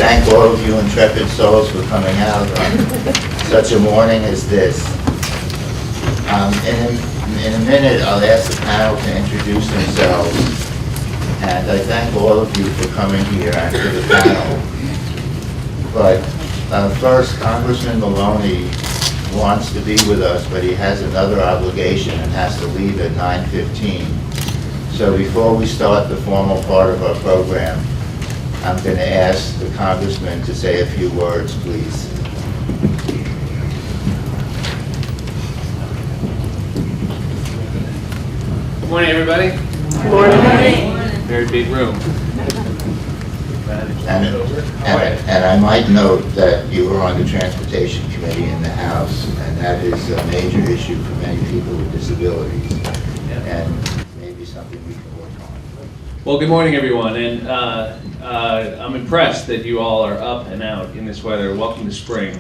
thank all of you intrepid souls for coming out on such a morning as this. In a minute, I'll ask the panel to introduce themselves, and I thank all of you for coming here and to the panel. But first, Congressman Maloney wants to be with us, but he has another obligation and has to leave at 9:15. So before we start the formal part of our program, I'm going to ask the Congressman to say a few words, please. Good morning, everybody. Good morning. Very big room. And I might note that you were on the Transportation Committee in the House, and that is a major issue for many people with disabilities, and maybe something we can work on. Well, good morning, everyone, and I'm impressed that you all are up and out in this weather. Welcome to spring.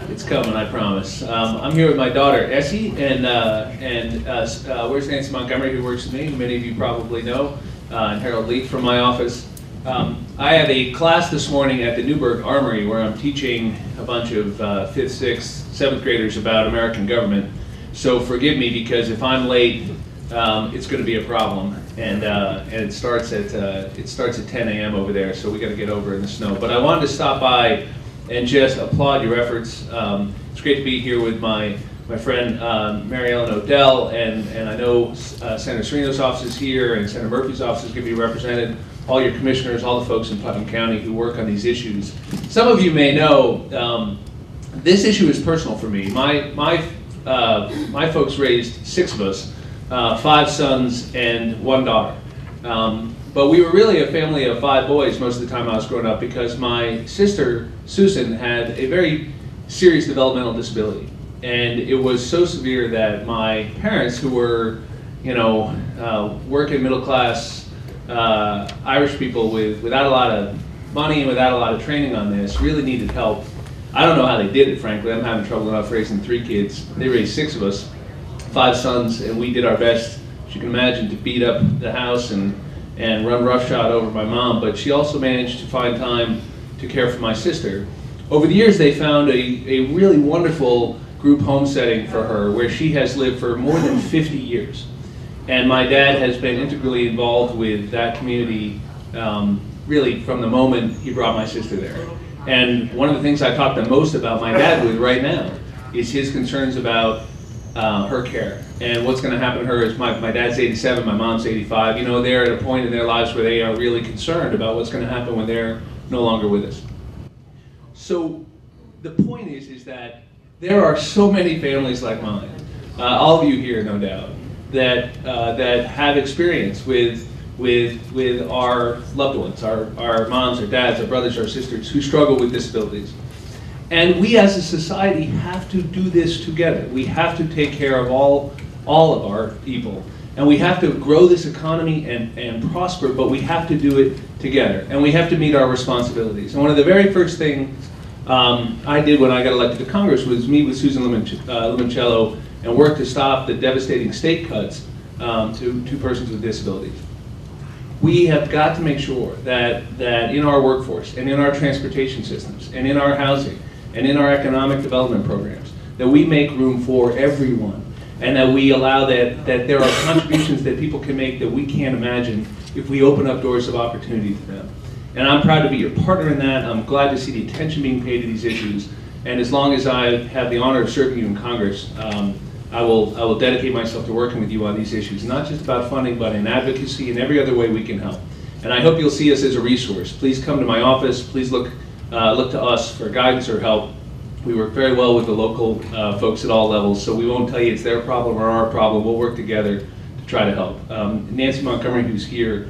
It's coming, I promise. I'm here with my daughter Essie, and where's Nancy Montgomery, who works with me? Many of you probably know, and Harold Leak from my office. I have a class this morning at the Newburgh Armory where I'm teaching a bunch of 5th, 6th, 7th graders about American government. So forgive me, because if I'm late, it's going to be a problem, and it starts at 10 a.m. over there, so we got to get over in the snow. But I wanted to stop by and just applaud your efforts. It's great to be here with my friend Mary Ellen Odell, and I know Senator Serino's office is here, and Senator Murphy's office is going to be represented, all your commissioners, all the folks in Putnam County who work on these issues. Some of you may know this issue is personal for me. My folks raised 6 of us, 5 sons and 1 daughter. But we were really a family of 5 boys most of the time I was growing up, because my sister, Susan, had a very serious developmental disability. And it was so severe that my parents, who were, working middle class Irish people without a lot of money and without a lot of training on this, really needed help. I don't know how they did it, frankly. I'm having trouble enough raising 3 kids. They raised 6 of us, 5 sons, and we did our best, as you can imagine, to beat up the house and run roughshod over my mom. But she also managed to find time to care for my sister. Over the years, they found a really wonderful group home setting for her, where she has lived for more than 50 years. And my dad has been integrally involved with that community, really from the moment he brought my sister there. And one of the things I talk the most about my dad with right now is his concerns about her care. And what's going to happen to her is my dad's 87, my mom's 85. They're at a point in their lives where they are really concerned about what's going to happen when they're no longer with us. So the point is that there are so many families like mine, all of you here, no doubt, that have experience with our loved ones, our moms, our dads, our brothers, our sisters, who struggle with disabilities. And we as a society have to do this together. We have to take care of all of our people. And we have to grow this economy and prosper, but we have to do it together. And we have to meet our responsibilities. And one of the very first things I did when I got elected to Congress was meet with Susan Limoncello and work to stop the devastating state cuts to persons with disabilities. We have got to make sure that in our workforce and in our transportation systems and in our housing and in our economic development programs, that we make room for everyone, and that we allow that there are contributions that people can make that we can't imagine if we open up doors of opportunity to them. And I'm proud to be your partner in that. I'm glad to see the attention being paid to these issues. And as long as I have the honor of serving you in Congress, I will dedicate myself to working with you on these issues, not just about funding, but in advocacy and every other way we can help. And I hope you'll see us as a resource. Please come to my office. Please look to us for guidance or help. We work very well with the local folks at all levels, so we won't tell you it's their problem or our problem. We'll work together to try to help. Nancy Montgomery, who's here,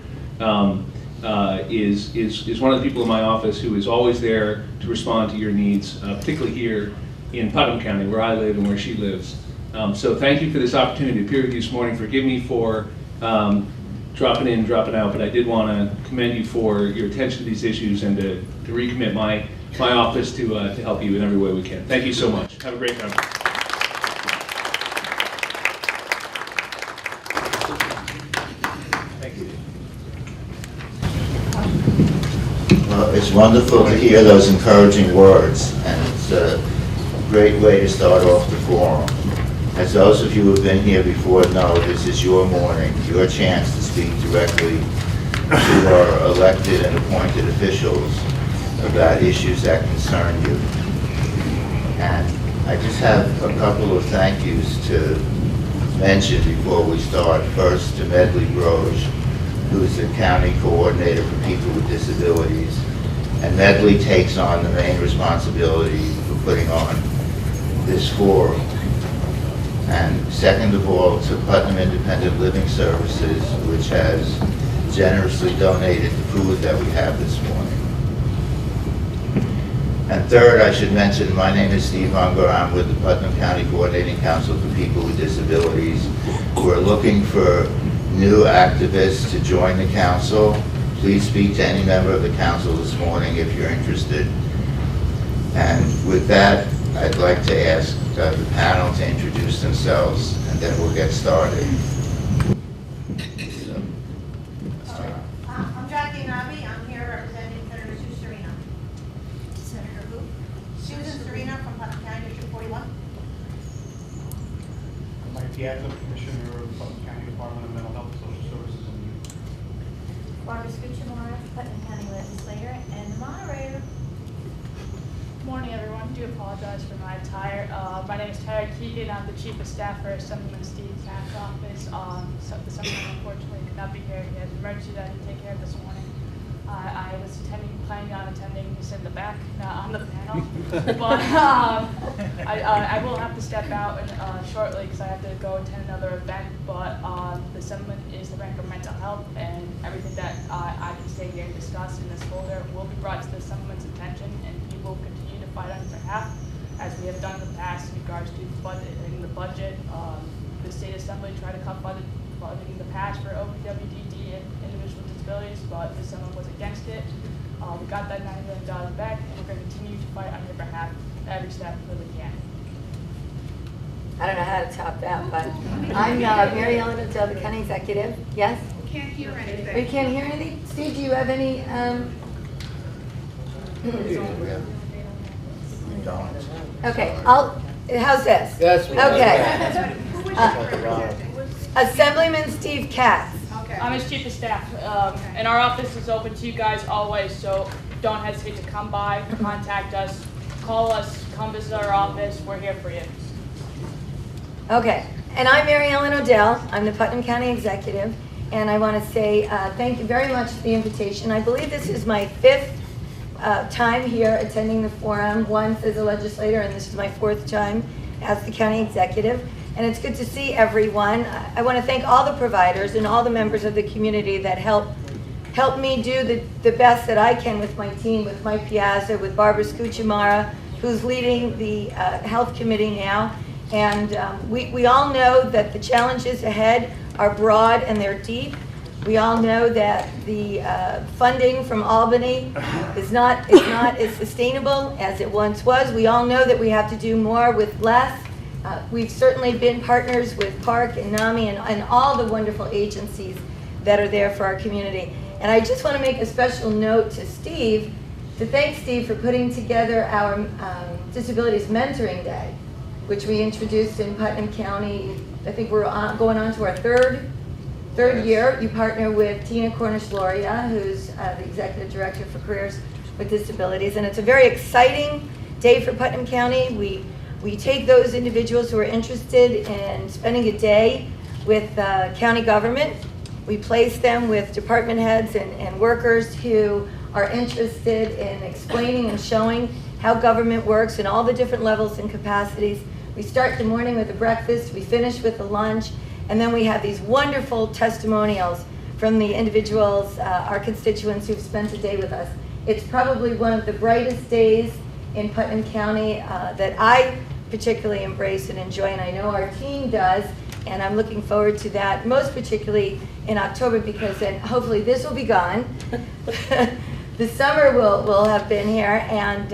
is one of the people in my office who is always there to respond to your needs, particularly here in Putnam County, where I live and where she lives. So thank you for this opportunity to appear with you this morning. Forgive me for dropping in, dropping out, but I did want to commend you for your attention to these issues and to recommit my office to help you in every way we can. Thank you so much. Have a great time. Thank you. It's wonderful to hear those encouraging words, and it's a great way to start off the forum. As those of you who have been here before know, this is your morning, your chance to speak directly to our elected and appointed officials about issues that concern you. And I just have a couple of thank yous to mention before we start. First, to Medley Groge, who's the county coordinator for people with disabilities. And Medley takes on the main responsibility for putting on this forum. And second of all, to Putnam Independent Living Services, which has generously donated the food that we have this morning. And third, I should mention, my name is Steve Unger. I'm with the Putnam County Coordinating Council for People with Disabilities. We're looking for new activists to join the council. Please speak to any member of the council this morning if you're interested. And with that, I'd like to ask the panel to introduce themselves, and then we'll get started. I'm Jackie Nabi. I'm here representing Senator Sue Serena. Senator who? Susan Serena from Putnam County District 41. Mike Piazza, Commissioner of Putnam County Department of Mental Health, Social Services, and Youth. Barbara Scuchamara, Putnam County Legislator, and the moderator. Morning, everyone. I do apologize for my attire. My name is Tyler Keegan. I'm the Chief of Staff for Assemblyman Steve Catt's office. So the Assemblyman unfortunately could not be here. He has an emergency that he had to take care of this morning. I was planning on attending this in the back, not on the panel. But I will have to step out shortly because I have to go attend another event. But the Assemblyman is the rank of mental health, and everything that I can stay here and discuss in this folder will be brought to the Assemblyman's attention, and he will continue to fight on his behalf, as we have done in the past in regards to in the budget. The State Assembly tried to cut funding in the past for OPWDD and individuals with disabilities, but the Assembly was against it. We got that $9 million back, and we're going to continue to fight on your behalf every step that we can. I don't know how to top that, but I'm Mary Ellen O'Dell, the County Executive. Yes? Can't hear anything. Oh, you can't hear anything? Steve, do you have any? Okay, how's this? Yes, we do. Okay. Who was representing? Assemblyman Steve Catt. Okay. I'm his Chief of Staff, and our office is open to you guys always, so don't hesitate to come by, contact us, call us, come visit our office. We're here for you. Okay, and I'm Mary Ellen O'Dell. I'm the Putnam County Executive, and I want to say thank you very much for the invitation. I believe this is my 5th time here attending the forum, once as a legislator, and this is my 4th time as the County Executive. And it's good to see everyone. I want to thank all the providers and all the members of the community that help me do the best that I can with my team, with Mike Piazza, with Barbara Scuchamara, who's leading the Health Committee now. And we all know that the challenges ahead are broad and they're deep. We all know that the funding from Albany is not as sustainable as it once was. We all know that we have to do more with less. We've certainly been partners with Park and NAMI and all the wonderful agencies that are there for our community. And I just want to make a special note to Steve, to thank Steve for putting together our Disabilities Mentoring Day, which we introduced in Putnam County. I think we're going on to our third year. You partner with Tina Cornish-Loria, who's the Executive Director for Careers with Disabilities. And it's a very exciting day for Putnam County. We take those individuals who are interested in spending a day with county government. We place them with department heads and workers who are interested in explaining and showing how government works in all the different levels and capacities. We start the morning with a breakfast, we finish with a lunch, and then we have these wonderful testimonials from the individuals, our constituents who've spent a day with us. It's probably one of the brightest days in Putnam County that I particularly embrace and enjoy, and I know our team does, and I'm looking forward to that, most particularly in October, because then hopefully this will be gone. The summer will have been here, and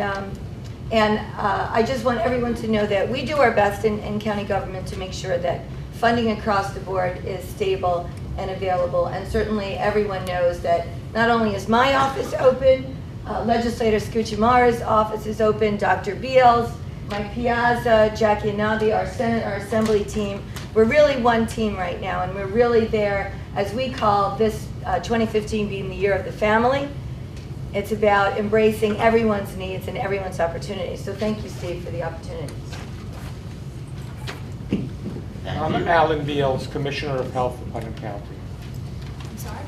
I just want everyone to know that we do our best in county government to make sure that funding across the board is stable and available, and certainly everyone knows that not only is my office open, Legislator Scucciamara's office is open, Dr. Beals, Mike Piazza, Jackie Anabi, our Senate, our Assembly team. We're really one team right now, and we're really there, as we call this 2015 being the year of the family. It's about embracing everyone's needs and everyone's opportunities. So thank you, Steve, for the opportunities. Thank I'm you. Alan Beals, Commissioner of Health for Putnam County. I'm sorry?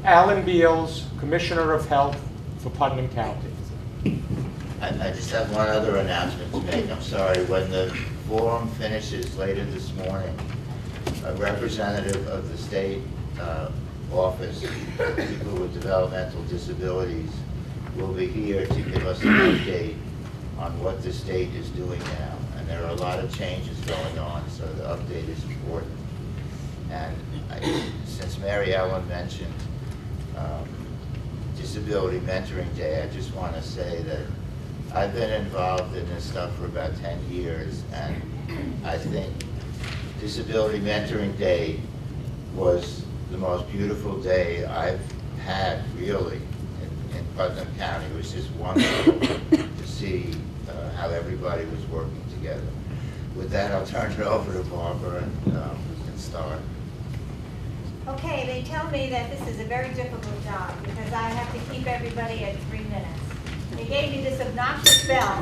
Alan Beals, Commissioner of Health for Putnam County. I just have one other announcement to make. I'm sorry, when the forum finishes later this morning, a representative of the state office for people with developmental disabilities will be here to give us an update on what the state is doing now. And there are a lot of changes going on, so the update is important. And since Mary Ellen mentioned Disability Mentoring Day, I just want to say that I've been involved in this stuff for about 10 years, and I think Disability Mentoring Day was the most beautiful day I've had, really, in Putnam County. It was just wonderful to see how everybody was working together. With that, I'll turn it over to Barbara and we can start. Okay, they tell me that this is a very difficult job because I have to keep everybody at 3 minutes. They gave me this obnoxious bell.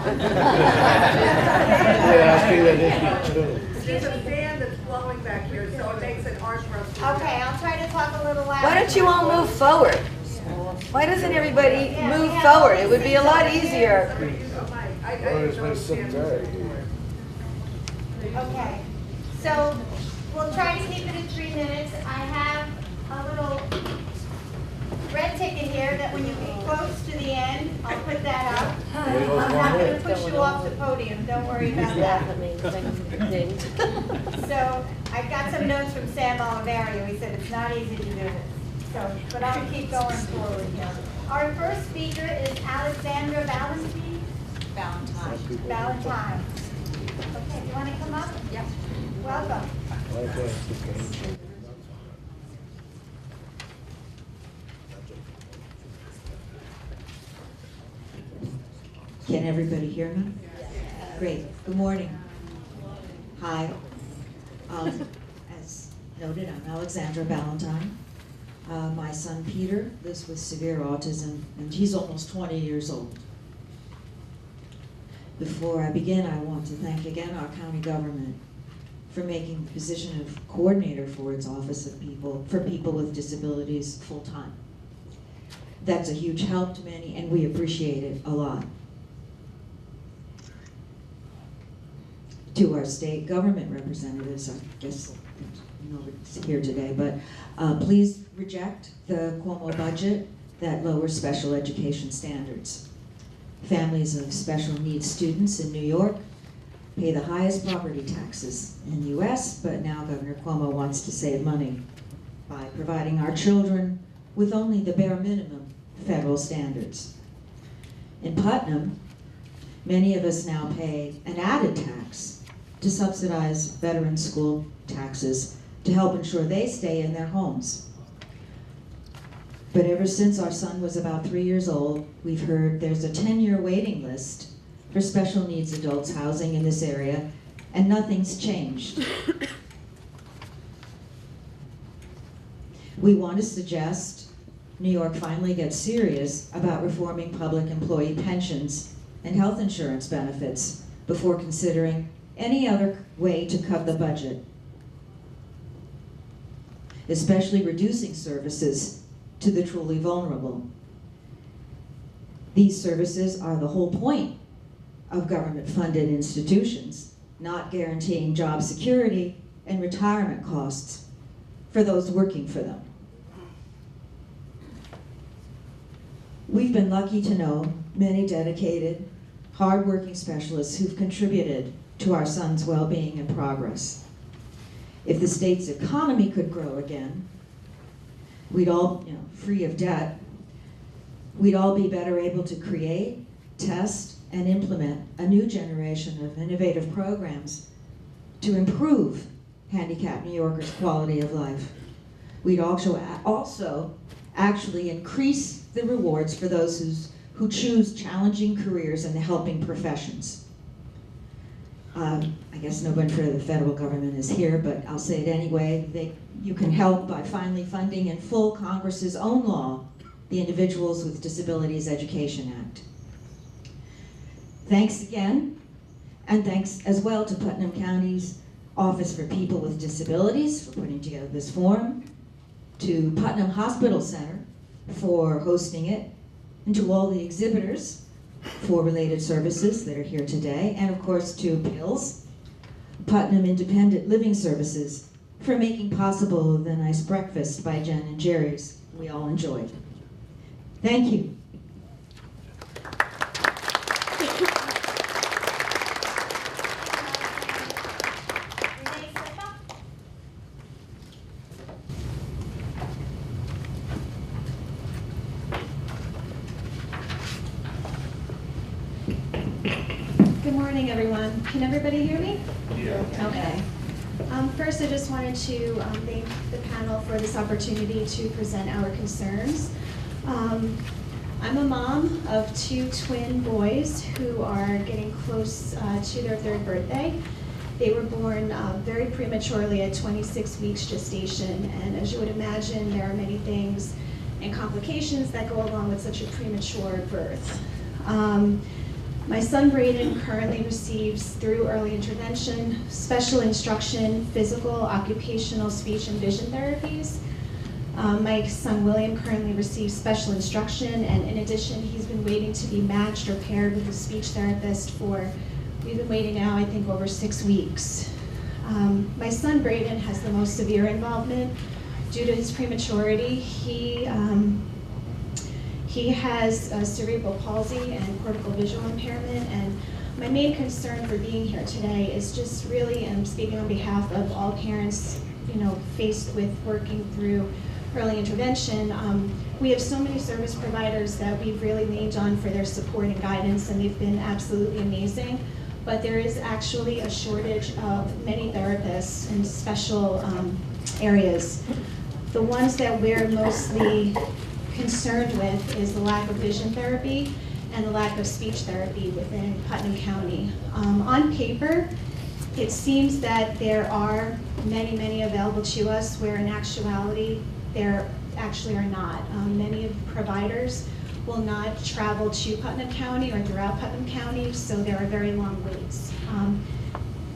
There's a fan that's blowing back here, so it makes it hard for us to... Okay, I'll try to talk a little louder. Why don't you all move forward? Why doesn't everybody move forward? It would be a lot easier. I didn't know it. Okay, so we'll try to keep it at 3 minutes. I have a little red ticket here that when you get close to the end, I'll put that up. I'm not going to push you off the podium, don't worry about that. So I've got some notes from Sam Oliverio. He said it's not easy to do this. So, but I'll keep going forward here. Our first speaker is Alexandra Valentine. Valentine. Okay, do you want to come up? Yep. Welcome. Can everybody hear me? Great. Good morning. Hi. As noted, I'm Alexandra Valentine. My son Peter lives with severe autism, and he's almost 20 years old. Before I begin, I want to thank again our county government for making the position of coordinator for its Office of People with Disabilities full-time. That's a huge help to many, and we appreciate it a lot. To our state government representatives, I guess nobody's here today, but please reject the Cuomo budget that lowers special education standards. Families of special needs students in New York pay the highest property taxes in the US, but now Governor Cuomo wants to save money by providing our children with only the bare minimum federal standards. In Putnam, many of us now pay an added tax to subsidize veteran school taxes to help ensure they stay in their homes. But ever since our son was about 3 years old, we've heard there's a 10-year waiting list for special needs adults housing in this area, and nothing's changed. We want to suggest New York finally gets serious about reforming public employee pensions and health insurance benefits before considering any other way to cut the budget, especially reducing services to the truly vulnerable. These services are the whole point of government-funded institutions, not guaranteeing job security and retirement costs for those working for them. We've been lucky to know many dedicated, hard-working specialists who've contributed to our son's well-being and progress. If the state's economy could grow again, we'd all, free of debt, we'd all be better able to create, test, and implement a new generation of innovative programs to improve handicapped New Yorkers' quality of life. We'd also actually increase the rewards for those who choose challenging careers in the helping professions. I guess nobody for the federal government is here, but I'll say it anyway. You can help by finally funding in full Congress's own law, the Individuals with Disabilities Education Act. Thanks again, and thanks as well to Putnam County's Office for People with Disabilities for putting together this forum, to Putnam Hospital Center for hosting it, and to all the exhibitors for related services that are here today, and of course to PILS, Putnam Independent Living Services, for making possible the nice breakfast by Jen and Jerry's we all enjoyed. Thank you. Good morning, everyone. Can everybody hear me? Yeah. Okay. First, I just wanted to thank the panel for this opportunity to present our concerns. I'm a mom of 2 twin boys who are getting close to their 3rd birthday. They were born very prematurely at 26 weeks gestation, and as you would imagine, there are many things and complications that go along with such a premature birth. My son Braden currently receives, through early intervention, special instruction, physical, occupational, speech, and vision therapies. My son William currently receives special instruction, and in addition, he's been waiting to be matched or paired with a speech therapist we've been waiting now, I think, over 6 weeks. My son Braden has the most severe involvement due to his prematurity. He has cerebral palsy and cortical visual impairment, and my main concern for being here today is just really, and I'm speaking on behalf of all parents, faced with working through early intervention. We have so many service providers that we've really leaned on for their support and guidance, and they've been absolutely amazing. But there is actually a shortage of many therapists in special areas. The ones that we're mostly concerned with is the lack of vision therapy and the lack of speech therapy within Putnam County. On paper, it seems that there are many available to us, where in actuality, there actually are not. Many of the providers will not travel to Putnam County or throughout Putnam County, so there are very long waits.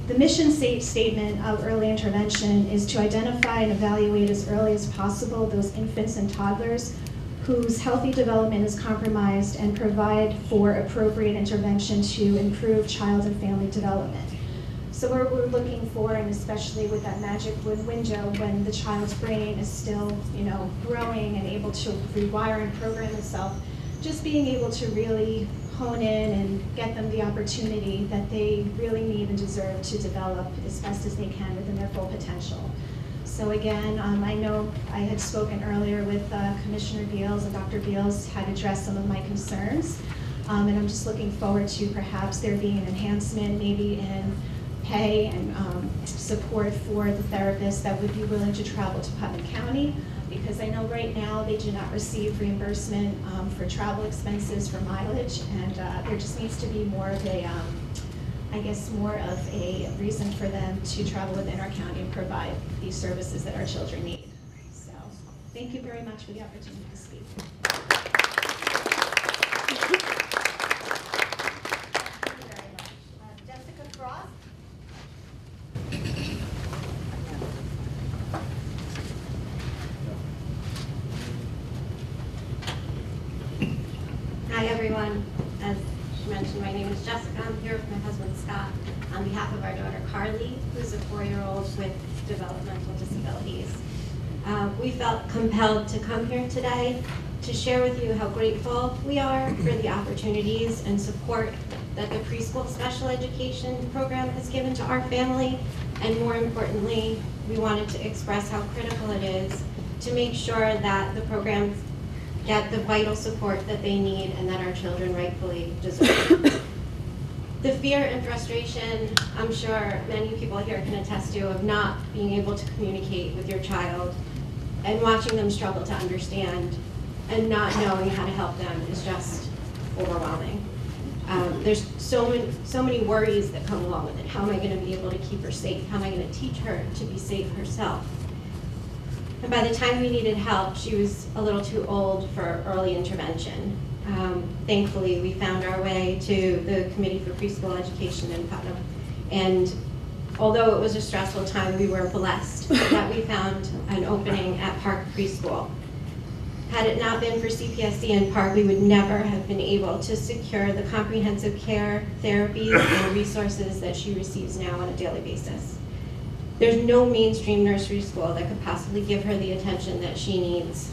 The mission statement of early intervention is to identify and evaluate as early as possible those infants and toddlers whose healthy development is compromised, and provide for appropriate intervention to improve child and family development. So what we're looking for, and especially with that magic window when the child's brain is still, growing and able to rewire and program itself, just being able to really hone in and get them the opportunity that they really need and deserve to develop as best as they can within their full potential. So again, I know I had spoken earlier with Commissioner Beals, and Dr. Beals had addressed some of my concerns. And I'm just looking forward to perhaps there being an enhancement maybe in pay and support for the therapists that would be willing to travel to Putnam County, because I know right now they do not receive reimbursement for travel expenses for mileage, and there just needs to be more of a more of a reason for them to travel within our county and provide these services that our children need. So, thank you very much for the opportunity to speak. Thank you very much. Jessica Frost? Hi, everyone. As she mentioned, my name is Jessica. I'm here with my husband, Scott, on behalf of our daughter, Carly, who's a 4-year-old with developmental disabilities. We felt compelled to come here today to share with you how grateful we are for the opportunities and support that the preschool special education program has given to our family. And more importantly, we wanted to express how critical it is to make sure that the programs get the vital support that they need and that our children rightfully deserve. The fear and frustration, I'm sure many people here can attest to, of not being able to communicate with your child And watching them struggle to understand and not knowing how to help them is just overwhelming. There's so many worries that come along with it. How am I going to be able to keep her safe? How am I going to teach her to be safe herself? And by the time we needed help, she was a little too old for early intervention. Thankfully, we found our way to the Committee for Preschool Education in Putnam. And although it was a stressful time, we were blessed that we found an opening at Park Preschool. Had it not been for CPSC and Park, we would never have been able to secure the comprehensive care, therapies, and resources that she receives now on a daily basis. There's no mainstream nursery school that could possibly give her the attention that she needs.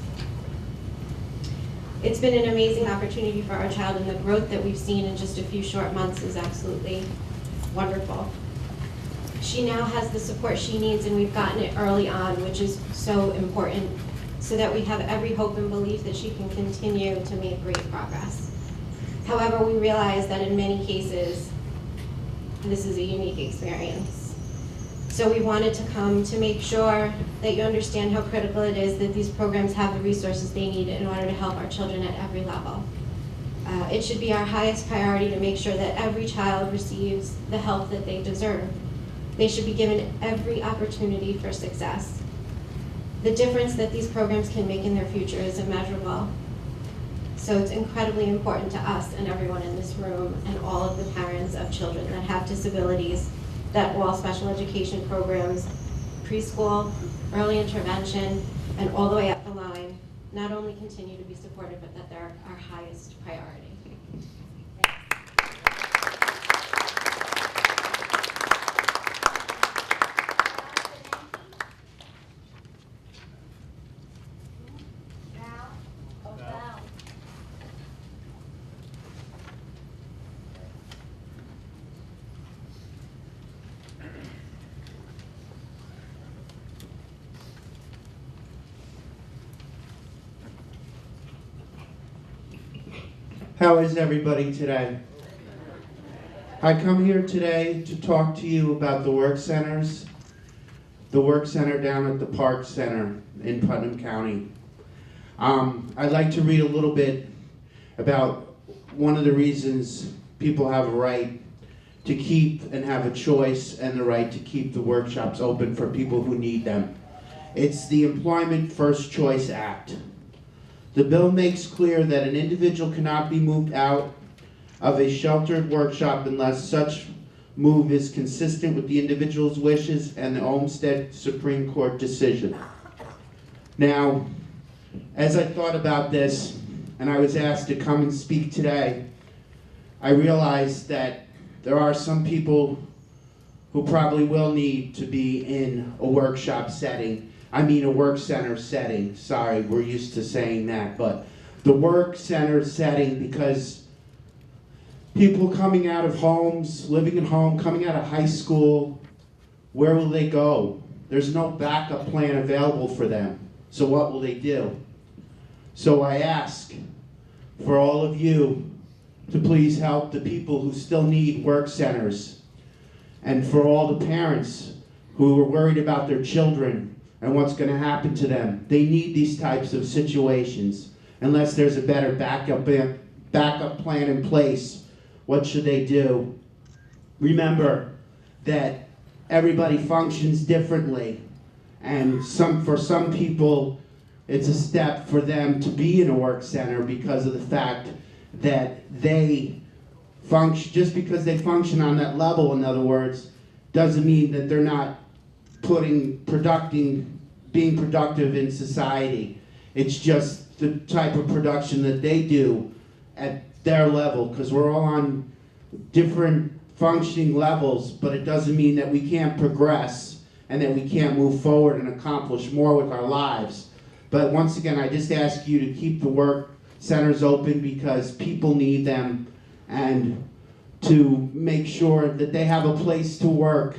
It's been an amazing opportunity for our child, and the growth that we've seen in just a few short months is absolutely wonderful. She now has the support she needs, and we've gotten it early on, which is so important, so that we have every hope and belief that she can continue to make great progress. However, we realize that in many cases, this is a unique experience. So we wanted to come to make sure that you understand how critical it is that these programs have the resources they need in order to help our children at every level. It should be our highest priority to make sure that every child receives the help that they deserve. They should be given every opportunity for success. The difference that these programs can make in their future is immeasurable. So it's incredibly important to us and everyone in this room and all of the parents of children that have disabilities that all special education programs, preschool, early intervention, and all the way up the line, not only continue to be supported, but that they're our highest priority. How is everybody today? I come here today to talk to you about the work centers, the work center down at the Park Center in Putnam County. I'd like to read a little bit about one of the reasons people have a right to keep and have a choice and the right to keep the workshops open for people who need them. It's the Employment First Choice Act. The bill makes clear that an individual cannot be moved out of a sheltered workshop unless such move is consistent with the individual's wishes and the Olmsted Supreme Court decision. Now, as I thought about this, and I was asked to come and speak today, I realized that there are some people who probably will need to be in a workshop setting. I mean a work center setting. Sorry, we're used to saying that, but the work center setting, because people coming out of homes, living at home, coming out of high school, where will they go? There's no backup plan available for them. So what will they do? So I ask for all of you to please help the people who still need work centers, and for all the parents who are worried about their children and what's going to happen to them. They need these types of situations. Unless there's a better backup plan in place, what should they do? Remember that everybody functions differently, and for some people, it's a step for them to be in a work center because of the fact that they function, just because they function on that level, in other words, doesn't mean that they're not being productive in society. It's just the type of production that they do at their level, because we're all on different functioning levels, but it doesn't mean that we can't progress and that we can't move forward and accomplish more with our lives. But once again, I just ask you to keep the work centers open because people need them, and to make sure that they have a place to work,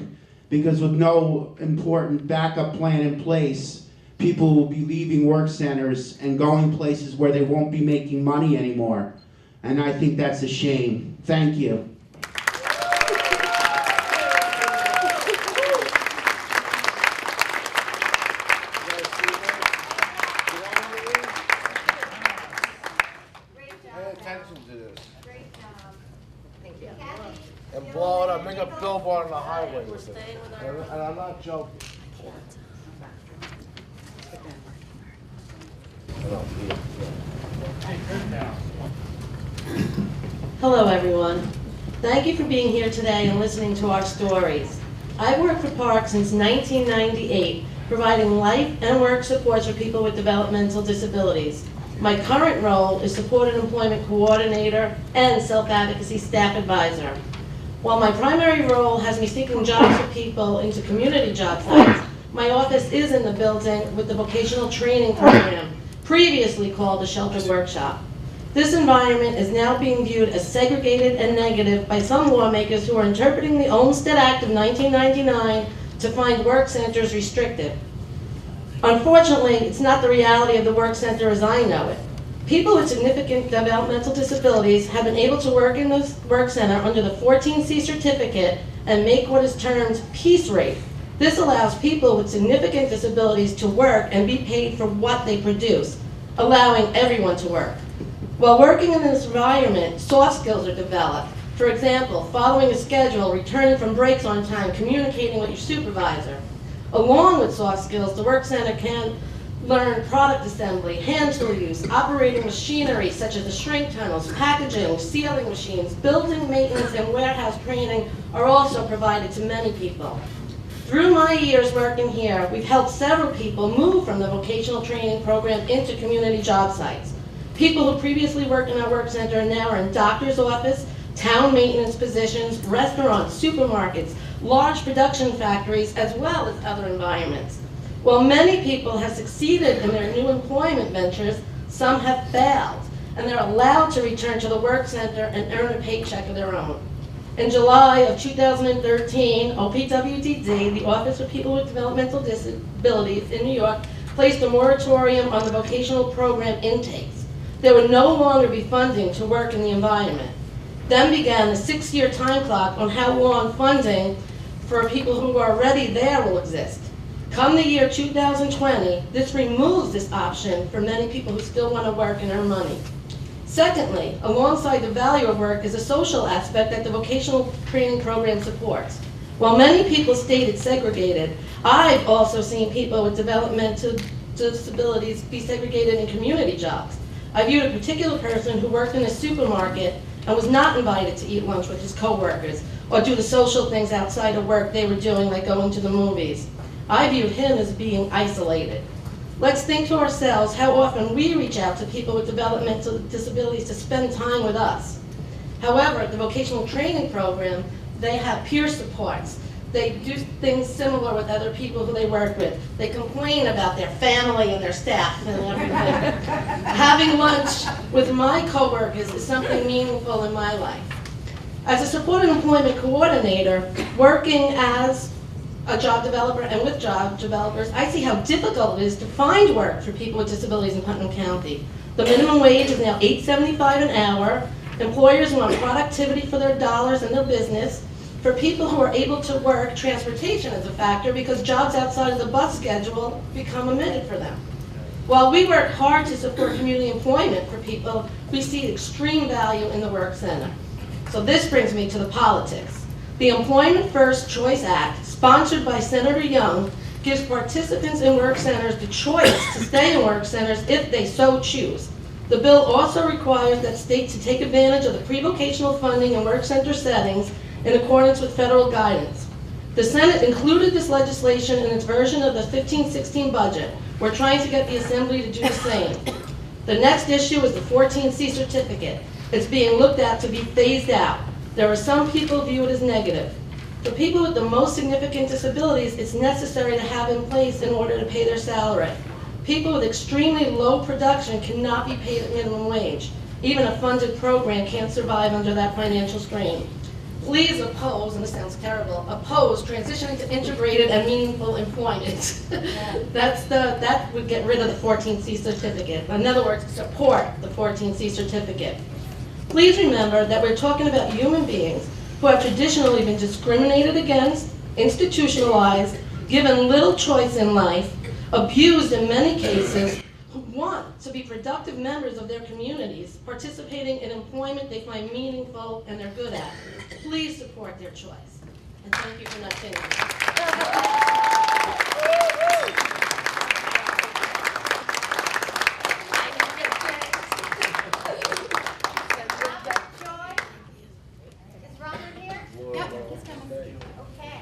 because with no important backup plan in place, people will be leaving work centers and going places where they won't be making money anymore. And I think that's a shame. Thank you. and blow it up, make a billboard on the highway with it. And I'm not joking. Hello, everyone. Thank you for being here today and listening to our stories. I've worked for Park since 1998, providing life and work supports for people with developmental disabilities. My current role is Support and Employment Coordinator and Self-Advocacy Staff Advisor. While my primary role has me seeking jobs for people into community job sites, my office is in the building with the Vocational Training Program, previously called the Sheltered Workshop. This environment is now being viewed as segregated and negative by some lawmakers who are interpreting the Olmstead Act of 1999 to find work centers restrictive. Unfortunately, it's not the reality of the work center as I know it. People with significant developmental disabilities have been able to work in the work center under the 14C certificate and make what is termed piece rate. This allows people with significant disabilities to work and be paid for what they produce, allowing everyone to work. While working in this environment, soft skills are developed. For example, following a schedule, returning from breaks on time, communicating with your supervisor. Along with soft skills, the work center can learn product assembly, hand tool use, operating machinery such as the shrink tunnels, packaging, sealing machines, building maintenance, and warehouse training are also provided to many people. Through my years working here, we've helped several people move from the vocational training program into community job sites. People who previously worked in our work center now are in doctor's office, town maintenance positions, restaurants, supermarkets, large production factories, as well as other environments. While many people have succeeded in their new employment ventures, some have failed, and they're allowed to return to the work center and earn a paycheck of their own. In July of 2013, OPWDD, the Office for People with Developmental Disabilities in New York, placed a moratorium on the vocational program intakes. There would no longer be funding to work in the environment. Then began the 6-year time clock on how long funding for people who are already there will exist. Come the year 2020, this removes this option for many people who still want to work and earn money. Secondly, alongside the value of work is a social aspect that the vocational training program supports. While many people state it's segregated, I've also seen people with developmental disabilities be segregated in community jobs. I viewed a particular person who worked in a supermarket and was not invited to eat lunch with his coworkers or do the social things outside of work they were doing, like going to the movies. I viewed him as being isolated. Let's think to ourselves how often we reach out to people with developmental disabilities to spend time with us. However, at the vocational training program, they have peer supports. They do things similar with other people who they work with. They complain about their family and their staff and everything. Having lunch with my coworkers is something meaningful in my life. As a support and employment coordinator, working as a job developer and with job developers, I see how difficult it is to find work for people with disabilities in Putnam County. The minimum wage is now $8.75 an hour. Employers want productivity for their dollars and their business. For people who are able to work, transportation is a factor because jobs outside of the bus schedule become omitted for them. While we work hard to support community employment for people, we see extreme value in the work center. So this brings me to the politics. The Employment First Choice Act, sponsored by Senator Young, gives participants in work centers the choice to stay in work centers if they so choose. The bill also requires that states to take advantage of the pre-vocational funding in work center settings in accordance with federal guidance. The Senate included this legislation in its version of the 15-16 budget. We're trying to get the Assembly to do the same. The next issue is the 14C certificate. It's being looked at to be phased out. There are some people who view it as negative. For people with the most significant disabilities, it's necessary to have in place in order to pay their salary. People with extremely low production cannot be paid at minimum wage. Even a funded program can't survive under that financial strain. Please oppose, and this sounds terrible, oppose transitioning to integrated and meaningful employment. That would get rid of the 14C certificate. In other words, support the 14C certificate. Please remember that we're talking about human beings who have traditionally been discriminated against, institutionalized, given little choice in life, abused in many cases, who want to be productive members of their communities, participating in employment they find meaningful and they're good at. Please support their choice. And thank you for not saying that. Is Robert here? Yep, he's coming. Okay.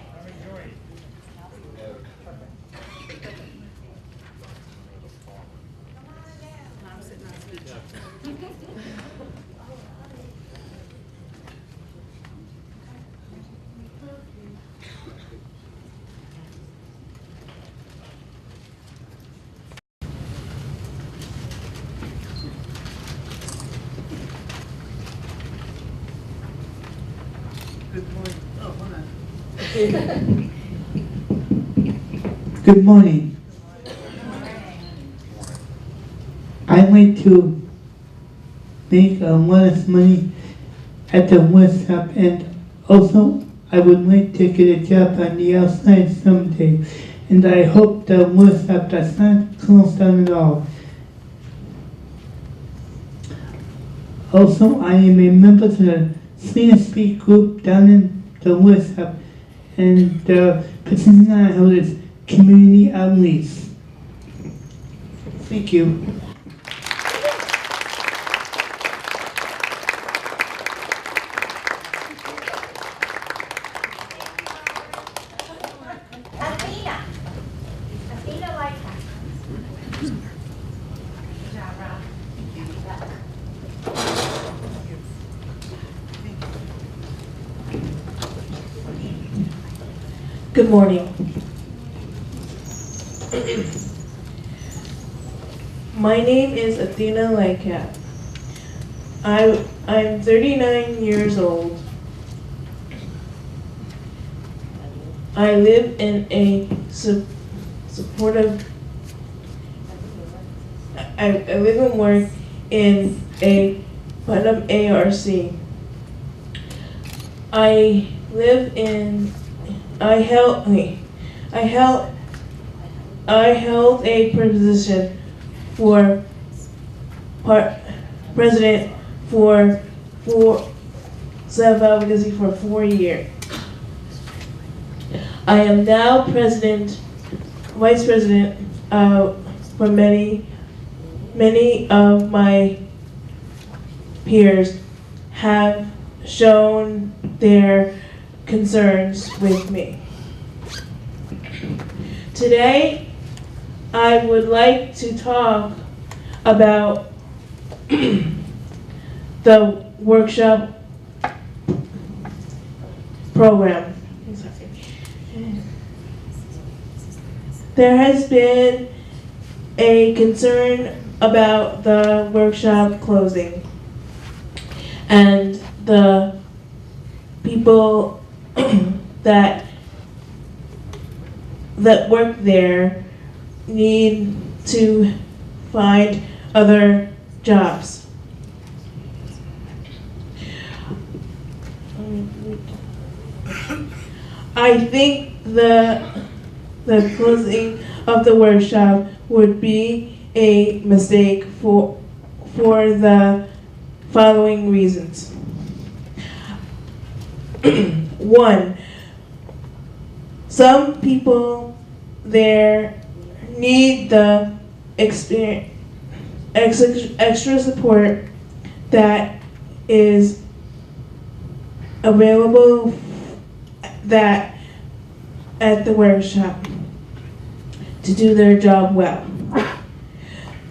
Good morning. I'd like to make a lot of money at the workshop, and also I would like to get a job on the outside someday. And I hope the workshop does not close down at all. Also, I am a member of the CSP group down in the workshop, and the position I hold is community outreach. Thank you. Athena Lighthouse. Good job, Rob. Good morning. My name is Athena Lightcap. I'm 39 years old. I live in a supportive. I live and work in a Putnam ARC. I held a position for president for self-advocacy for 4 years. I am now vice president for many of my peers have shown their concerns with me. Today, I would like to talk about the workshop program. There has been a concern about the workshop closing, and the people that work there need to find other jobs. I think the closing of the workshop would be a mistake for the following reasons. One, some people there need the extra support that is available at the workshop to do their job well.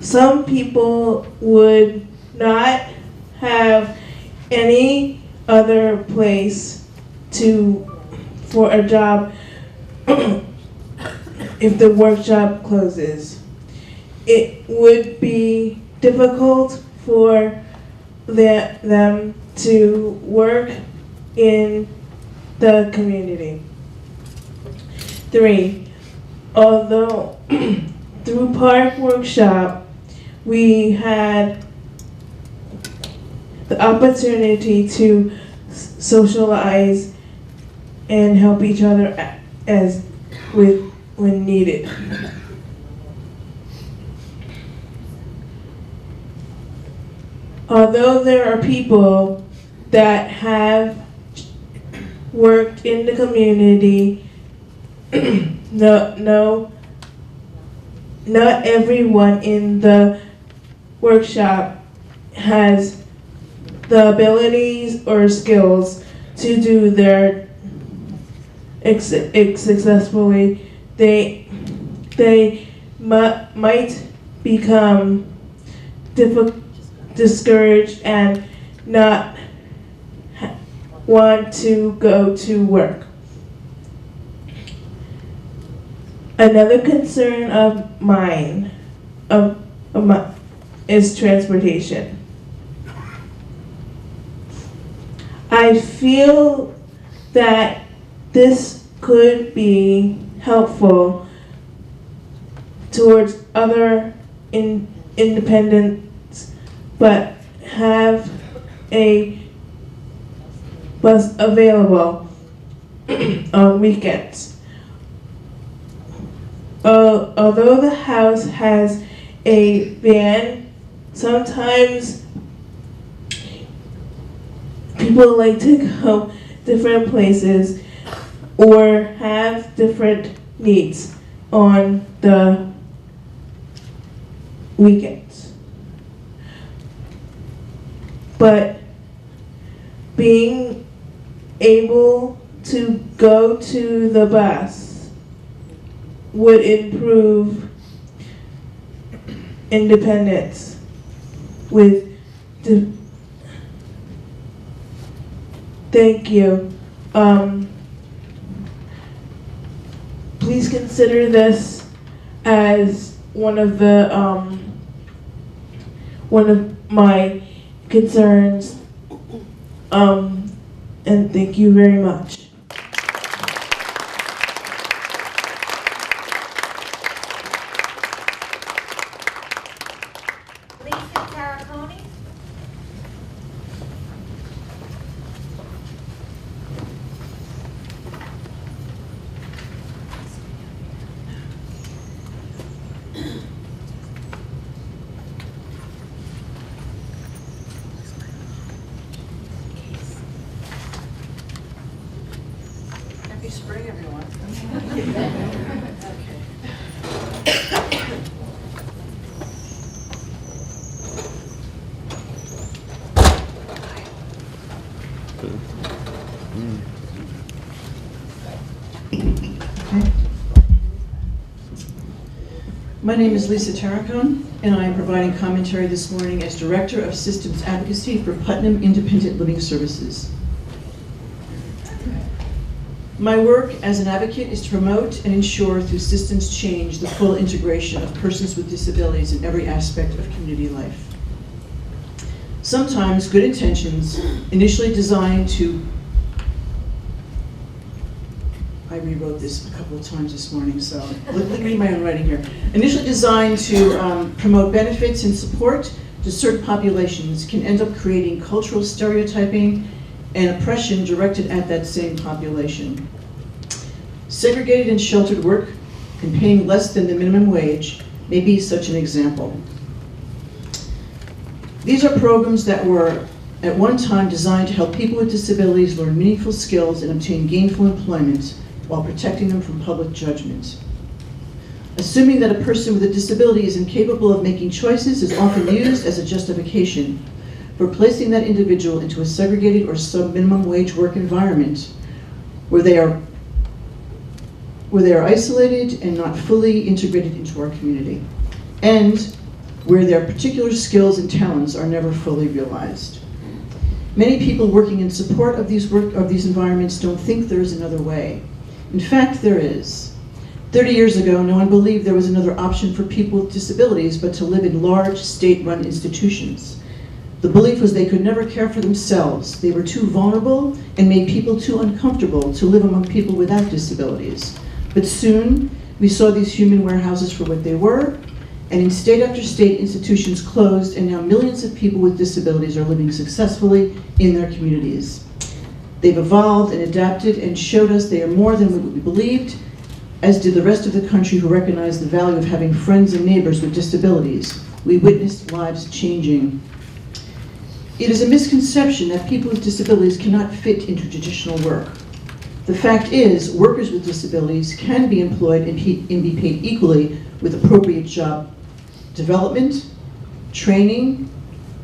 Some people would not have any other place for a job if the workshop closes. It would be difficult for them to work in the community. 3, although through Park Workshop, we had the opportunity to socialize and help each other when needed. although there are people that have worked in the community, no, not everyone in the workshop has the abilities or skills to do their successfully. They might become discouraged and not want to go to work. Another concern of mine is transportation. I feel that this could be helpful towards other independents, but have a bus available on weekends. Although the house has a van, sometimes people like to go different places or have different needs on the weekends. But being able to go to the bus would improve independence with thank you. Please consider this as one of my concerns. And thank you very much. Happy spring, everyone. My name is Lisa Tarracone, and I am providing commentary this morning as Director of Systems Advocacy for Putnam Independent Living Services. My work as an advocate is to promote and ensure through systems change the full integration of persons with disabilities in every aspect of community life. Sometimes good intentions, initially designed to, I rewrote this a couple of times this morning, so let me read my own writing here. Initially designed to promote benefits and support to certain populations can end up creating cultural stereotyping and oppression directed at that same population. Segregated and sheltered work and paying less than the minimum wage may be such an example. These are programs that were at one time designed to help people with disabilities learn meaningful skills and obtain gainful employment while protecting them from public judgment. Assuming that a person with a disability is incapable of making choices is often used as a justification for placing that individual into a segregated or sub-minimum wage work environment where they are isolated and not fully integrated into our community, and where their particular skills and talents are never fully realized. Many people working in support of these environments don't think there is another way. In fact, there is. 30 years ago, no one believed there was another option for people with disabilities but to live in large state-run institutions. The belief was they could never care for themselves. They were too vulnerable and made people too uncomfortable to live among people without disabilities. But soon, we saw these human warehouses for what they were, and in state after state, institutions closed, and now millions of people with disabilities are living successfully in their communities. They've evolved and adapted and showed us they are more than what we believed, as did the rest of the country who recognized the value of having friends and neighbors with disabilities. We witnessed lives changing. It is a misconception that people with disabilities cannot fit into traditional work. The fact is, workers with disabilities can be employed and be paid equally with appropriate job development, training,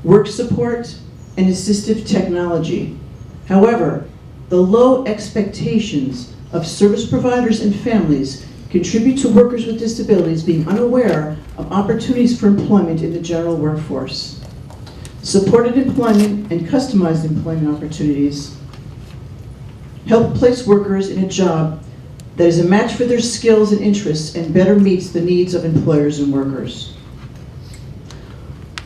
work support, and assistive technology. However, the low expectations of service providers and families contribute to workers with disabilities being unaware of opportunities for employment in the general workforce. Supported employment and customized employment opportunities help place workers in a job that is a match for their skills and interests and better meets the needs of employers and workers.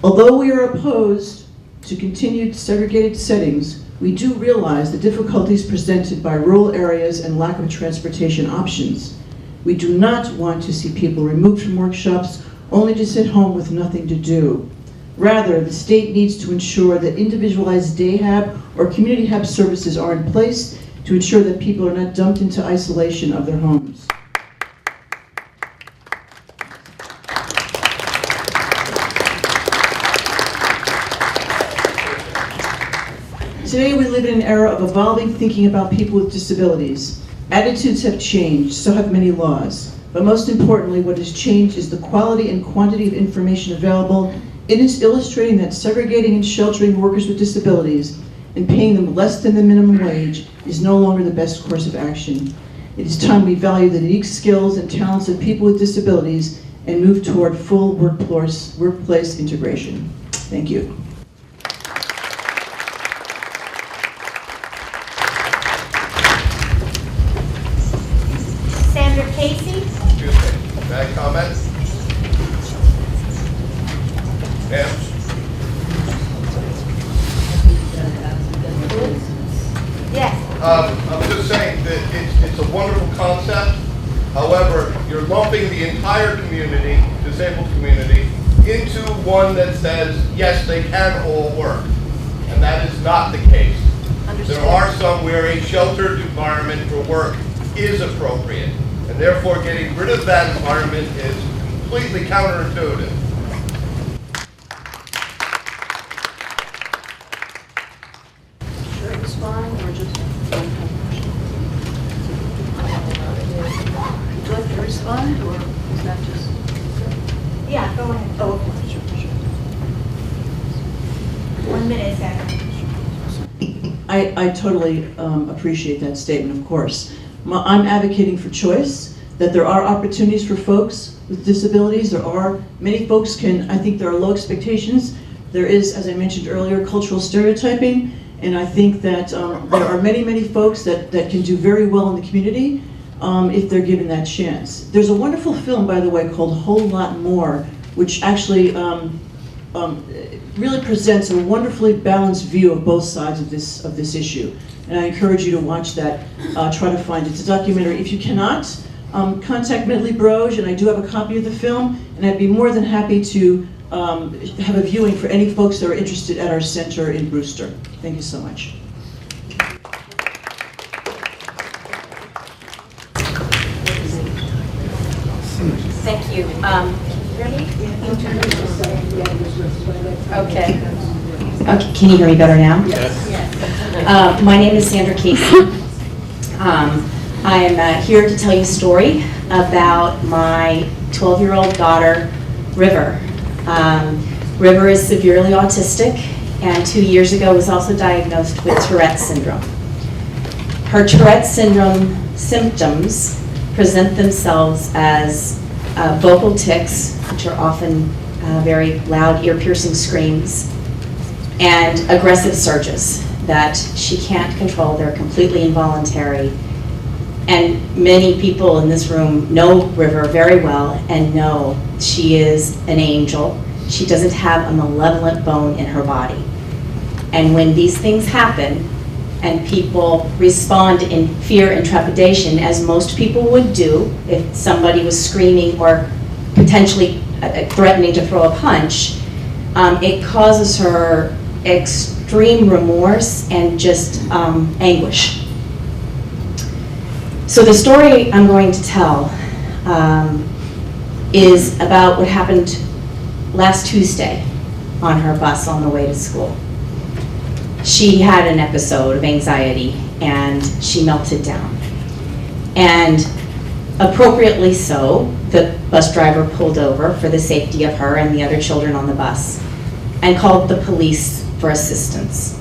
Although we are opposed to continued segregated settings, we do realize the difficulties presented by rural areas and lack of transportation options. We do not want to see people removed from workshops only to sit home with nothing to do. Rather, the state needs to ensure that individualized day hab or community hab services are in place to ensure that people are not dumped into isolation of their homes. Today we live in an era of evolving thinking about people with disabilities. Attitudes have changed, so have many laws. But most importantly, what has changed is the quality and quantity of information available. It is illustrating that segregating and sheltering workers with disabilities and paying them less than the minimum wage is no longer the best course of action. It is time we value the unique skills and talents of people with disabilities and move toward full workplace integration. Thank you. Sandra Casey? Excuse me, may I comment? Ma'am? Yes. I'm just saying that it's a wonderful concept. However, you're lumping the entire community, disabled community, into one that says, yes, they can all work. And that is not the case. Understood. There are some where a sheltered environment for work is appropriate. And therefore, getting rid of that environment is completely counterintuitive. Should I respond or just would you like to respond, or is that just? Yeah, go ahead. Oh, okay, sure. 1 minute, Sandra. I totally appreciate that statement, of course. I'm advocating for choice, that there are opportunities for folks with disabilities. There are, many folks I think there are low expectations. There is, as I mentioned earlier, cultural stereotyping, and I think that there are many, many folks that can do very well in the community if they're given that chance. There's a wonderful film, by the way, called Whole Lot More, which actually really presents a wonderfully balanced view of both sides of this issue. And I encourage you to watch that, try to find it. It's a documentary. If you cannot, contact Medley Broge, and I do have a copy of the film, and I'd be more than happy to have a viewing for any folks that are interested at our center in Brewster. Thank you so much. Thank you. Can you hear me? Okay. Okay. Can you hear me better now? Yes. My name is Sandra Casey. I am here to tell you a story about my 12-year-old daughter, River. River is severely autistic, and 2 years ago was also diagnosed with Tourette's syndrome. Her Tourette's syndrome symptoms present themselves as vocal tics, which are often very loud, ear-piercing screams, and aggressive surges that she can't control. They're completely involuntary. And many people in this room know River very well and know she is an angel. She doesn't have a malevolent bone in her body. And when these things happen and people respond in fear and trepidation, as most people would do if somebody was screaming or potentially threatening to throw a punch, it causes her extreme remorse and just anguish. So the story I'm going to tell is about what happened last Tuesday on her bus on the way to school. she had an episode of anxiety and she melted down. And appropriately so, the bus driver pulled over for the safety of her and the other children on the bus and called the police for assistance.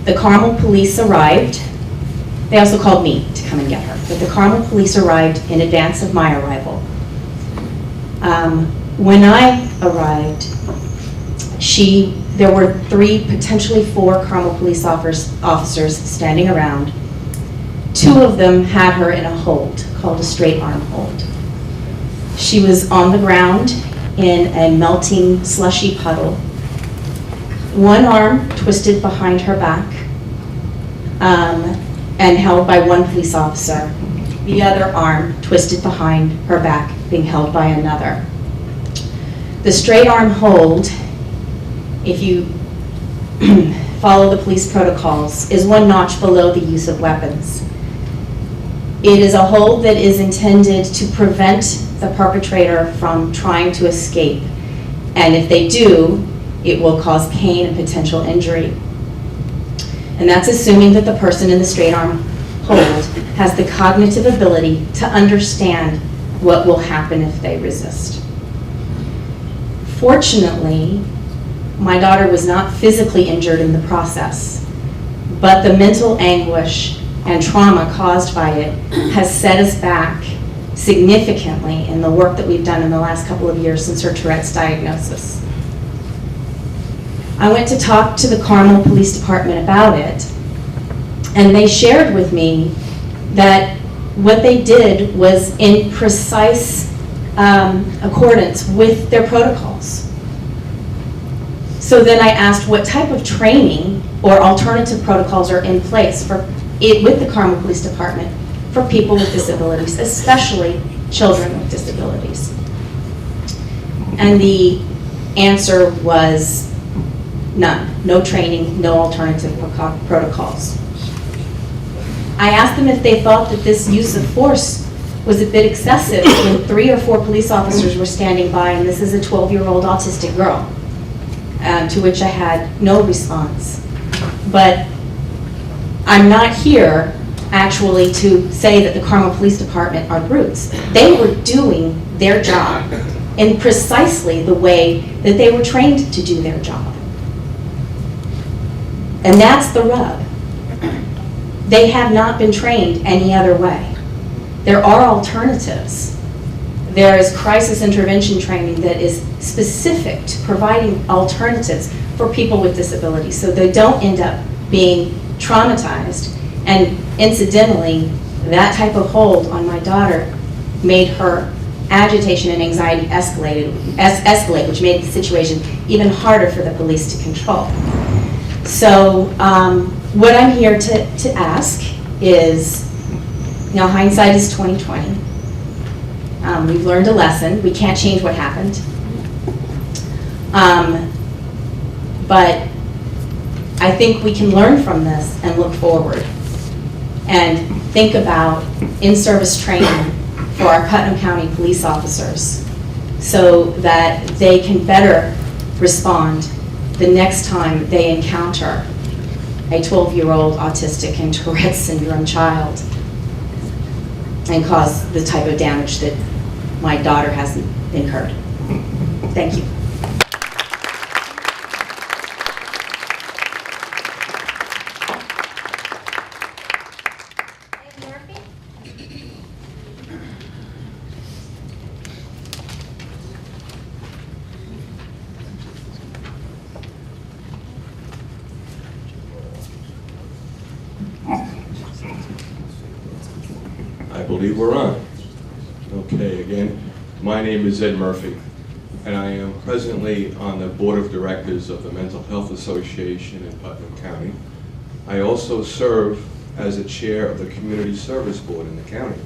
The Carmel police arrived. They also called me to come and get her, but the Carmel police arrived in advance of my arrival. When I arrived, there were 3, potentially 4 Carmel police officers standing around. 2 of them had her in a hold, called a straight arm hold. She was on the ground in a melting, slushy puddle. One arm twisted behind her back and held by one police officer. The other arm twisted behind her back, being held by another. The straight arm hold, if you follow the police protocols, is 1 notch below the use of weapons. It is a hold that is intended to prevent the perpetrator from trying to escape. And if they do, it will cause pain and potential injury. And that's assuming that the person in the straight arm hold has the cognitive ability to understand what will happen if they resist. Fortunately, my daughter was not physically injured in the process, but the mental anguish and trauma caused by it has set us back significantly in the work that we've done in the last couple of years since her Tourette's diagnosis. I went to talk to the Carmel Police Department about it, and they shared with me that what they did was in precise accordance with their protocols. So then I asked what type of training or alternative protocols are in place with the Carmel Police Department for people with disabilities, especially children with disabilities. And the answer was none. No training, no alternative protocols. I asked them if they thought that this use of force was a bit excessive when 3 or 4 police officers were standing by, and this is a 12-year-old autistic girl, to which I had no response. But I'm not here actually to say that the Carmel Police Department are brutes. They were doing their job in precisely the way that they were trained to do their job. And that's the rub. They have not been trained any other way. There are alternatives. There is crisis intervention training that is specific to providing alternatives for people with disabilities so they don't end up being traumatized. And incidentally, that type of hold on my daughter made her agitation and anxiety escalate, which made the situation even harder for the police to control. So what I'm here to ask is, hindsight is 20/20. We've learned a lesson. We can't change what happened. But I think we can learn from this and look forward and think about in-service training for our Putnam County police officers so that they can better respond the next time they encounter a 12-year-old autistic and Tourette's syndrome child and cause the type of damage that my daughter has incurred. Thank you. I believe we're on. Okay, again, my name is Ed Murphy, and I am presently on the Board of Directors of the Mental Health Association in Putnam County. I also serve as a chair of the Community Service Board in the county.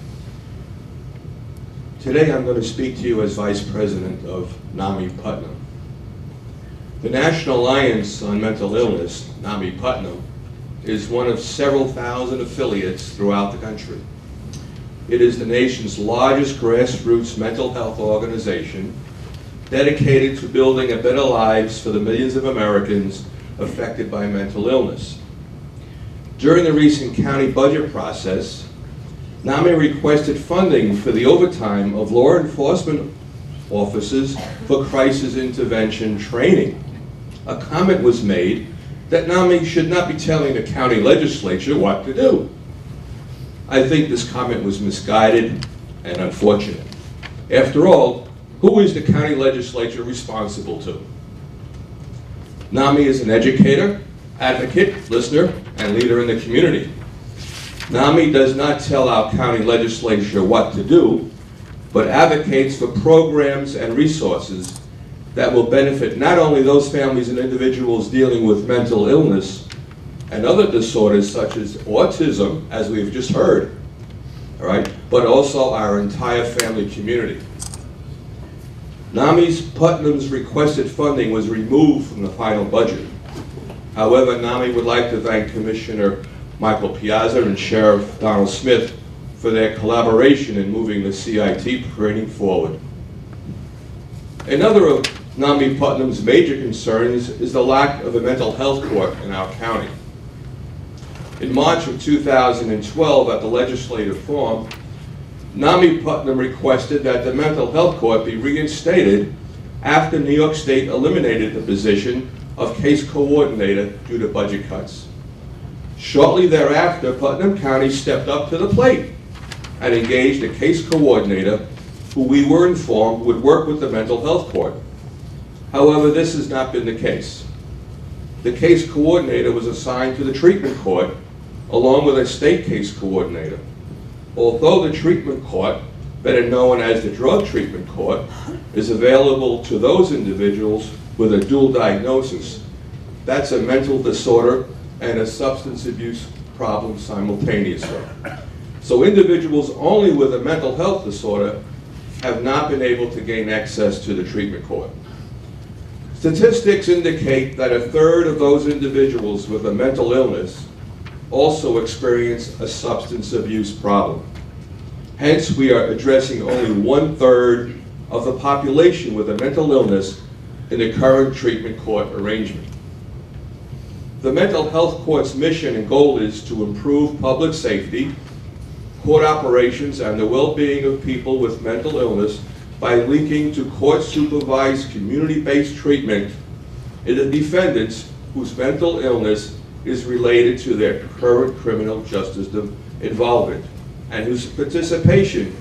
Today I'm going to speak to you as Vice President of NAMI Putnam. The National Alliance on Mental Illness, NAMI Putnam, is one of several thousand affiliates throughout the country. It is the nation's largest grassroots mental health organization dedicated to building a better lives for the millions of Americans affected by mental illness. During the recent county budget process, NAMI requested funding for the overtime of law enforcement officers for crisis intervention training. A comment was made that NAMI should not be telling the county legislature what to do. I think this comment was misguided and unfortunate. After all, who is the county legislature responsible to? NAMI is an educator, advocate, listener, and leader in the community. NAMI does not tell our county legislature what to do, but advocates for programs and resources that will benefit not only those families and individuals dealing with mental illness and other disorders such as autism, as we've just heard, all right, but also our entire family community. NAMI's Putnam's requested funding was removed from the final budget. However, NAMI would like to thank Commissioner Michael Piazza and Sheriff Donald Smith for their collaboration in moving the CIT training forward. Another of NAMI Putnam's major concerns is the lack of a mental health court in our county. In March of 2012, at the legislative forum, NAMI Putnam requested that the mental health court be reinstated after New York State eliminated the position of case coordinator due to budget cuts. Shortly thereafter, Putnam County stepped up to the plate and engaged a case coordinator who we were informed would work with the mental health court. However, this has not been the case. The case coordinator was assigned to the treatment court along with a state case coordinator. Although the treatment court, better known as the drug treatment court, is available to those individuals with a dual diagnosis, that's a mental disorder and a substance abuse problem simultaneously. So individuals only with a mental health disorder have not been able to gain access to the treatment court. Statistics indicate that 1/3 of those individuals with a mental illness also experience a substance abuse problem. Hence, we are addressing only 1/3 of the population with a mental illness in the current treatment court arrangement. The mental health court's mission and goal is to improve public safety, court operations, and the well-being of people with mental illness by linking to court-supervised community-based treatment in the defendants whose mental illness is related to their current criminal justice involvement and whose participation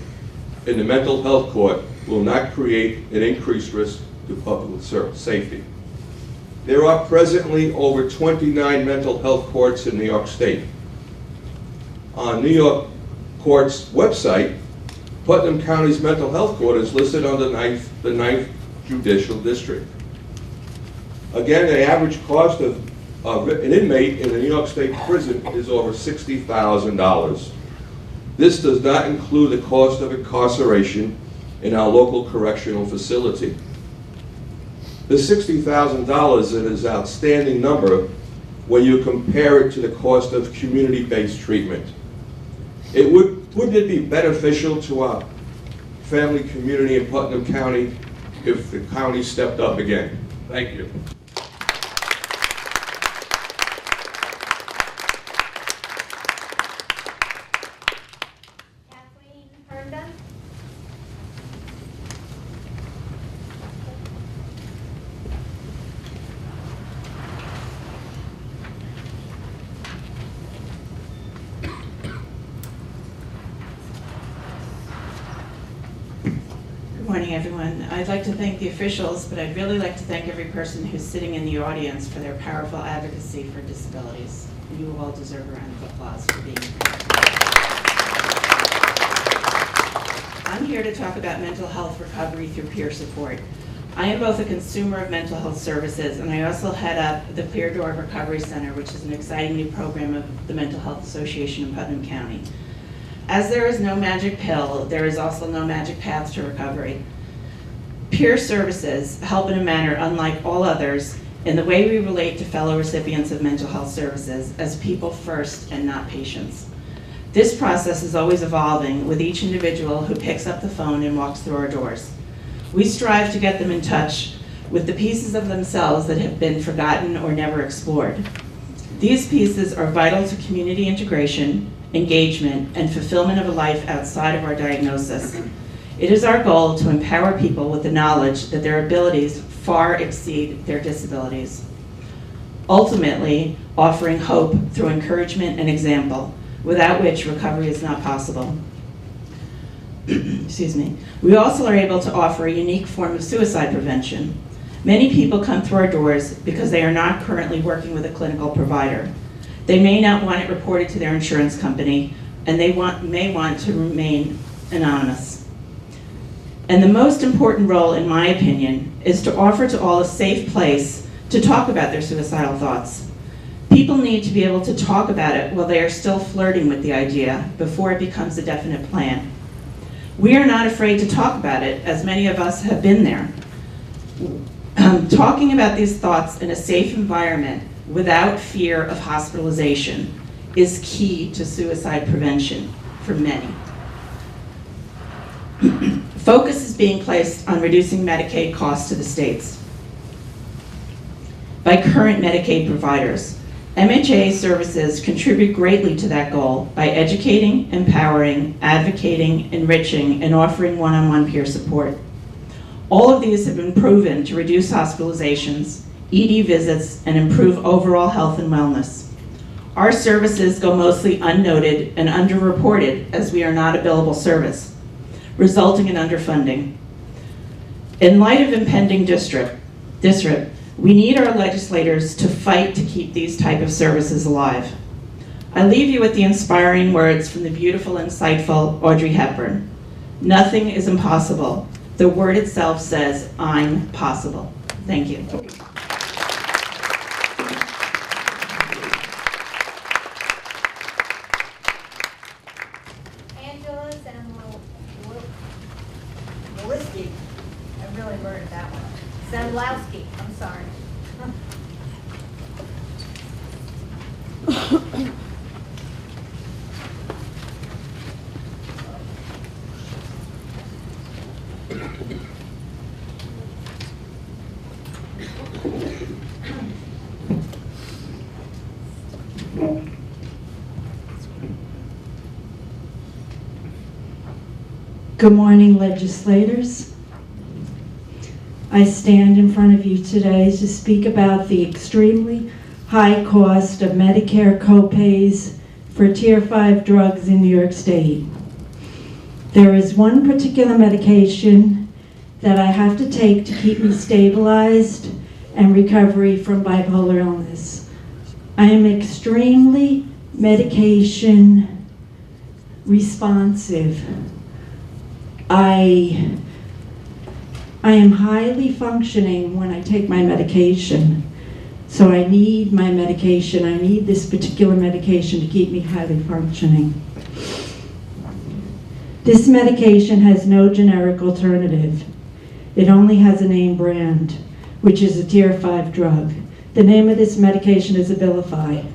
in the mental health court will not create an increased risk to public safety. There are presently over 29 mental health courts in New York State. On New York Court's website, Putnam County's mental health court is listed on the 9th Judicial District. Again, the average cost of an inmate in a New York State prison is over $60,000. This does not include the cost of incarceration in our local correctional facility. The $60,000 is an outstanding number when you compare it to the cost of community-based treatment. Wouldn't it be beneficial to our family community in Putnam County if the county stepped up again? Thank you. Good morning, everyone. I'd like to thank the officials, but I'd really like to thank every person who's sitting in the audience for their powerful advocacy for disabilities. You all deserve a round of applause for being here. I'm here to talk about mental health recovery through peer support. I am both a consumer of mental health services, and I also head up the Clear Door Recovery Center, which is an exciting new program of the Mental Health Association in Putnam County. As there is no magic pill, there is also no magic path to recovery. Peer services help in a manner unlike all others in the way we relate to fellow recipients of mental health services as people first and not patients. This process is always evolving with each individual who picks up the phone and walks through our doors. We strive to get them in touch with the pieces of themselves that have been forgotten or never explored. These pieces are vital to community integration, engagement, and fulfillment of a life outside of our diagnosis. It is our goal to empower people with the knowledge that their abilities far exceed their disabilities, ultimately offering hope through encouragement and example, without which recovery is not possible. Excuse me. We also are able to offer a unique form of suicide prevention. Many people come through our doors because they are not currently working with a clinical provider. They may not want it reported to their insurance company, and they may want to remain anonymous. And the most important role, in my opinion, is to offer to all a safe place to talk about their suicidal thoughts. People need to be able to talk about it while they are still flirting with the idea before it becomes a definite plan. We are not afraid to talk about it, as many of us have been there. Talking about these thoughts in a safe environment without fear of hospitalization is key to suicide prevention for many. Focus is being placed on reducing Medicaid costs to the states by current Medicaid providers. MHA services contribute greatly to that goal by educating, empowering, advocating, enriching, and offering one-on-one peer support. All of these have been proven to reduce hospitalizations, ED visits, and improve overall health and wellness. Our services go mostly unnoted and underreported as we are not a billable service, resulting in underfunding. In light of impending district, we need our legislators to fight to keep these type of services alive. I leave you with the inspiring words from the beautiful, insightful Audrey Hepburn. Nothing is impossible. The word itself says, I'm possible. Thank you. Angela Zamlowski. I really learned that one. Zamlowski, I'm sorry. Good morning, legislators. I stand in front of you today to speak about the extremely high cost of Medicare copays for Tier 5 drugs in New York State. There is one particular medication that I have to take to keep me stabilized and recovery from bipolar illness. I am extremely medication responsive. I am highly functioning when I take my medication. So I need my medication. I need this particular medication to keep me highly functioning. This medication has no generic alternative. It only has a name brand, which is a Tier 5 drug. The name of this medication is Abilify.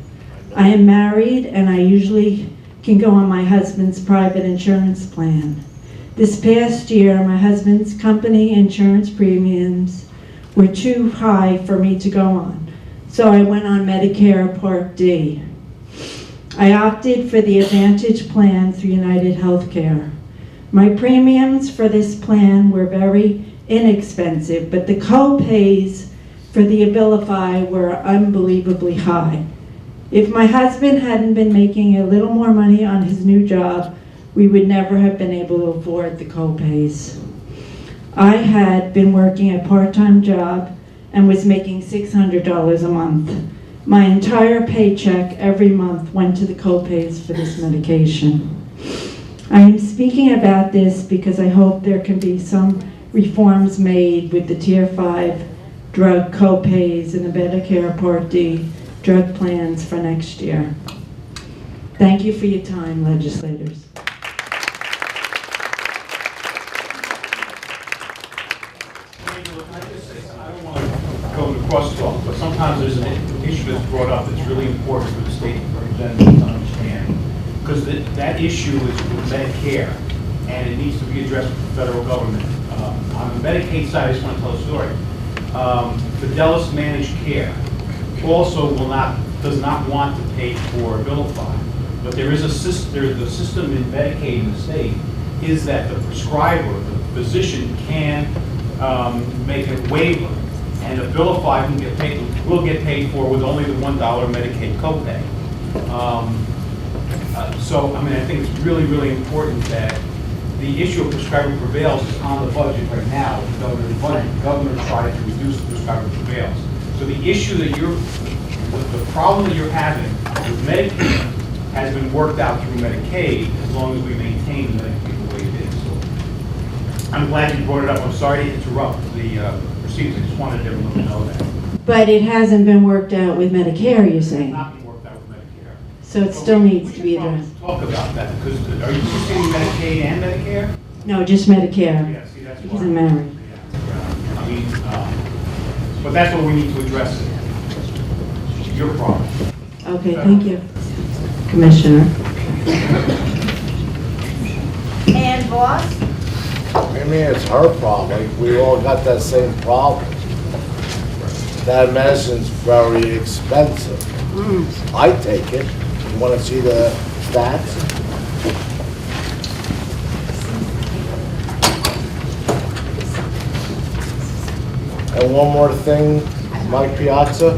I am married and I usually can go on my husband's private insurance plan. This past year, my husband's company insurance premiums were too high for me to go on, so I went on Medicare Part D. I opted for the Advantage plan through United Healthcare. My premiums for this plan were very inexpensive, but the co-pays for the Abilify were unbelievably high. If my husband hadn't been making a little more money on his new job, we would never have been able to afford the co-pays. I had been working a part-time job and was making $600 a month. My entire paycheck every month went to the co-pays for this medication. I am speaking about this because I hope there can be some reforms made with the Tier 5 drug co-pays and the Medicare Part D drug plans for next year. Thank you for your time, legislators. Crosstalk, but sometimes there's an issue that's brought up that's really important for the state representatives to understand. Because that issue is with Medicare, and it needs to be addressed with the federal government. On the Medicaid side, I just want to tell a story. Fidelis Managed Care also does not want to pay for Abilify. But there is the system in Medicaid in the state is that the prescriber, the physician, can make a waiver, and Abilify will get paid for with only the $1 Medicaid copay. So, I mean, I think it's really, really important that the issue of prescriber prevails is on the budget right now. The governor's budget, the governor tried to reduce the prescriber prevails. So the issue that the problem that you're having with Medicaid has been worked out through Medicaid as long as we maintain Medicaid the way it is. So I'm glad you brought it up. I'm sorry to interrupt the proceedings. I just wanted everyone to know that. But it hasn't been worked out with Medicare, you're saying? Not been worked out with Medicare. So it still needs to be addressed? Talk about that, because are you saying Medicaid and Medicare? No, just Medicare. Yeah, see, that's Because why. I'm married. I mean, but that's what we need to address. Your problem. Okay, thank you. Commissioner. And boss? I mean, it's her problem. We all got that same problem. That medicine's very expensive. I take it. You want to see the stats? And one more thing, Mike Piazza.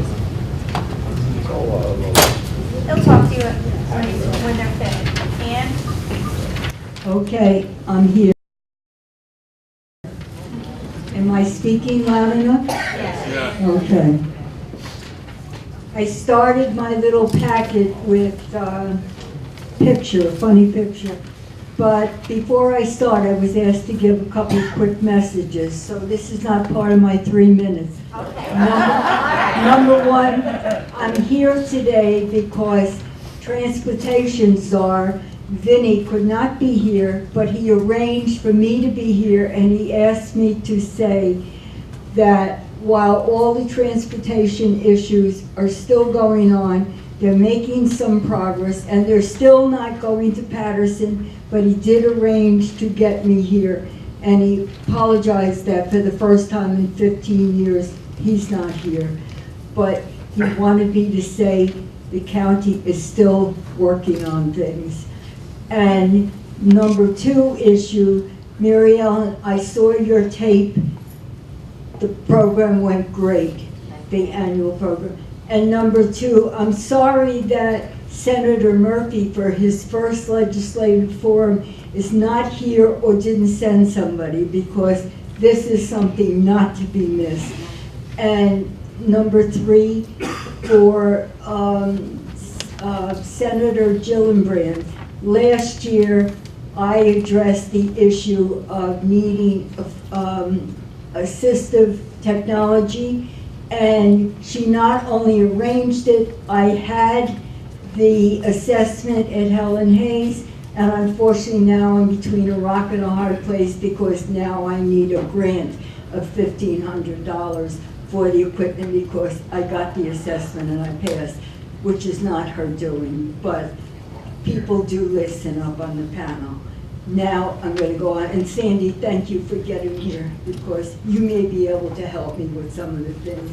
They'll talk to you when they're finished. And? Okay, I'm here. Am I speaking loud enough? Yes. Okay. I started my little packet with a funny picture. But before I start, I was asked to give a couple of quick messages, so this is not part of my 3 minutes. Okay. Number one, I'm here today because Transportation Czar Vinny could not be here, but he arranged for me to be here, and he asked me to say that while all the transportation issues are still going on, they're making some progress, and they're still not going to Patterson, but he did arrange to get me here, and he apologized that for the first time in 15 years, he's not here. But he wanted me to say the county is still working on things. And number two issue, Mary Ellen, I saw your tape. The program went great, the annual program. And number two, I'm sorry that Senator Murphy, for his first legislative forum, is not here or didn't send somebody, because this is something not to be missed. And number three, for Senator Gillibrand, last year I addressed the issue of needing assistive technology, and she not only arranged it, I had the assessment at Helen Hayes, and unfortunately now I'm between a rock and a hard place, because now I need a grant of $1,500 for the equipment, because I got the assessment and I passed, which is not her doing, but people do listen up on the panel. Now I'm going to go on, and Sandy, thank you for getting here, because you may be able to help me with some of the things.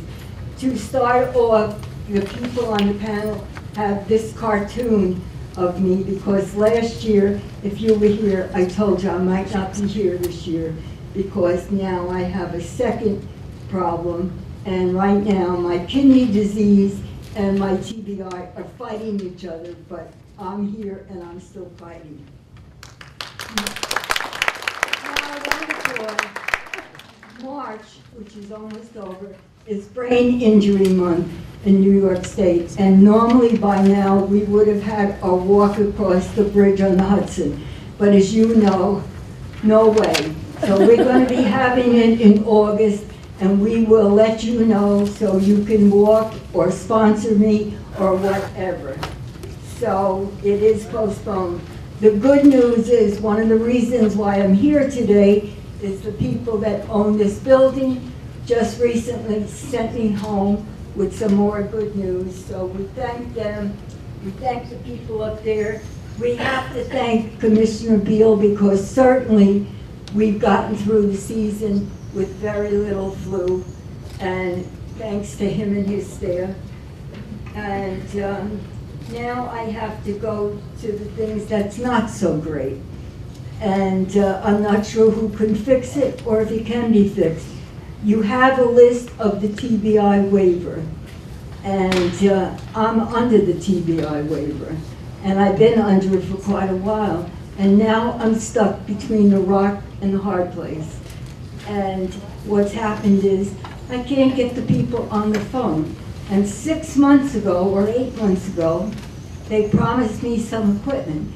To start off, the people on the panel have this cartoon of me, because last year, if you were here, I told you I might not be here this year, because now I have a second problem, and right now my kidney disease and my TBI are fighting each other, but I'm here and I'm still fighting. March, which is almost over, is Brain Injury Month in New York State, and normally by now we would have had a walk across the bridge on the Hudson, but as you know, no way. So we're going to be having it in August, and we will let you know so you can walk or sponsor me or whatever. So it is postponed. The good news is, one of the reasons why I'm here today is the people that own this building just recently sent me home with some more good news. So we thank them. We thank the people up there. We have to thank Commissioner Beal, because certainly we've gotten through the season with very little flu. and thanks to him and his staff. And now I have to go to the things that's not so great. And I'm not sure who can fix it or if it can be fixed. You have a list of the TBI waiver, and I'm under the TBI waiver, and I've been under it for quite a while, and now I'm stuck between the rock and the hard place. And what's happened is I can't get the people on the phone. And 6 months ago, or 8 months ago, they promised me some equipment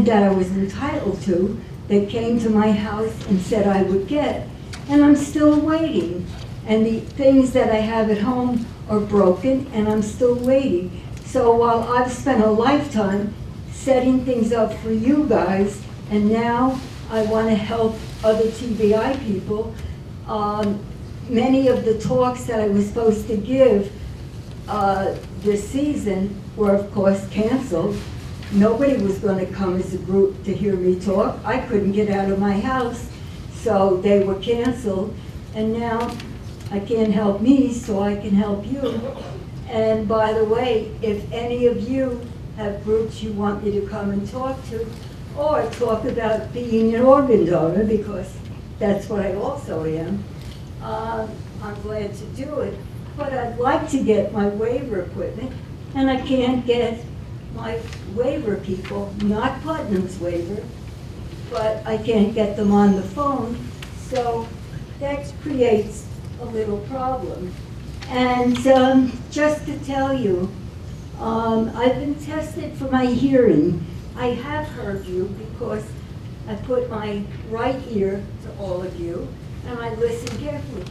that I was entitled to. They came to my house and said I would get, and I'm still waiting. And the things that I have at home are broken, and I'm still waiting. So while I've spent a lifetime setting things up for you guys, and now I want to help other TBI people, many of the talks that I was supposed to give this season were of course canceled. Nobody was going to come as a group to hear me talk. I couldn't get out of my house, so they were canceled. And now I can't help me, so I can help you. And by the way, if any of you have groups you want me to come and talk to, or talk about being an organ donor, because that's what I also am, I'm glad to do it. But I'd like to get my waiver equipment, and I can't get my waiver people, not Putnam's waiver, but I can't get them on the phone, so that creates a little problem. And just to tell you, I've been tested for my hearing. I have heard you because I put my right ear to all of you, and I listen carefully.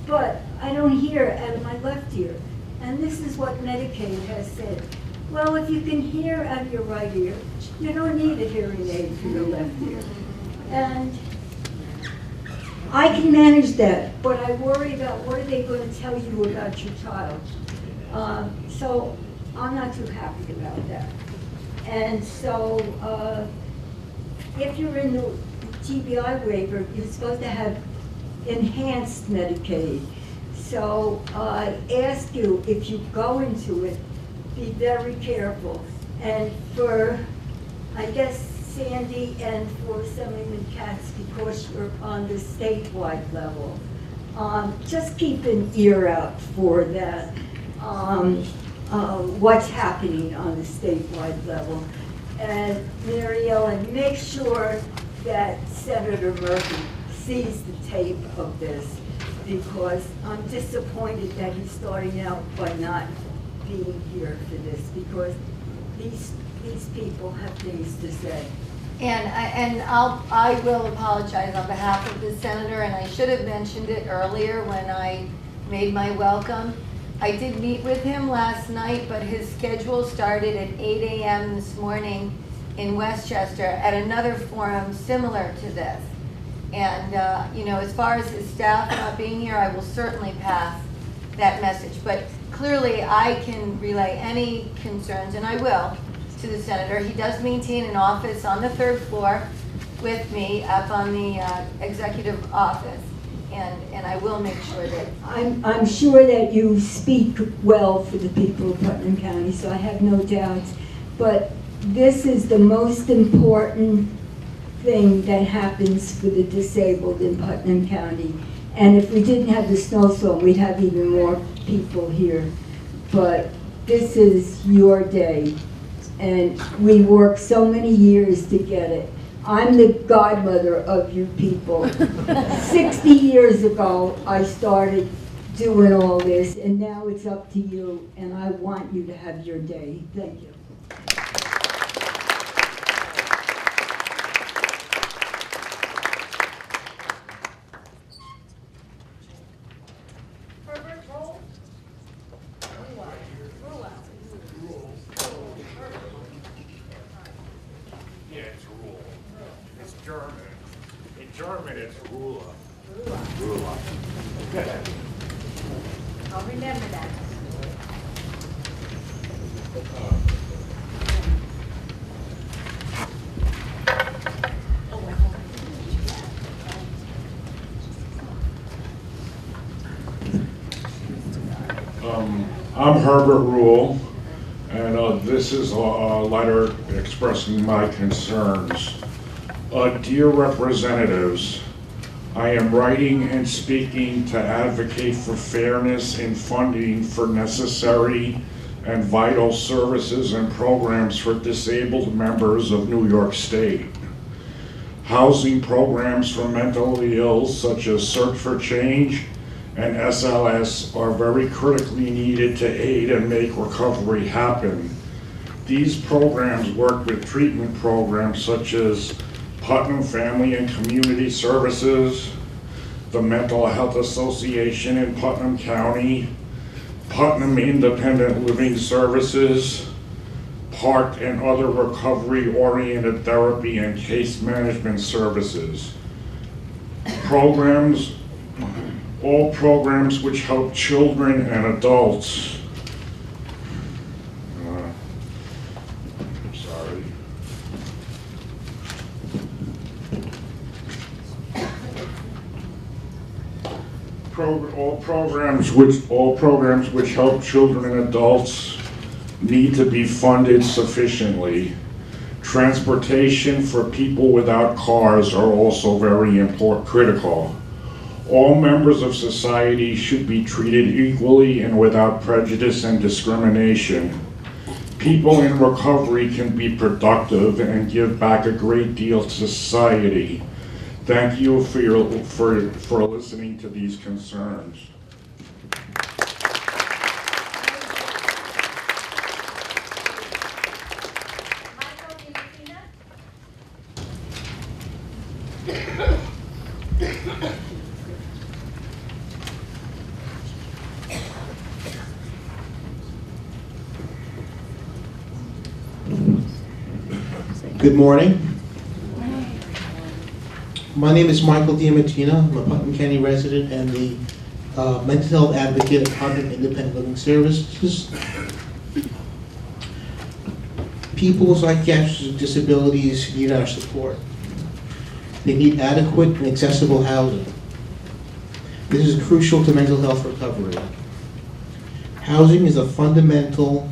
But I don't hear out of my left ear. And this is what Medicaid has said. Well, if you can hear out of your right ear, you don't need a hearing aid for your left ear. And I can manage that, but I worry about what are they going to tell you about your child. So I'm not too happy about that. And so if you're in the TBI waiver, you're supposed to have enhanced Medicaid. So I ask you, if you go into it, be very careful. And for, I guess, Sandy, and for some of the cats, because you're on the statewide level, just keep an ear out for that, what's happening on the statewide level. And Mary Ellen, make sure that Senator Murphy sees the tape of this, because I'm disappointed that he's starting out by not being here for this, because these people have things to say. And I will apologize on behalf of the senator, and I should have mentioned it earlier when I made my welcome. I did meet with him last night, but his schedule started at 8 a.m. this morning in Westchester at another forum similar to this. And, you know, as far as his staff not being here, I will certainly pass that message. But clearly, I can relay any concerns, and I will, to the senator. He does maintain an office on the 3rd floor with me up on the executive office. And I will make sure that... I'm sure that you speak well for the people of Putnam County, so I have no doubts. But this is the most important thing that happens for the disabled in Putnam County. And if we didn't have the snowstorm, we'd have even more people here. But this is your day, and we worked so many years to get it. I'm the godmother of you people. 60 years ago, I started doing all this, and now it's up to you, and I want you to have your day. Thank you. Yeah, it's rule. It's German. In German, it's Ruler. Ruler. I'll remember that. Herbert Rule, and this is a letter expressing my concerns. Dear representatives, I am writing and speaking to advocate for fairness in funding for necessary and vital services and programs for disabled members of New York State. Housing programs for mentally ill, such as Search for Change and SLS, are very critically needed to aid and make recovery happen. These programs work with treatment programs such as Putnam Family and Community Services, the Mental Health Association in Putnam County, Putnam Independent Living Services, PARC and other recovery-oriented therapy and case management services. All programs which help children and adults. All programs which help children and adults need to be funded sufficiently. Transportation for people without cars are also very critical. All members of society should be treated equally and without prejudice and discrimination. People in recovery can be productive and give back a great deal to society. Thank you for listening to these concerns. Good morning. My name is Michael Diamatina. I'm a Putnam County resident and the mental health advocate at Putnam Independent Living Services. People with psychiatric disabilities need our support. They need adequate and accessible housing. This is crucial to mental health recovery. Housing is fundamental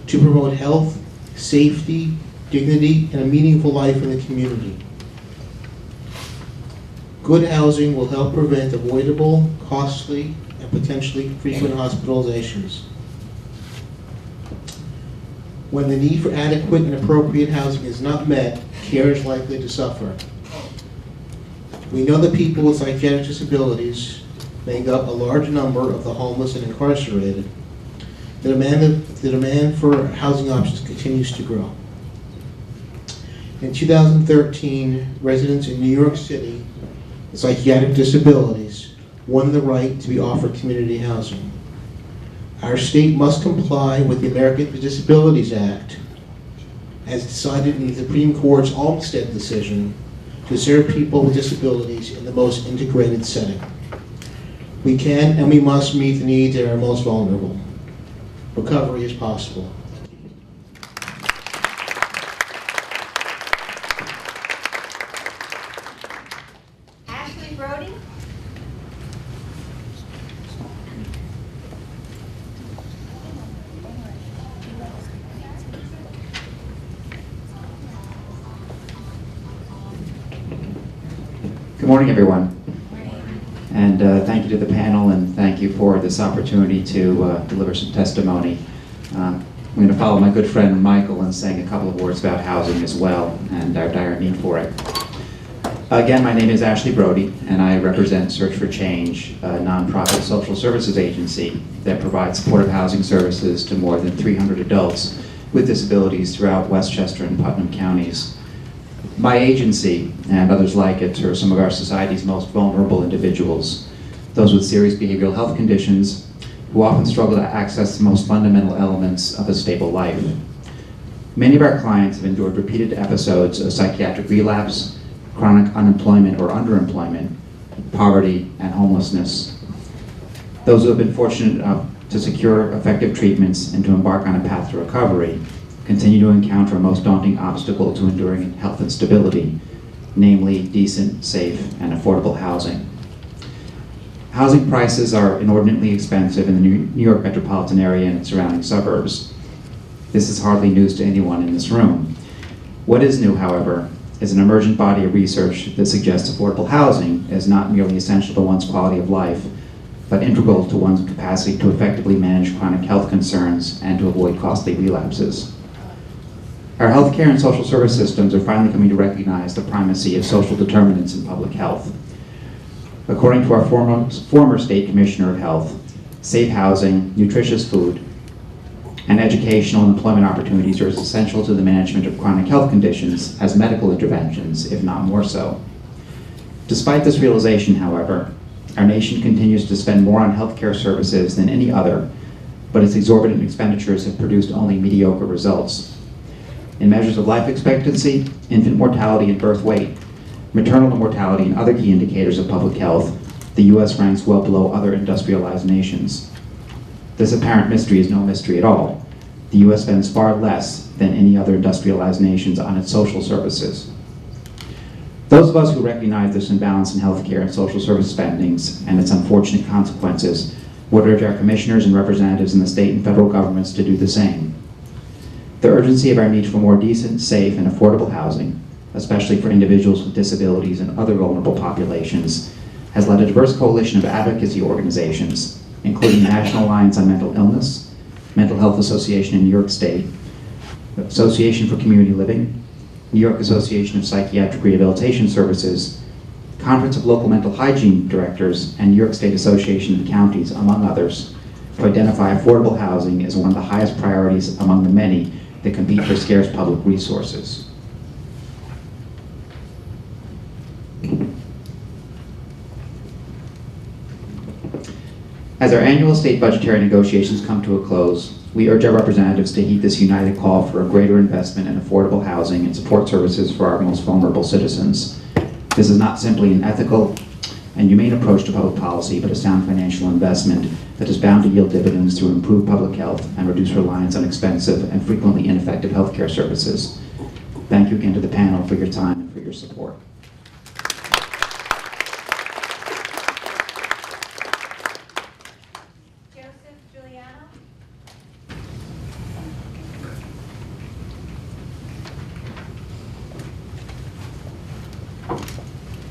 to promote health, safety, dignity, and a meaningful life in the community. Good housing will help prevent avoidable, costly, and potentially frequent hospitalizations. When the need for adequate and appropriate housing is not met, care is likely to suffer. We know that people with psychiatric disabilities make up a large number of the homeless and incarcerated. The demand for housing options continues to grow. In 2013, residents in New York City with psychiatric disabilities won the right to be offered community housing. Our state must comply with the Americans with Disabilities Act, as decided in the Supreme Court's Olmstead decision, to serve people with disabilities in the most integrated setting. We can and we must meet the needs of our most vulnerable. Recovery is possible. Ashley Brody. Good morning, everyone. And thank you to the panel, and thank you for this opportunity to deliver some testimony. I'm going to follow my good friend Michael in saying a couple of words about housing as well, and our dire need for it. Again, my name is Ashley Brody, and I represent Search for Change, a nonprofit social services agency that provides supportive housing services to more than 300 adults with disabilities throughout Westchester and Putnam counties. My agency, and others like it, are some of our society's most vulnerable individuals, those with serious behavioral health conditions who often struggle to access the most fundamental elements of a stable life. Many of our clients have endured repeated episodes of psychiatric relapse, chronic unemployment or underemployment, poverty, and homelessness. Those who have been fortunate enough to secure effective treatments and to embark on a path to recovery continue to encounter a most daunting obstacle to enduring health and stability, namely decent, safe, and affordable housing. Housing prices are inordinately expensive in the New York metropolitan area and its surrounding suburbs. This is hardly news to anyone in this room. What is new, however, is an emergent body of research that suggests affordable housing is not merely essential to one's quality of life, but integral to one's capacity to effectively manage chronic health concerns and to avoid costly relapses. Our healthcare and social service systems are finally coming to recognize the primacy of social determinants in public health. According to our former State Commissioner of Health, safe housing, nutritious food, and educational and employment opportunities are as essential to the management of chronic health conditions as medical interventions, if not more so. Despite this realization, however, our nation continues to spend more on healthcare services than any other, but its exorbitant expenditures have produced only mediocre results. In measures of life expectancy, infant mortality and birth weight, maternal mortality, and other key indicators of public health, the U.S. ranks well below other industrialized nations. This apparent mystery is no mystery at all. The U.S. spends far less than any other industrialized nations on its social services. Those of us who recognize this imbalance in healthcare and social service spendings and its unfortunate consequences would urge our commissioners and representatives in the state and federal governments to do the same. The urgency of our need for more decent, safe, and affordable housing, especially for individuals with disabilities and other vulnerable populations, has led a diverse coalition of advocacy organizations, including the National Alliance on Mental Illness, Mental Health Association in New York State, Association for Community Living, New York Association of Psychiatric Rehabilitation Services, Conference of Local Mental Hygiene Directors, and New York State Association of Counties, among others, to identify affordable housing as one of the highest priorities among the many that compete for scarce public resources. As our annual state budgetary negotiations come to a close, we urge our representatives to heed this united call for a greater investment in affordable housing and support services for our most vulnerable citizens. This is not simply an ethical and humane approach to public policy, but a sound financial investment that is bound to yield dividends through improved public health and reduce reliance on expensive and frequently ineffective healthcare services. Thank you again to the panel for your time and for your support.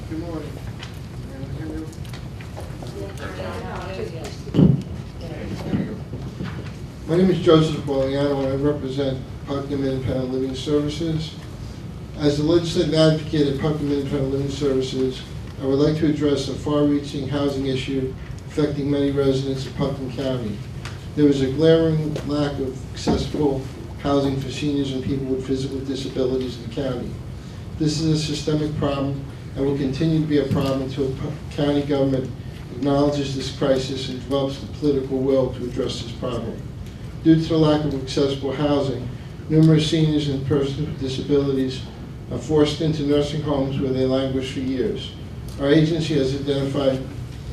Good morning. My name is Joseph Guiliano and I represent Putnam Independent Living Services. As the legislative advocate at Putnam Independent Living Services, I would like to address a far-reaching housing issue affecting many residents of Putnam County. There is a glaring lack of accessible housing for seniors and people with physical disabilities in the county. This is a systemic problem and will continue to be a problem until county government acknowledges this crisis and develops the political will to address this problem. Due to the lack of accessible housing, numerous seniors and persons with disabilities are forced into nursing homes where they languish for years. Our agency has identified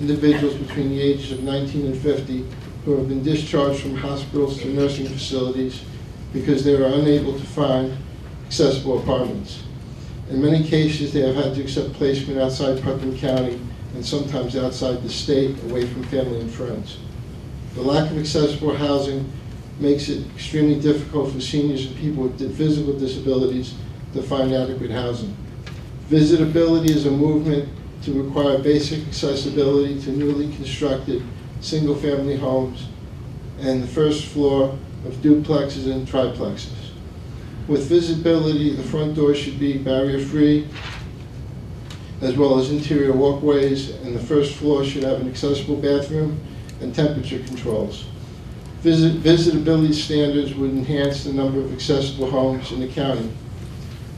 individuals between the ages of 19 and 50 who have been discharged from hospitals to nursing facilities because they are unable to find accessible apartments. In many cases, they have had to accept placement outside Putnam County and sometimes outside the state, away from family and friends. The lack of accessible housing makes it extremely difficult for seniors and people with physical disabilities to find adequate housing. Visitability is a movement to require basic accessibility to newly constructed single-family homes and the first floor of duplexes and triplexes. With visibility, the front door should be barrier-free, as well as interior walkways, and the first floor should have an accessible bathroom and temperature controls. Visitability standards would enhance the number of accessible homes in the county.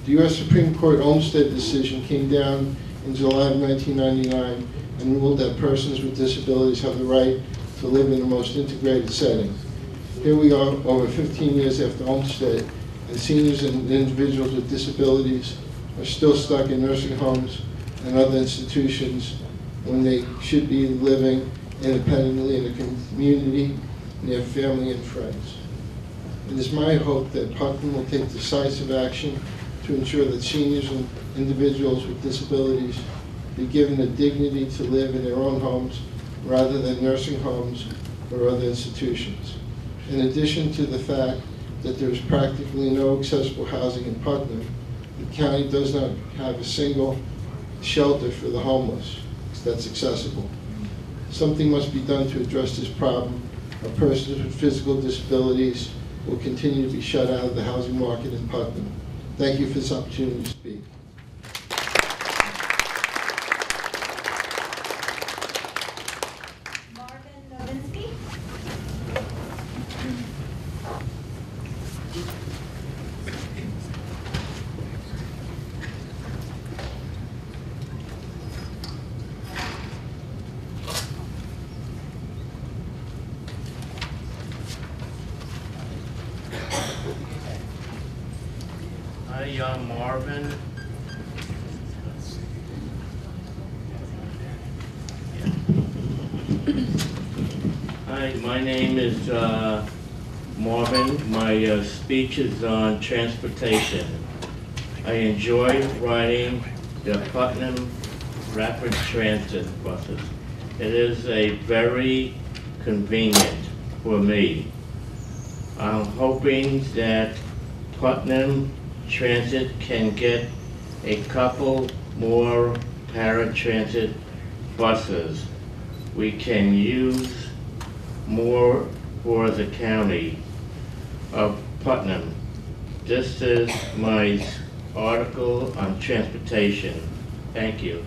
The U.S. Supreme Court Olmstead decision came down in July of 1999 and ruled that persons with disabilities have the right to live in the most integrated setting. Here we are, over 15 years after Olmstead, and seniors and individuals with disabilities are still stuck in nursing homes and other institutions when they should be living independently in a community near family and friends. It is my hope that Putnam will take decisive action to ensure that seniors and individuals with disabilities be given the dignity to live in their own homes rather than nursing homes or other institutions. In addition to the fact that there is practically no accessible housing in Putnam, the county does not have a single shelter for the homeless that's accessible. Something must be done to address this problem, or persons with physical disabilities will continue to be shut out of the housing market in Putnam. Thank you for this opportunity to speak. Hi, Marvin. Hi, my name is Marvin. My speech is on transportation. I enjoy riding the Putnam Rapid Transit buses. It is a very convenient for me. I'm hoping that Putnam Transit can get a couple more paratransit buses. We can use more for the county of Putnam. This is my article on transportation. Thank you.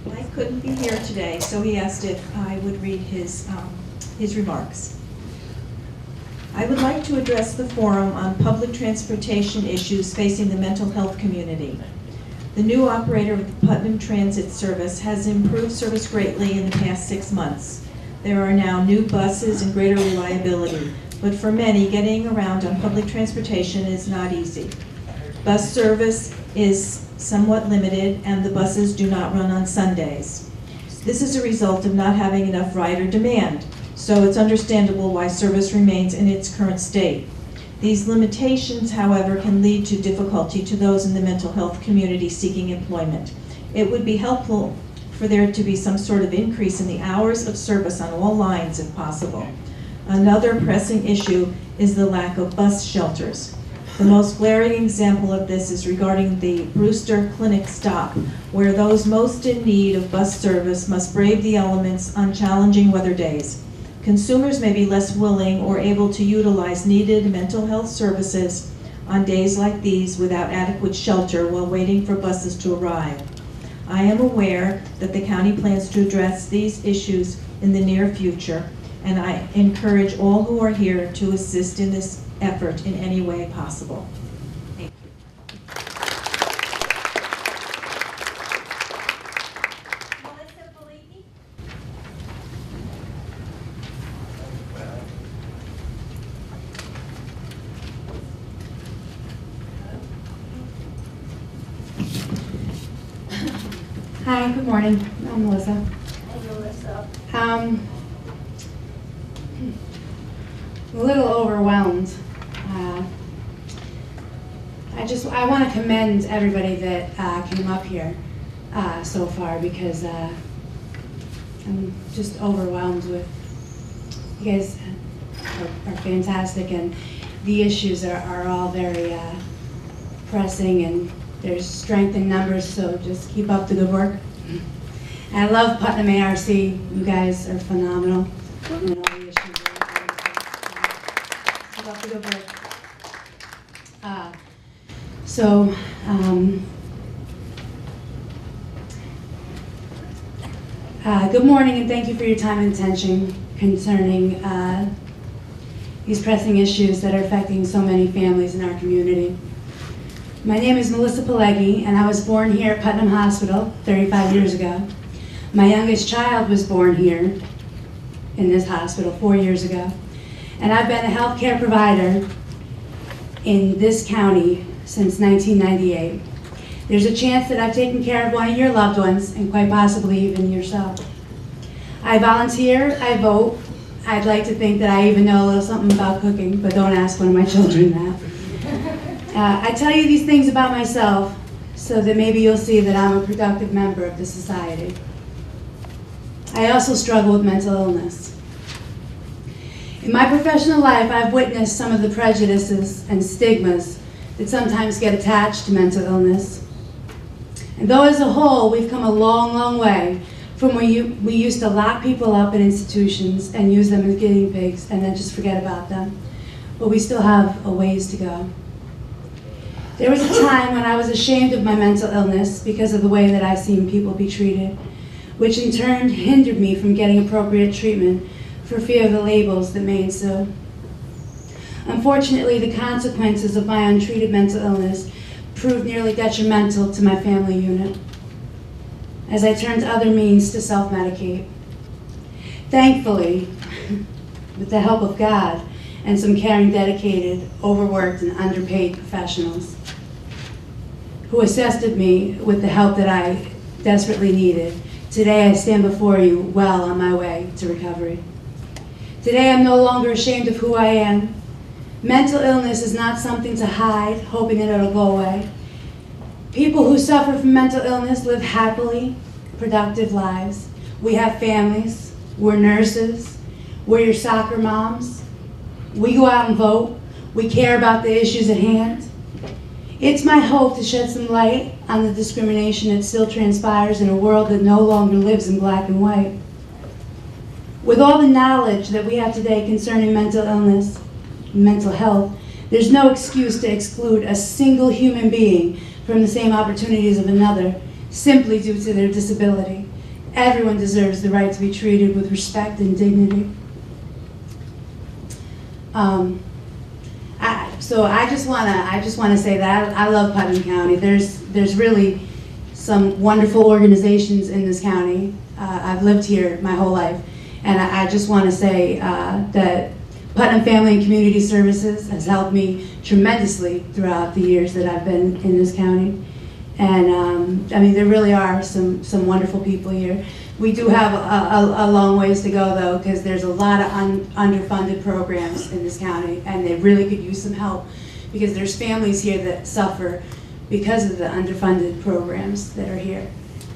Mike couldn't be here today, so he asked if I would read his remarks. I would like to address the forum on public transportation issues facing the mental health community. The new operator of the Putnam Transit Service has improved service greatly in the past 6 months. There are now new buses and greater reliability, but for many, getting around on public transportation is not easy. Bus service is somewhat limited, and the buses do not run on Sundays. This is a result of not having enough rider demand, so it's understandable why service remains in its current state. These limitations, however, can lead to difficulty to those in the mental health community seeking employment. It would be helpful for there to be some sort of increase in the hours of service on all lines if possible. Another pressing issue is the lack of bus shelters. The most glaring example of this is regarding the Brewster Clinic stop, where those most in need of bus service must brave the elements on challenging weather days. Consumers may be less willing or able to utilize needed mental health services on days like these without adequate shelter while waiting for buses to arrive. I am aware that the county plans to address these issues in the near future, and I encourage all who are here to assist in this effort in any way possible. Thank you. Hi, good morning. I'm Melissa. Hi, Melissa. I'm a little overwhelmed. I want to commend everybody that came up here so far, because I'm just overwhelmed with, you guys are fantastic, and the issues are all very pressing, and there's strength in numbers, so just keep up the good work. And I love Putnam ARC. You guys are phenomenal. And all the issues keep up the good work. Good morning, and thank you for your time and attention concerning these pressing issues that are affecting so many families in our community. My name is Melissa Pileggi, and I was born here at Putnam Hospital 35 years ago. My youngest child was born here in this hospital 4 years ago. And I've been a healthcare provider in this county since 1998. There's a chance that I've taken care of one of your loved ones, and quite possibly even yourself. I volunteer, I vote. I'd like to think that I even know a little something about cooking, but don't ask one of my children that. I tell you these things about myself so that maybe you'll see that I'm a productive member of the society. I also struggle with mental illness. In my professional life, I've witnessed some of the prejudices and stigmas that sometimes get attached to mental illness. And though as a whole, we've come a long, long way from where we used to lock people up in institutions and use them as guinea pigs and then just forget about them. But we still have a ways to go. There was a time when I was ashamed of my mental illness because of the way that I've seen people be treated, which in turn hindered me from getting appropriate treatment for fear of the labels that may ensue. Unfortunately, the consequences of my untreated mental illness proved nearly detrimental to my family unit as I turned to other means to self-medicate. Thankfully, with the help of God and some caring, dedicated, overworked, and underpaid professionals who assisted me with the help that I desperately needed, today I stand before you well on my way to recovery. Today I'm no longer ashamed of who I am. Mental illness is not something to hide, hoping that it'll go away. People who suffer from mental illness live happily, productive lives. We have families, we're nurses, we're your soccer moms. We go out and vote, we care about the issues at hand. It's my hope to shed some light on the discrimination that still transpires in a world that no longer lives in black and white. With all the knowledge that we have today concerning mental illness, mental health, there's no excuse to exclude a single human being from the same opportunities of another simply due to their disability. Everyone deserves the right to be treated with respect and dignity. So I just want to say that I love Putnam County. There's really some wonderful organizations in this county. I've lived here my whole life, and I just want to say that Putnam Family and Community Services has helped me tremendously throughout the years that I've been in this county. And I mean, there really are some wonderful people here. We do have a long ways to go though, because there's a lot of underfunded programs in this county, and they really could use some help because there's families here that suffer because of the underfunded programs that are here,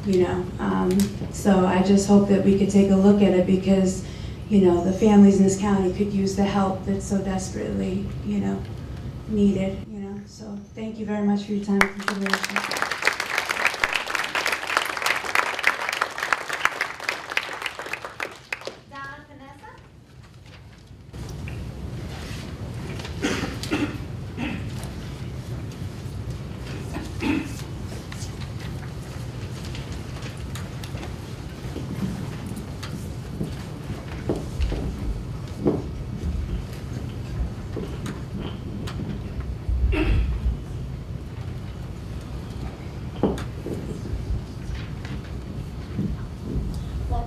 you know. So I just hope that we could take a look at it because, you know, the families in this county could use the help that's so desperately, you know, needed, you know. So thank you very much for your time and consideration.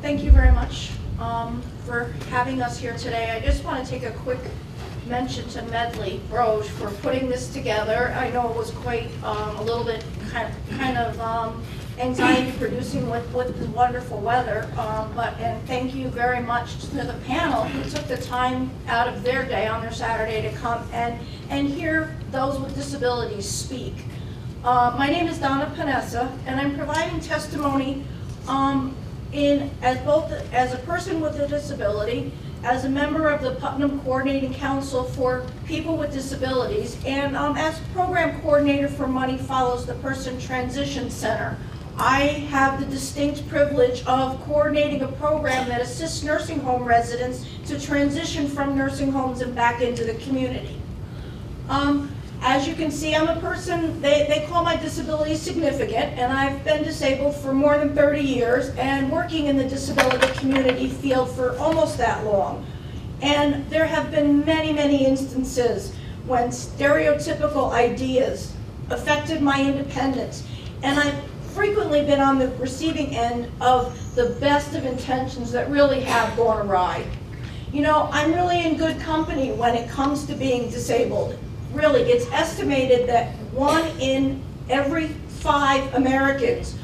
Thank you very much for having us here today. I just want to take a quick mention to Medley Broge for putting this together. I know it was quite a little bit kind of anxiety producing with the wonderful weather, and thank you very much to the panel who took the time out of their day on their Saturday to come and hear those with disabilities speak. My name is Donna Panessa, and I'm providing testimony as a person with a disability, as a member of the Putnam Coordinating Council for People with Disabilities, and as program coordinator for Money Follows the Person Transition Center. I have the distinct privilege of coordinating a program that assists nursing home residents to transition from nursing homes and back into the community. As you can see, I'm a person, they call my disability significant, and I've been disabled for more than 30 years and working in the disability community field for almost that long. And there have been many, many instances when stereotypical ideas affected my independence, and I've frequently been on the receiving end of the best of intentions that really have gone awry. You know, I'm really in good company when it comes to being disabled. Really, it's estimated that 1 in every 5 Americans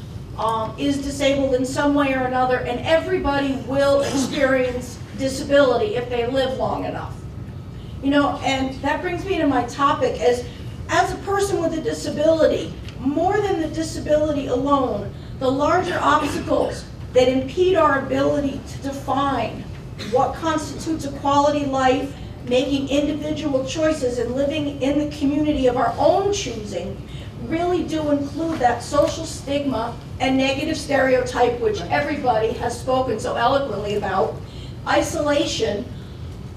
is disabled in some way or another, and everybody will experience disability if they live long enough. You know, and that brings me to my topic as a person with a disability, more than the disability alone, the larger obstacles that impede our ability to define what constitutes a quality life, making individual choices and living in the community of our own choosing, really do include that social stigma and negative stereotype which everybody has spoken so eloquently about, isolation,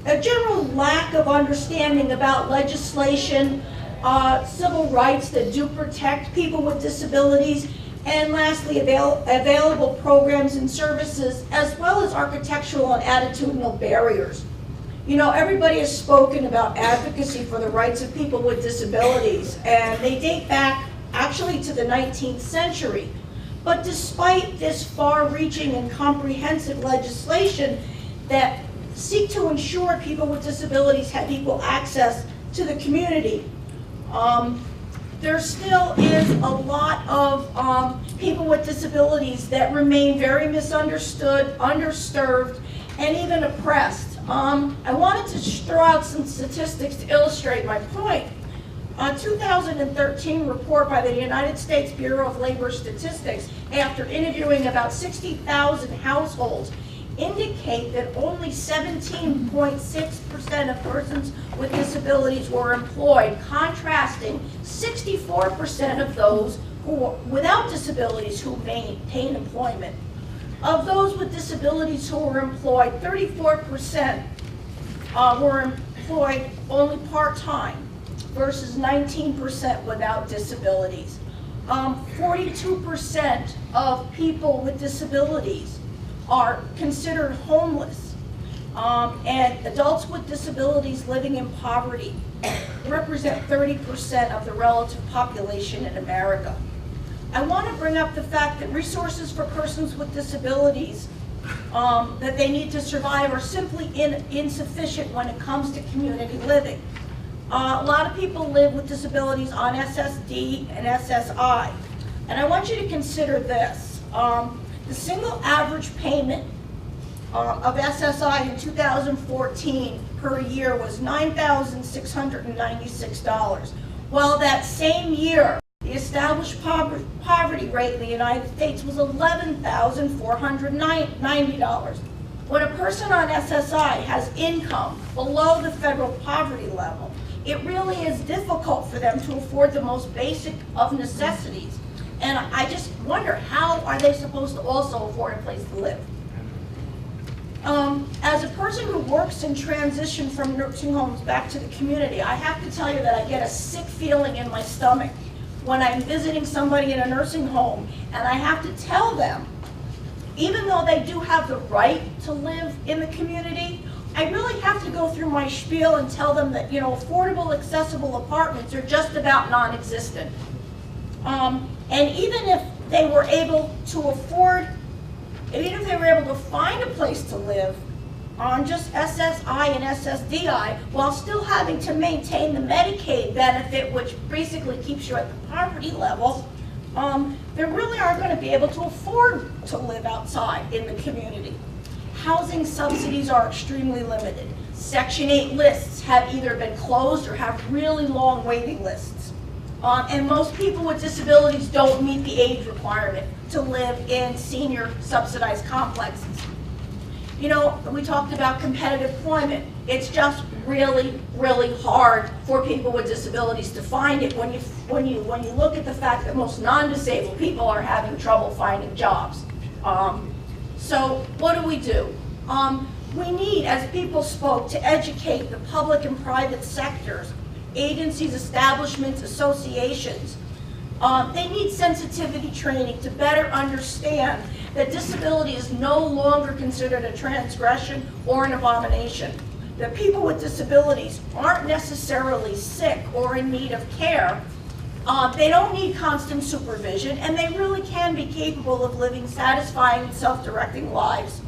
a general lack of understanding about legislation, civil rights that do protect people with disabilities, and lastly, available programs and services, as well as architectural and attitudinal barriers. You know, everybody has spoken about advocacy for the rights of people with disabilities, and they date back actually to the 19th century. But despite this far-reaching and comprehensive legislation that seek to ensure people with disabilities have equal access to the community, there still is a lot of people with disabilities that remain very misunderstood, underserved, and even oppressed. I wanted to throw out some statistics to illustrate my point. A 2013 report by the United States Bureau of Labor Statistics, after interviewing about 60,000 households, indicate that only 17.6% of persons with disabilities were employed, contrasting 64% of those who without disabilities who maintain employment. Of those with disabilities who were employed, 34% were employed only part-time versus 19% without disabilities. 42% of people with disabilities are considered homeless, and adults with disabilities living in poverty represent 30% of the relative population in America. I want to bring up the fact that resources for persons with disabilities that they need to survive are simply insufficient when it comes to community living. A lot of people live with disabilities on SSD and SSI, and I want you to consider this. The single average payment of SSI in 2014 per year was $9,696, while that same year, the established poverty rate in the United States was $11,490. When a person on SSI has income below the federal poverty level, it really is difficult for them to afford the most basic of necessities. And I just wonder, how are they supposed to also afford a place to live? As a person who works in transition from nursing homes back to the community, I have to tell you that I get a sick feeling in my stomach when I'm visiting somebody in a nursing home and I have to tell them, even though they do have the right to live in the community, I really have to go through my spiel and tell them that, you know, affordable, accessible apartments are just about non-existent. And even if they were able to afford, even if they were able to find a place to live on just SSI and SSDI, while still having to maintain the Medicaid benefit, which basically keeps you at the poverty level, they really aren't going to be able to afford to live outside in the community. Housing subsidies are extremely limited. Section 8 lists have either been closed or have really long waiting lists. And most people with disabilities don't meet the age requirement to live in senior subsidized complexes. You know, we talked about competitive employment. It's just really, really hard for people with disabilities to find it when you look at the fact that most non-disabled people are having trouble finding jobs. So what do? We need, as people spoke, to educate the public and private sectors, agencies, establishments, associations. They need sensitivity training to better understand that disability is no longer considered a transgression or an abomination. That people with disabilities aren't necessarily sick or in need of care. They don't need constant supervision, and they really can be capable of living satisfying, self-directing lives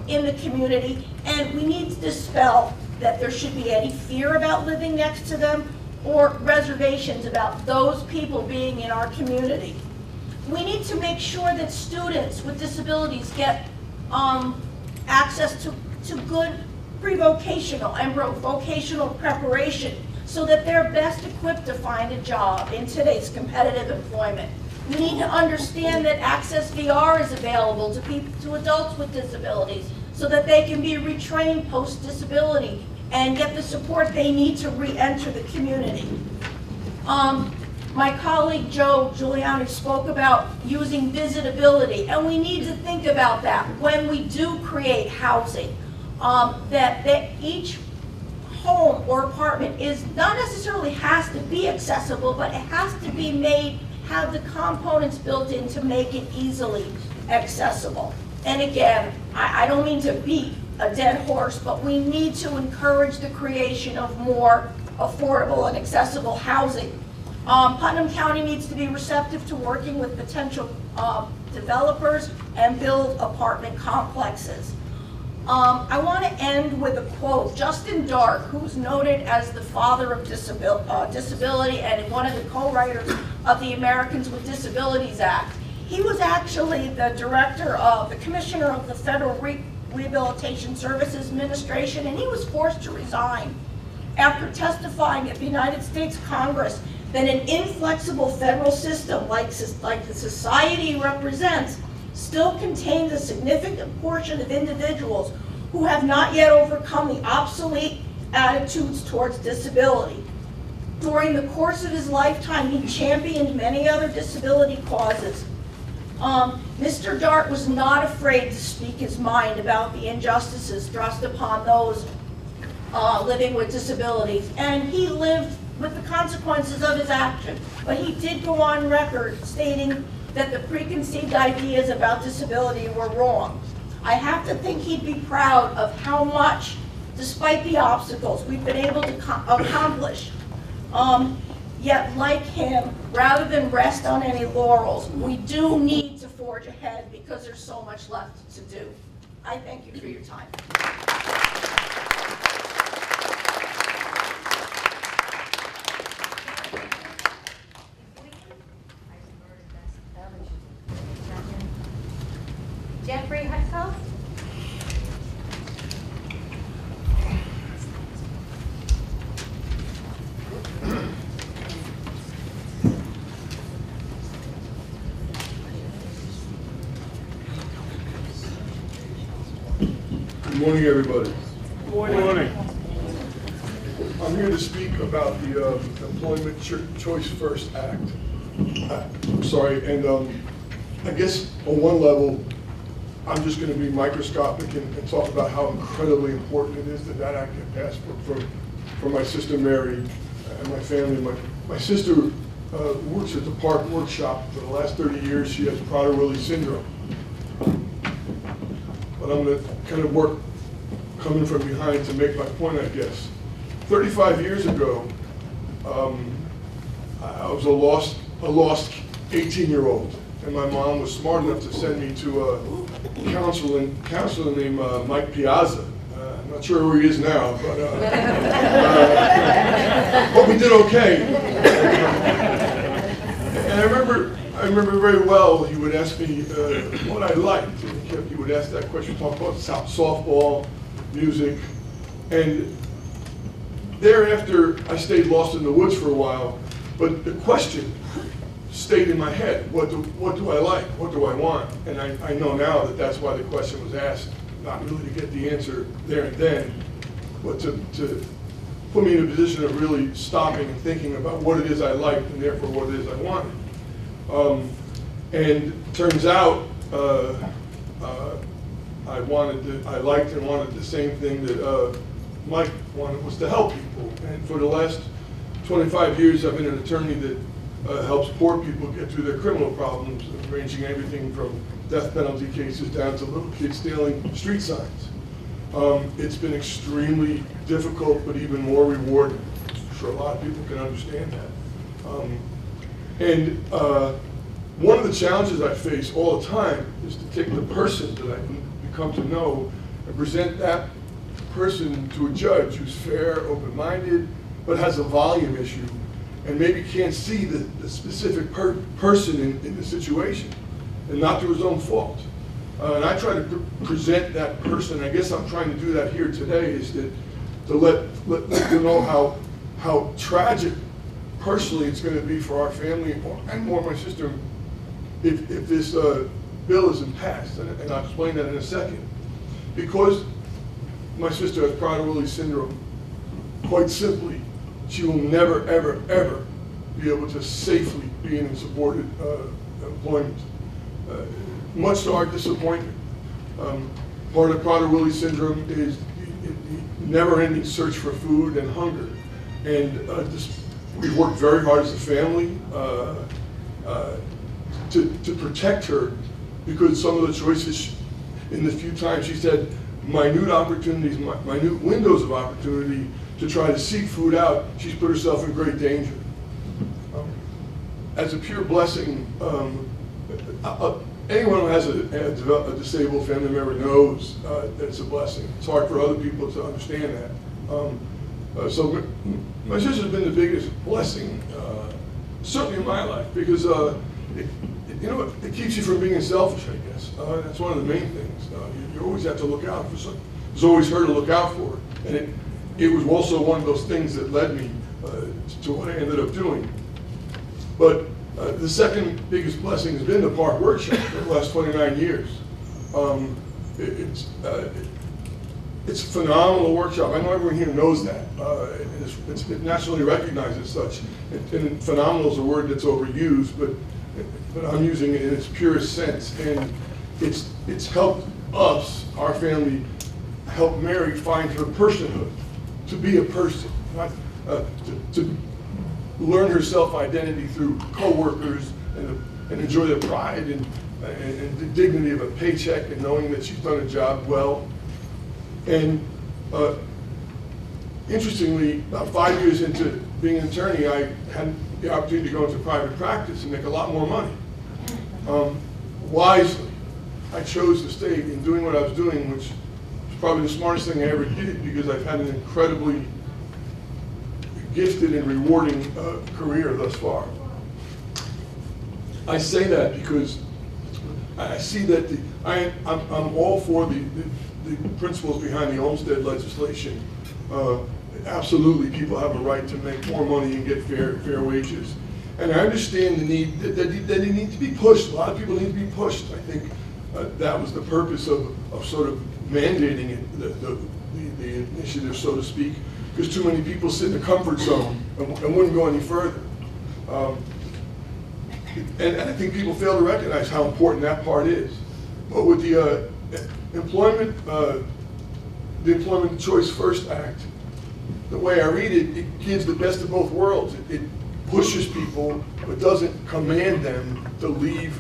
in the community. And we need to dispel that there should be any fear about living next to them or reservations about those people being in our community. We need to make sure that students with disabilities get access to good pre-vocational and vocational preparation so that they're best equipped to find a job in today's competitive employment. We need to understand that Access VR is available to adults with disabilities so that they can be retrained post-disability and get the support they need to re-enter the community. My colleague Joe Giuliani spoke about using visitability, and we need to think about that when we do create housing, that each home or apartment is not necessarily has to be accessible, but it has to be made, have the components built in to make it easily accessible. And again, I don't mean to beat a dead horse, but we need to encourage the creation of more affordable and accessible housing. Putnam County needs to be receptive to working with potential developers and build apartment complexes. I want to end with a quote. Justin Dark, who's noted as the father of disability and one of the co-writers of the Americans with Disabilities Act. He was actually the director of the commissioner of the Federal Rehabilitation Services Administration, and he was forced to resign after testifying at the United States Congress that an inflexible federal system like the society represents still contains a significant portion of individuals who have not yet overcome the obsolete attitudes towards disability. During the course of his lifetime, he championed many other disability causes. Mr. Dart was not afraid to speak his mind about the injustices thrust upon those living with disabilities, and he lived with the consequences of his action. But he did go on record stating that the preconceived ideas about disability were wrong. I have to think he'd be proud of how much, despite the obstacles, we've been able to accomplish. Yet, like him, rather than rest on any laurels, we do need to forge ahead because there's so much left to do. I thank you for your time. Jeffrey Hutko. Good morning, everybody. Good morning. I'm here to speak about the Employment Choice First Act. I'm sorry, and I guess on one level, I'm just going to be microscopic and talk about how incredibly important it is that that act get passed for my sister Mary and my family. My sister works at the Park Workshop. For the last 30 years, she has Prader-Willi syndrome. But I'm going to kind of work coming from behind to make my point, I guess. 35 years ago, I was a lost 18-year-old, and my mom was smart enough to send me to a counselor named Mike Piazza. I'm not sure where he is now, but we did okay. And I remember very well he would ask me what I liked. He would ask that question, talk about softball, music, and thereafter I stayed lost in the woods for a while, but the question stayed in my head. What do I like? What do I want? And I know now that that's why the question was asked, not really to get the answer there and then, but to put me in a position of really stopping and thinking about what it is I liked and therefore what it is I wanted. And turns out I liked and wanted the same thing that Mike wanted, was to help people. And for the last 25 years, I've been an attorney that helps poor people get through their criminal problems, ranging everything from death penalty cases down to little kids stealing street signs. It's been extremely difficult, but even more rewarding. I'm sure a lot of people can understand that. One of the challenges I face all the time is to take the person that I come to know and present that person to a judge who's fair, open-minded, but has a volume issue, and maybe can't see the specific person in the situation, and not through his own fault. And I try to present that person. I guess I'm trying to do that here today, is that to let you know how tragic personally it's going to be for our family and more my sister if this bill isn't passed. And I'll explain that in a second. Because my sister has Prader-Willi syndrome, quite simply, she will never, ever, ever be able to safely be in supported employment. Much to our disappointment. Part of Prader-Willi syndrome is the never-ending search for food and hunger. And we've worked very hard as a family to protect her, because some of the choices in the few times she's had minute opportunities, minute windows of opportunity to try to seek food out, she's put herself in great danger. As a pure blessing, anyone who has a disabled family member knows that it's a blessing. It's hard for other people to understand that. So my sister's been the biggest blessing, certainly in my life, because it keeps you from being selfish, I guess. That's one of the main things. You always have to look out for something. There's always her to look out for. And it was also one of those things that led me to what I ended up doing. But the second biggest blessing has been the park workshop for the last 29 years. It's a phenomenal workshop. I know everyone here knows that. It's nationally recognized as such. And phenomenal is a word that's overused, but I'm using it in its purest sense. And it's helped us, our family, help Mary find her personhood, to be a person, not to learn her self-identity through co-workers and enjoy the pride and the dignity of a paycheck and knowing that she's done a job well. And interestingly, about 5 years into being an attorney, I had the opportunity to go into private practice and make a lot more money. Wisely, I chose to stay in doing what I was doing, which was probably the smartest thing I ever did, because I've had an incredibly gifted and rewarding career thus far. I say that because I see that I'm all for the principles behind the Olmstead legislation. Absolutely, people have a right to make more money and get fair wages. And I understand the need, that they need to be pushed. A lot of people need to be pushed. I think that was the purpose of sort of mandating it, the initiative, so to speak, because too many people sit in the comfort zone and wouldn't go any further. And I think people fail to recognize how important that part is. But with the Employment Choice First Act, the way I read it, it gives the best of both worlds. It pushes people, but doesn't command them to leave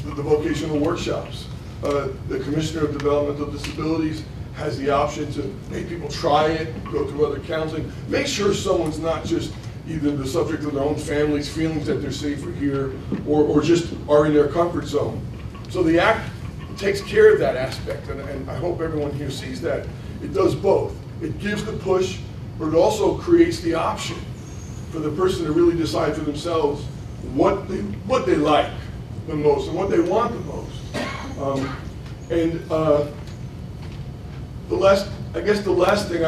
the vocational workshops. The Commissioner of Developmental Disabilities has the option to make people try it, go through other counseling, make sure someone's not just either the subject of their own family's feelings that they're safer here, or just are in their comfort zone. So the Act takes care of that aspect, and I hope everyone here sees that. It does both. It gives the push, but it also creates the option for the person to really decide for themselves what they like the most and what they want the most. The last thing,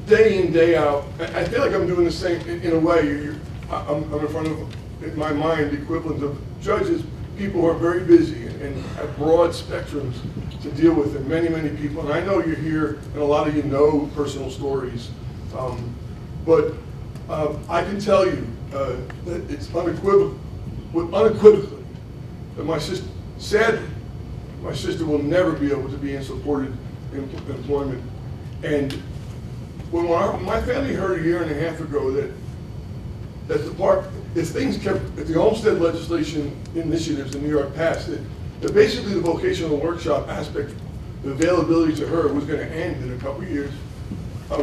day in, day out, I feel like I'm doing the same in a way. I'm in front of, in my mind, the equivalent of judges, people who are very busy and have broad spectrums to deal with, and many, many people. And I know you're here, and a lot of you know personal stories. But I can tell you that it's unequivocally that my sister, sadly, my sister will never be able to be in supported employment. And when my family heard a year and a half ago that the park, if the Olmstead legislation initiatives in New York passed, that basically the vocational workshop aspect, the availability to her was going to end in a couple of years,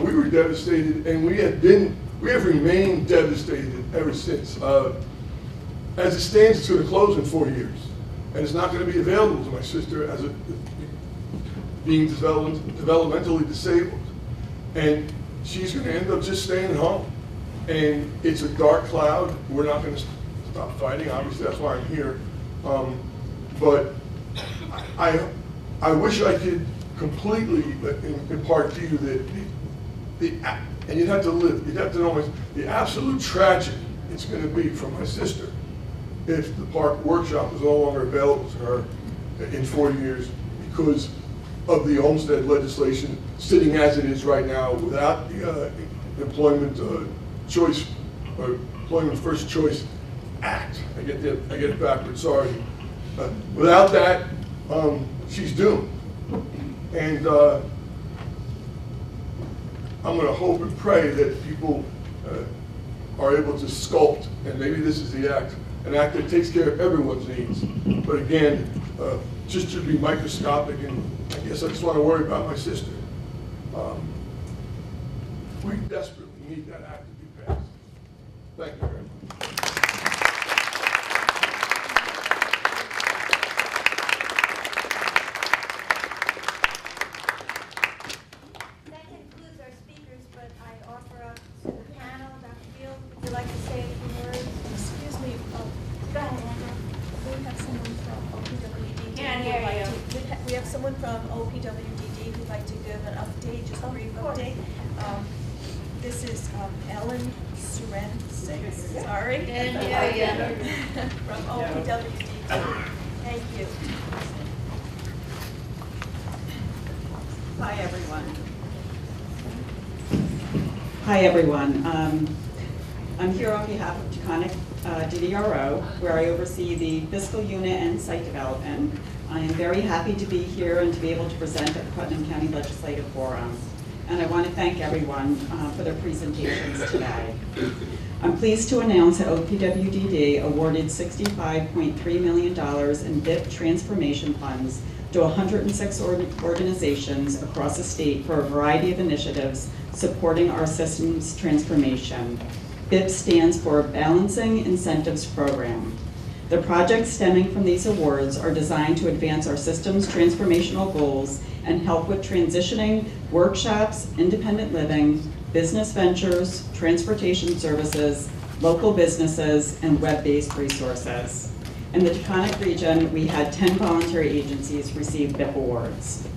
we were devastated, and we have remained devastated ever since. As it stands, it's going to close in 4 years, and it's not going to be available to my sister as being developmentally disabled, and she's going to end up just staying at home. and it's a dark cloud. We're not going to stop fighting. Obviously, that's why I'm here. But I wish I could completely impart to you that and you'd have to know the absolute tragedy it's going to be for my sister if the park workshop is no longer available to her in 4 years because of the Olmstead legislation sitting as it is right now without the employment choice or employment first choice act. I get it backwards. Sorry. Without that, she's doomed. And I'm going to hope and pray that people are able to sculpt, and maybe this is the act, an act that takes care of everyone's needs. But again, just to be microscopic, and I guess I just want to worry about my sister. We desperately need that act to be passed. Thank you very much. That concludes our speakers, but I offer up to the panel. Dr. Field, would you like to say a few words? Excuse me, Go ahead, Andrew. we have someone from OPWDD. Can't hear you. We have someone from OPWDD who'd like to give an update, just a brief update. This is Ellen Suren, sorry. From OPWDD. Thank you. Hi, everyone. Hi, everyone. I'm here on behalf of Taconic DDRO, where I oversee the fiscal unit and site development. I am very happy to be here and to be able to present at the Putnam County Legislative Forum. And I want to thank everyone for their presentations today. I'm pleased to announce that OPWDD awarded $65.3 million in BIP transformation funds to 106 organizations across the state for a variety of initiatives supporting our systems transformation. BIP stands for Balancing Incentives Program. The projects stemming from these awards are designed to advance our systems transformational goals and help with transitioning, workshops, independent living, business ventures, transportation services, local businesses, and web-based resources. In the Taconic region, we had 10 voluntary agencies receive BIP awards.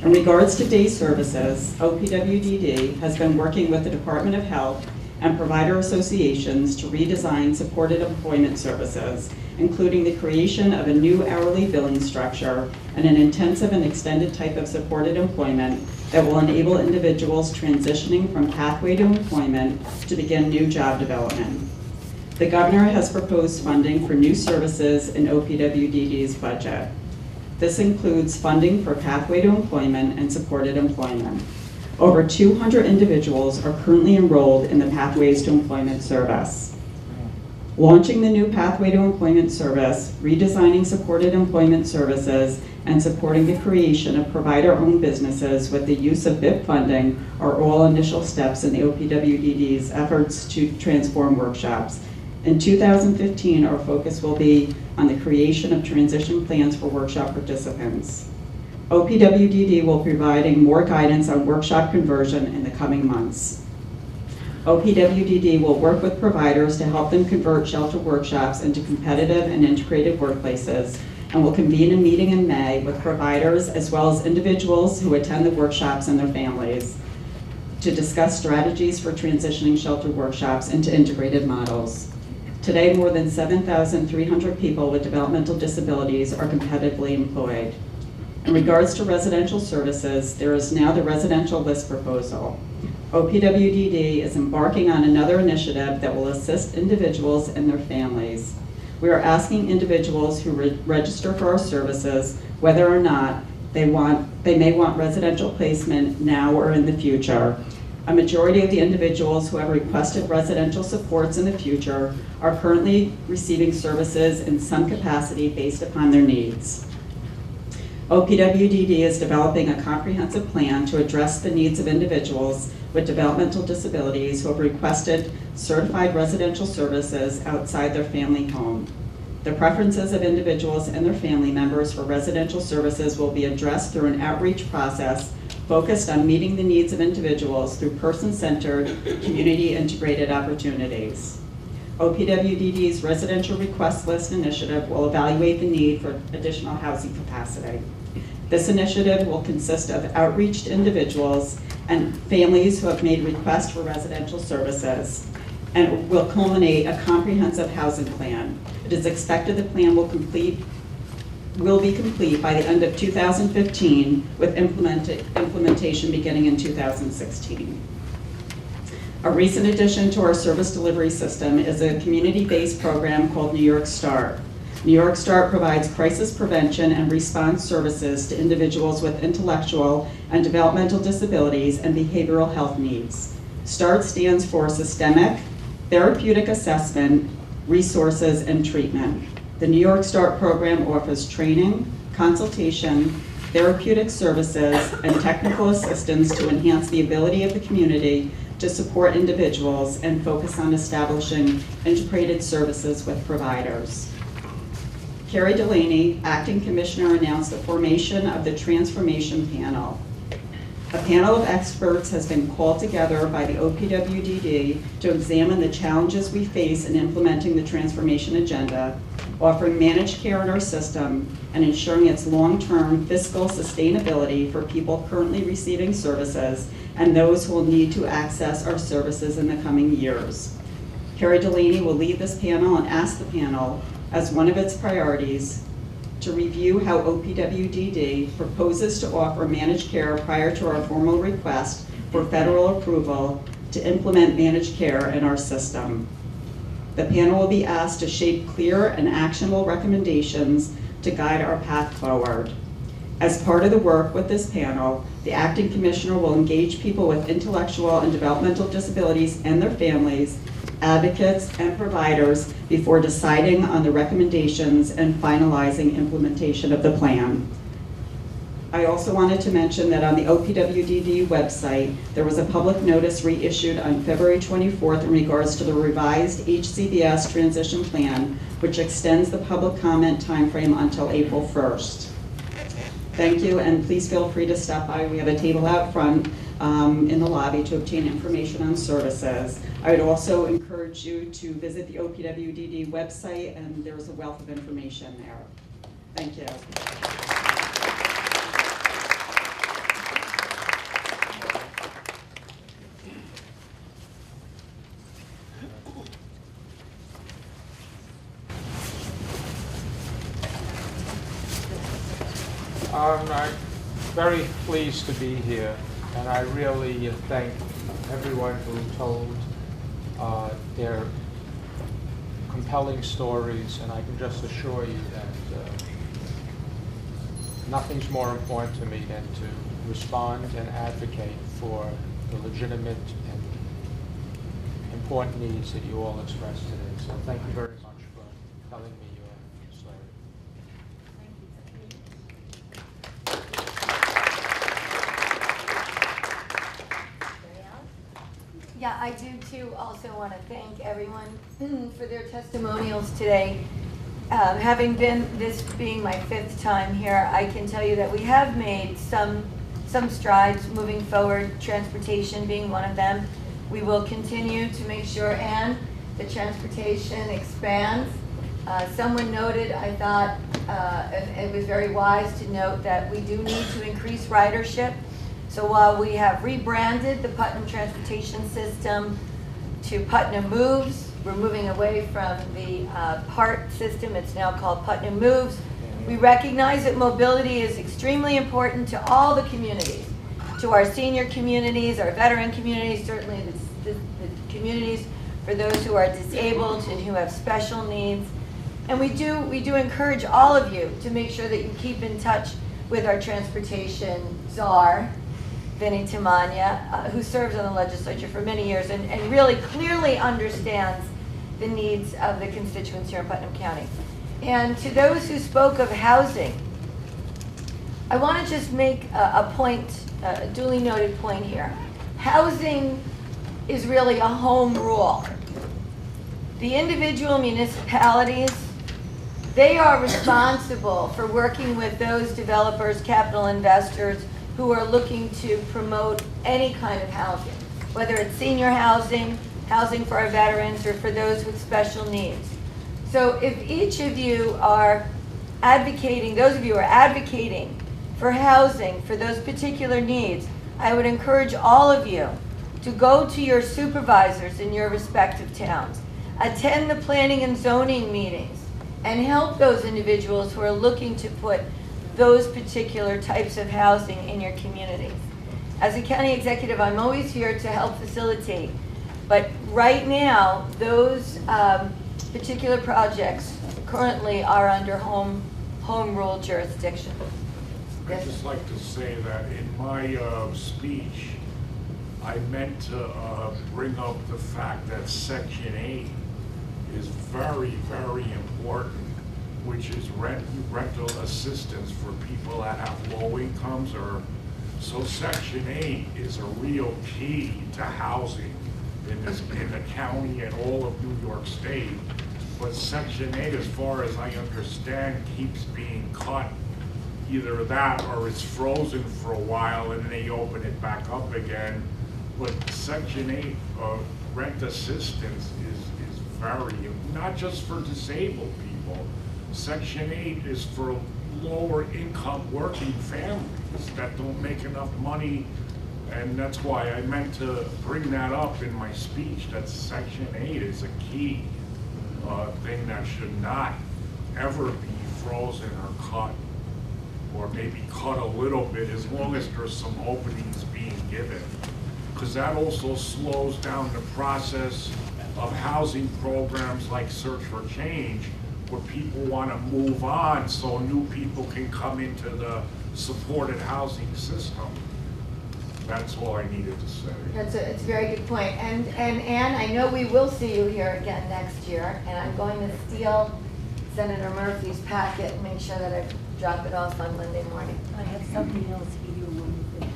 In regards to day services, OPWDD has been working with the Department of Health and provider associations to redesign supported employment services, including the creation of a new hourly billing structure and an intensive and extended type of supported employment that will enable individuals transitioning from pathway to employment to begin new job development. The governor has proposed funding for new services in OPWDD's budget. This includes funding for pathway to employment and supported employment. Over 200 individuals are currently enrolled in the Pathways to Employment service. Launching the new Pathway to Employment service, redesigning supported employment services, and supporting the creation of provider-owned businesses with the use of BIP funding are all initial steps in the OPWDD's efforts to transform workshops. In 2015, our focus will be on the creation of transition plans for workshop participants. OPWDD will be providing more guidance on workshop conversion in the coming months. OPWDD will work with providers to help them convert shelter workshops into competitive and integrated workplaces, and will convene a meeting in May with providers as well as individuals who attend the workshops and their families to discuss strategies for transitioning shelter workshops into integrated models. Today, more than 7,300 people with developmental disabilities are competitively employed. In regards to residential services, there is now the residential list proposal. OPWDD is embarking on another initiative that will assist individuals and their families. We are asking individuals who register for our services whether or not they may want residential placement now or in the future. A majority of the individuals who have requested residential supports in the future are currently receiving services in some capacity based upon their needs. OPWDD is developing a comprehensive plan to address the needs of individuals with developmental disabilities who have requested certified residential services outside their family home. The preferences of individuals and their family members for residential services will be addressed through an outreach process focused on meeting the needs of individuals through person-centered, community-integrated opportunities. OPWDD's residential request list initiative will evaluate the need for additional housing capacity. This initiative will consist of outreach to individuals and families who have made requests for residential services, and will culminate a comprehensive housing plan. It is expected the plan will be complete by the end of 2015, with implementation beginning in 2016. A recent addition to our service delivery system is a community-based program called New York START. New York START provides crisis prevention and response services to individuals with intellectual and developmental disabilities and behavioral health needs. START stands for Systemic, Therapeutic Assessment, Resources, and Treatment. The New York START program offers training, consultation, therapeutic services, and technical assistance to enhance the ability of the community to support individuals and focus on establishing integrated services with providers. Carrie Delaney, Acting Commissioner, announced the formation of the Transformation Panel. A panel of experts has been called together by the OPWDD to examine the challenges we face in implementing the transformation agenda, offering managed care in our system, and ensuring its long-term fiscal sustainability for people currently receiving services and those who will need to access our services in the coming years. Carrie Delaney will lead this panel and ask the panel, as one of its priorities, to review how OPWDD proposes to offer managed care prior to our formal request for federal approval to implement managed care in our system. The panel will be asked to shape clear and actionable recommendations to guide our path forward. As part of the work with this panel, the Acting Commissioner will engage people with intellectual and developmental disabilities and their families, advocates, and providers before deciding on the recommendations and finalizing implementation of the plan. I also wanted to mention that on the OPWDD website, there was a public notice reissued on February 24th in regards to the revised HCBS transition plan, which extends the public comment timeframe until April 1st. Thank you, and please feel free to stop by. We have a table out front in the lobby to obtain information on services. I would also encourage you to visit the OPWDD website, and there's a wealth of information there. Thank you. I'm very pleased to be here, and I really thank everyone who told their compelling stories, and I can just assure you that nothing's more important to me than to respond and advocate for the legitimate and important needs that you all expressed today. So thank you very much for telling me your story. Yeah, I do too also want to thank everyone for their testimonials today. Having been, this being my 5th time here, I can tell you that we have made some strides moving forward, transportation being one of them. We will continue to make sure, and the transportation expands. Someone noted, I thought, and it was very wise to note that we do need to increase ridership. So while we have rebranded the Putnam Transportation System to Putnam Moves, we're moving away from the PART system. It's now called Putnam Moves. We recognize that mobility is extremely important to all the communities, to our senior communities, our veteran communities, certainly the communities for those who are disabled and who have special needs. And we do encourage all of you to make sure that you keep in touch with our transportation czar, Vinnie Timanya, who serves on the legislature for many years and really clearly understands the needs of the constituents here in Putnam County. And to those who spoke of housing, I want to just make a point, a duly noted point here. Housing is really a home rule. The individual municipalities, they are responsible for working with those developers, capital investors, who are looking to promote any kind of housing, whether it's senior housing, housing for our veterans, or for those with special needs. So if each of you are advocating, those of you who are advocating for housing for those particular needs, I would encourage all of you to go to your supervisors in your respective towns, attend the planning and zoning meetings, and help those individuals who are looking to put those particular types of housing in your communities. As a county executive, I'm always here to help facilitate, but right now, those particular projects currently are under home rule jurisdiction. I'd just like to say that in my speech, I meant to bring up the fact that Section 8 is very, very important, which is rental assistance for people that have low incomes. So Section 8 is a real key to housing in the county and all of New York State. But Section 8, as far as I understand, keeps being cut. Either that or it's frozen for a while and then they open it back up again. But Section 8 rent assistance is very, not just for disabled people. Section 8 is for lower income working families that don't make enough money. And that's why I meant to bring that up in my speech, that Section 8 is a key thing that should not ever be frozen or cut, or maybe cut a little bit, as long as there's some openings being given. Because that also slows down the process of housing programs like Search for Change, where people want to move on so new people can come into the supported housing system. That's all I needed to say. It's a very good point. And Ann, I know we will see you here again next year, and I'm going to steal Senator Murphy's packet and make sure that I drop it off on Monday morning. I have something else for you.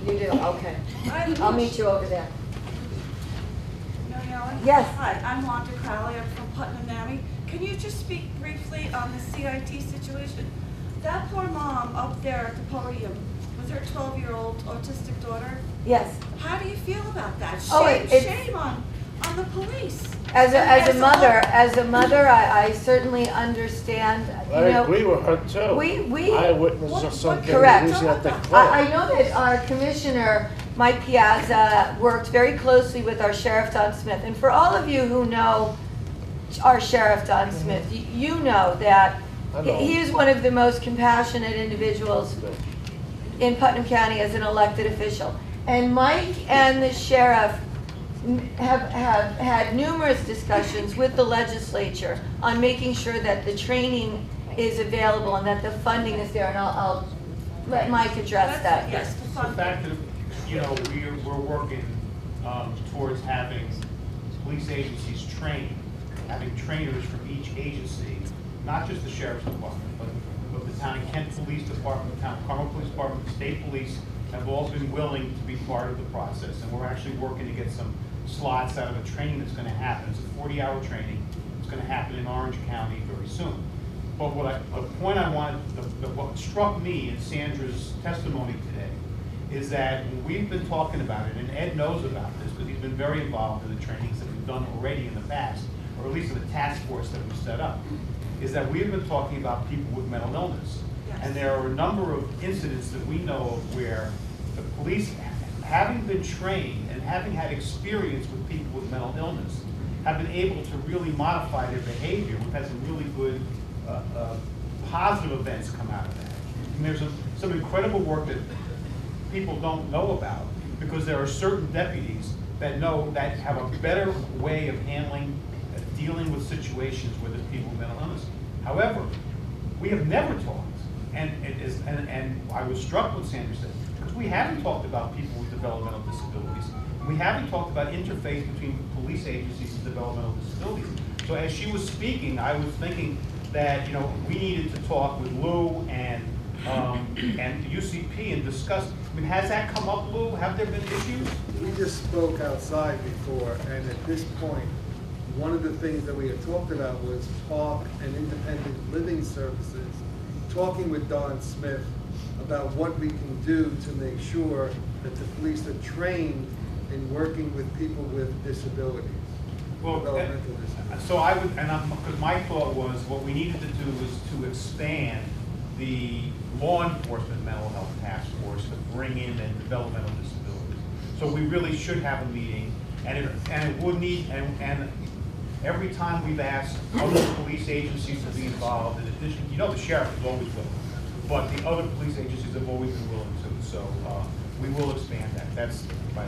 You do? Okay. I'll meet you over there. Mary Ellen? Yes. Hi, I'm Wanda Crowley. I'm from Putnam, Maine. Can you just speak briefly on the CIT situation? That poor mom up there at the podium with her 12-year-old autistic daughter. Yes. How do you feel about that? Oh, Shame on the police. As a mother, I certainly understand. I agree with her too. I witnessed something recently at the clinic. I know that our commissioner, Mike Piazza, worked very closely with our Sheriff Don Smith. And for all of you who know our Sheriff Don Smith, you know that he is one of the most compassionate individuals in Putnam County as an elected official. And Mike and the sheriff have had numerous discussions with the legislature on making sure that the training is available and that the funding is there. And I'll let Mike address that. Yes, The fact that, we're working towards having police agencies trained, having trainers from each agency, not just the sheriff's department, but the town and Kent Police Department, the town Carmel Police Department, the state police have all been willing to be part of the process. And we're actually working to get some slots out of a training that's going to happen. It's a 40-hour training. It's going to happen in Orange County very soon. But what struck me in Sandra's testimony today is that when we've been talking about it, and Ed knows about this because he's been very involved in the trainings that we've done already in the past, or at least in the task force that we set up, is that we've been talking about people with mental illness. Yes. And there are a number of incidents that we know of where the police, having been trained and having had experience with people with mental illness, have been able to really modify their behavior. We've had some really good positive events come out of that. And there's some incredible work that people don't know about, because there are certain deputies that have a better way of handling, dealing with situations where there's people with mental illness. However, we have never talked, and I was struck with Sandra said, because we haven't talked about people with developmental disabilities, and we haven't talked about interface between police agencies and developmental disabilities. So as she was speaking, I was thinking that we needed to talk with Lou and UCP and discuss. I mean, has that come up, Lou? Have there been issues? We just spoke outside before, and at this point, one of the things that we had talked about was park and independent living services. Talking with Don Smith, about what we can do to make sure that the police are trained in working with people with disabilities. Well, developmental disabilities. so I would, because my thought was, what we needed to do was to expand the law enforcement mental health task force to bring in the developmental disabilities. So we really should have a meeting, and it would need, and every time we've asked other police agencies to be involved, in addition, the sheriff is always willing, but the other police agencies have always been willing to, so we will expand that. That's my.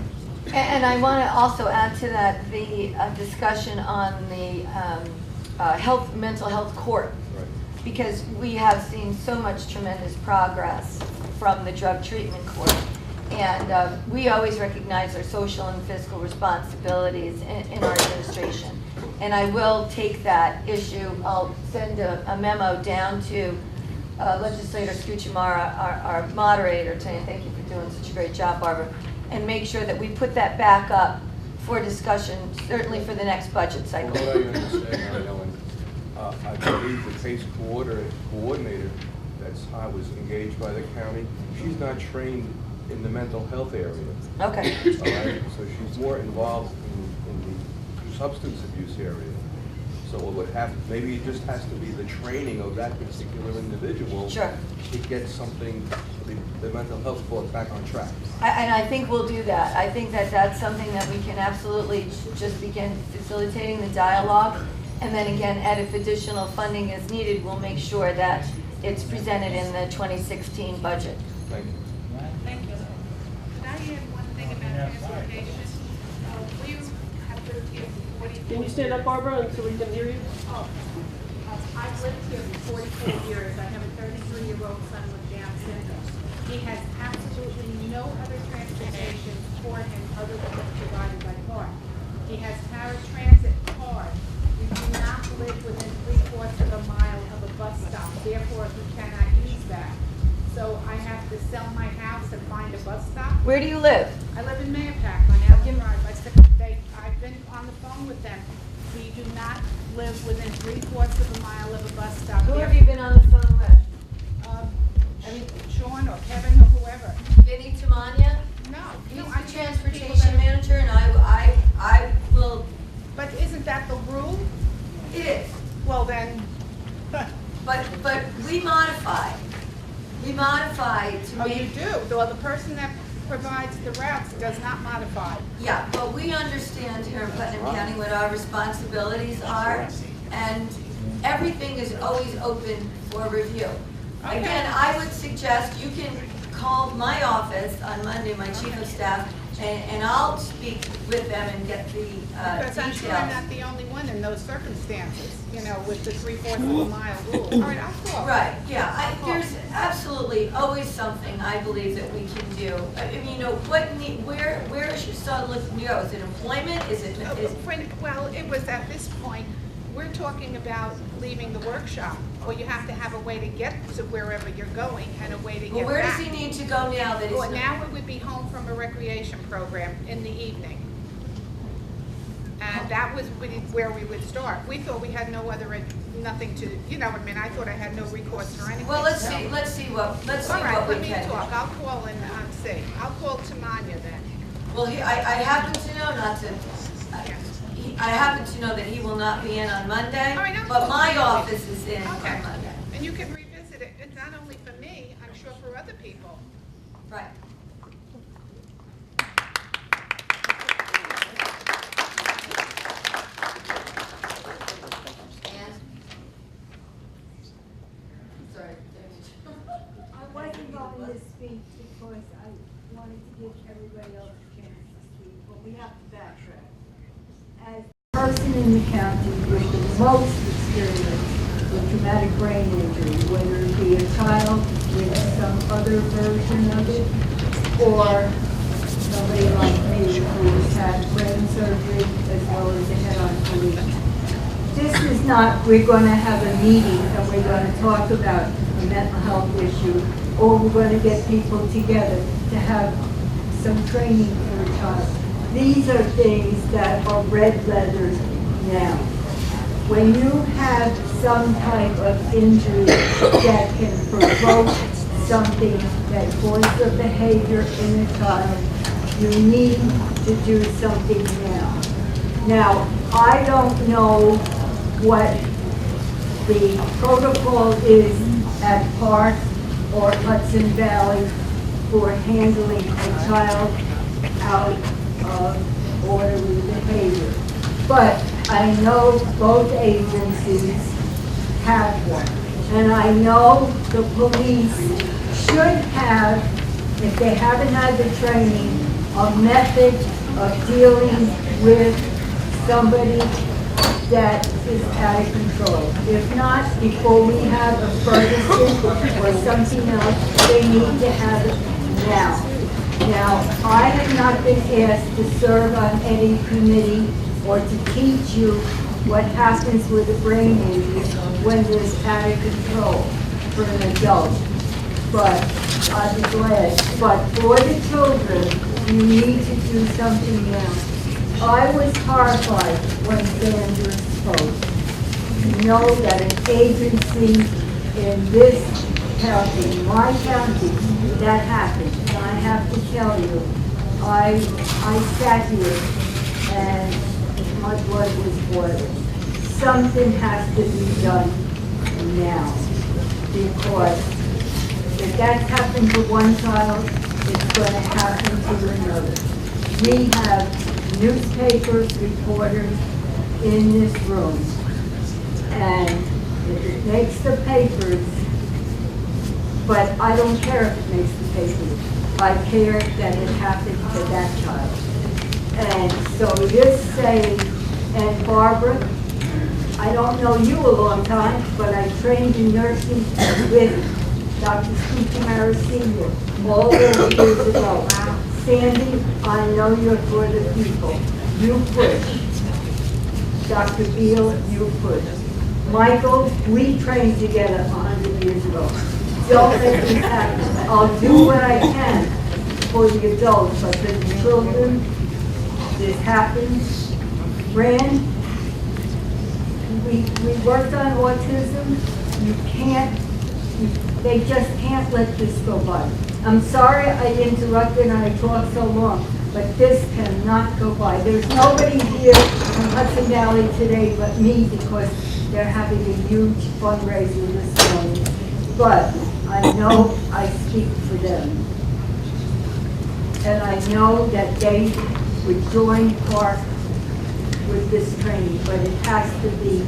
And I want to also add to that the discussion on the mental health court. Right. Because we have seen so much tremendous progress from the drug treatment court. And we always recognize our social and fiscal responsibilities in our administration. And I will take that issue, I'll send a memo down to Legislator Scucciamara, our moderator, saying thank you for doing such a great job, Barbara, and make sure that we put that back up for discussion, certainly for the next budget cycle. From what I understand, Mary Ellen, I believe the case coordinator was engaged by the county. She's not trained in the mental health area. Okay. All right? So she's more involved in the substance abuse area. So it would maybe it just has to be the training of that particular individual. Sure. To get something, the mental health brought back on track. And I think we'll do that. I think that that's something that we can absolutely just begin facilitating the dialogue. And then again, if additional funding is needed, we'll make sure that it's presented in the 2016 budget. Thank you. Thank you. Can I add one thing about transportation? We have lived here for 44 years. Can you stand up, Barbara, so we can hear you? Oh, I've lived here for 44 years. I have a 33-year-old son with Down syndrome. He has absolutely no other transportation for him other than what's provided by car. He has paratransit card. We do not live within 3/4 of a mile of a bus stop. Therefore, he cannot use that. So I have to sell my house and find a bus stop. Where do you live? I live in Mayapack on Elgin Drive. I've been on the phone with them. We do not live within 3/4 of a mile of a bus stop. Who have you been on the phone with? Sean or Kevin or whoever. Vinnie Tamania? No. He's I the can't transportation manager, and I will. But isn't that the rule? It is. Well then. But we modify. We modify to Oh, make. you do? Well, the person that provides the routes does not modify. Yeah, but we understand here in Putnam County what our responsibilities are, and everything is always open for review. Okay. Again, I would suggest you can call my office on Monday, my chief of staff, and I'll speak with them and get the Because I'm sure I'm not the only one in those circumstances, with the 3/4 of a mile rule. All right, I'll call. Right, yeah, there's absolutely always something I believe that we can do. I mean, where is your son looking to go? Is it employment? Well, it was at this point, we're talking about leaving the workshop. Well, you have to have a way to get to wherever you're going and a way to get back. Well, where does he need to go now that he's Well, now we would be home from a recreation program in the evening. And that was where we would start. We thought we had nothing to, I thought I had no recourse or anything. Well, let's see what we All right, can let me do. talk. I'll call and see. I'll call Tamanya then. Well, I happen to know I happen to know that he will not be in on Monday, All right, I'll but call my Tamanya. office is in on Okay. Monday. And you can revisit it. It's not only for me, I'm sure for other people. Right. I wasn't going to speak because I wanted to give everybody else a chance to speak, but we have to backtrack. As the person in the county with the most experience with traumatic brain injury, whether it be a child with some other version of it, or somebody like me who's had brain surgery as well as a head-on collision. This is not, we're going to have a meeting and we're going to talk about a mental health issue, or we're going to get people together to have some training for a child. These are things that are red letters now. When you have some type of injury that can provoke something that causes a behavior in a child, you need to do something now. Now, I don't know what the protocol is at Park or Hudson Valley for handling a child out of orderly behavior. But I know both agencies have one. And I know the police should have, if they haven't had the training, a method of dealing with somebody that is out of control. If not, before we have a Ferguson or something else, they need to have it now. Now, I have not been asked to serve on any committee or to teach you what happens with a brain injury when there's out of control for an adult. But I'd be glad. But for the children, you need to do something now. I was horrified when Sandra spoke. You know that an agency in this county, my county, that happened. And I have to tell you, I sat here and my blood was boiling. Something has to be done now, because if that's happened to one child, it's going to happen to another. We have newspaper reporters in this room, and if it makes the papers, but I don't care if it makes the papers. I care that it happened to that child. And so this saying, and Barbara, I don't know you a long time, but I trained in nursing with Dr. Scucamara Sr. all those years ago. Sandy, I know you're for the people. You push. Dr. Beal, you push. Michael, we trained together 100 years ago. Don't make this happen. I'll do what I can for the adults, but for the children, this happens. Rand, we worked on autism. You can't, they just can't let this go by. I'm sorry I interrupted and I talked so long, but this cannot go by. There's nobody here from Hudson Valley today but me, because they're having a huge fundraiser this morning. But I know I speak for them. And I know that they would join Park with this training, but it has to be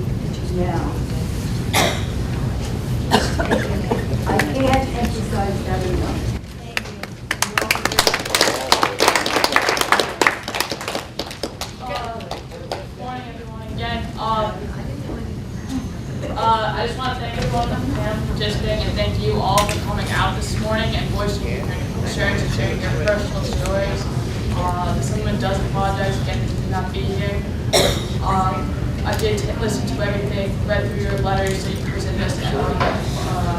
now. I can't emphasize that enough. Morning, everyone. Again, I just want to thank everyone for participating, and thank you all for coming out this morning and voicing your concerns and sharing your personal stories. Someone does apologize again for not being here. I did listen to everything, read through your letters that you presented us,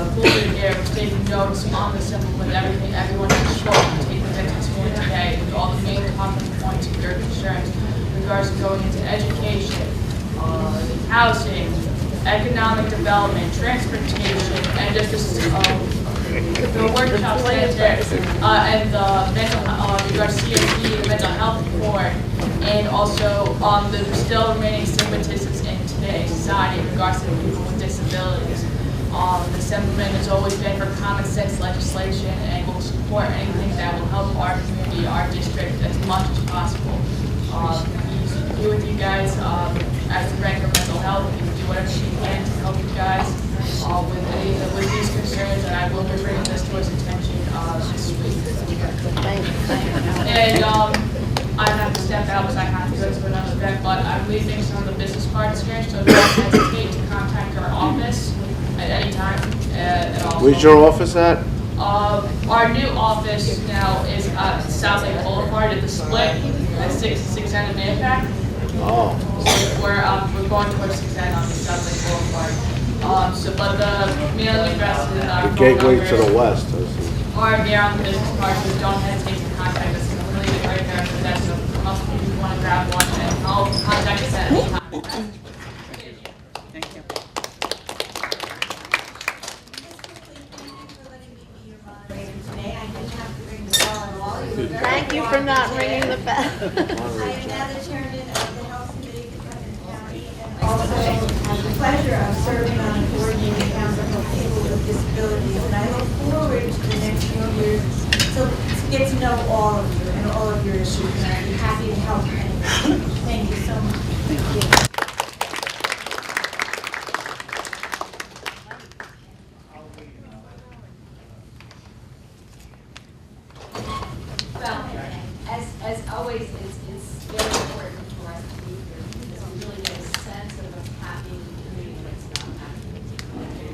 included here, taking notes on the simple with everything everyone has spoken, taking attention to today, with all the main talking points of your concerns in regards to going into education, housing, economic development, transportation, and just the workshops there, and the mental, regards to CSP, the mental health report, and also the still remaining stigmatisms in today's society in regards to people with disabilities. The Assemblyman has always been for common sense legislation and will support anything that will help our community, our district, as much as possible. He's here with you guys as the Director of Mental Health. He will do whatever he can to help you guys with these concerns, and I will be bringing this to his attention this week. And I have to step out because I have to go to another event, but I'm leaving some of the business cards here, so don't hesitate to contact our office at any time. Where's your office at? Our new office now is at South Lake Boulevard at the split at 610 and Manpack. Oh. So we're going towards 610 on the South Lake Boulevard. But the mailing address is The gateway to the west. or here on the business card, so don't hesitate to contact us. I'm going to leave it right there for that, so most of you want to grab one, and I'll contact us at any time. Thank you. for not ringing the bell. I am now the chairman of the Health Committee for Putnam County, and also have the pleasure of serving on the coordinating council for people with disabilities. And I look forward to the next few years to get to know all of you and all of your issues, and I'd be happy to help anyone. Thank you so much. Thank you. Well, as always, it's very important for us to be here because we really get a sense of what's happening in the community and what's not happening in the community.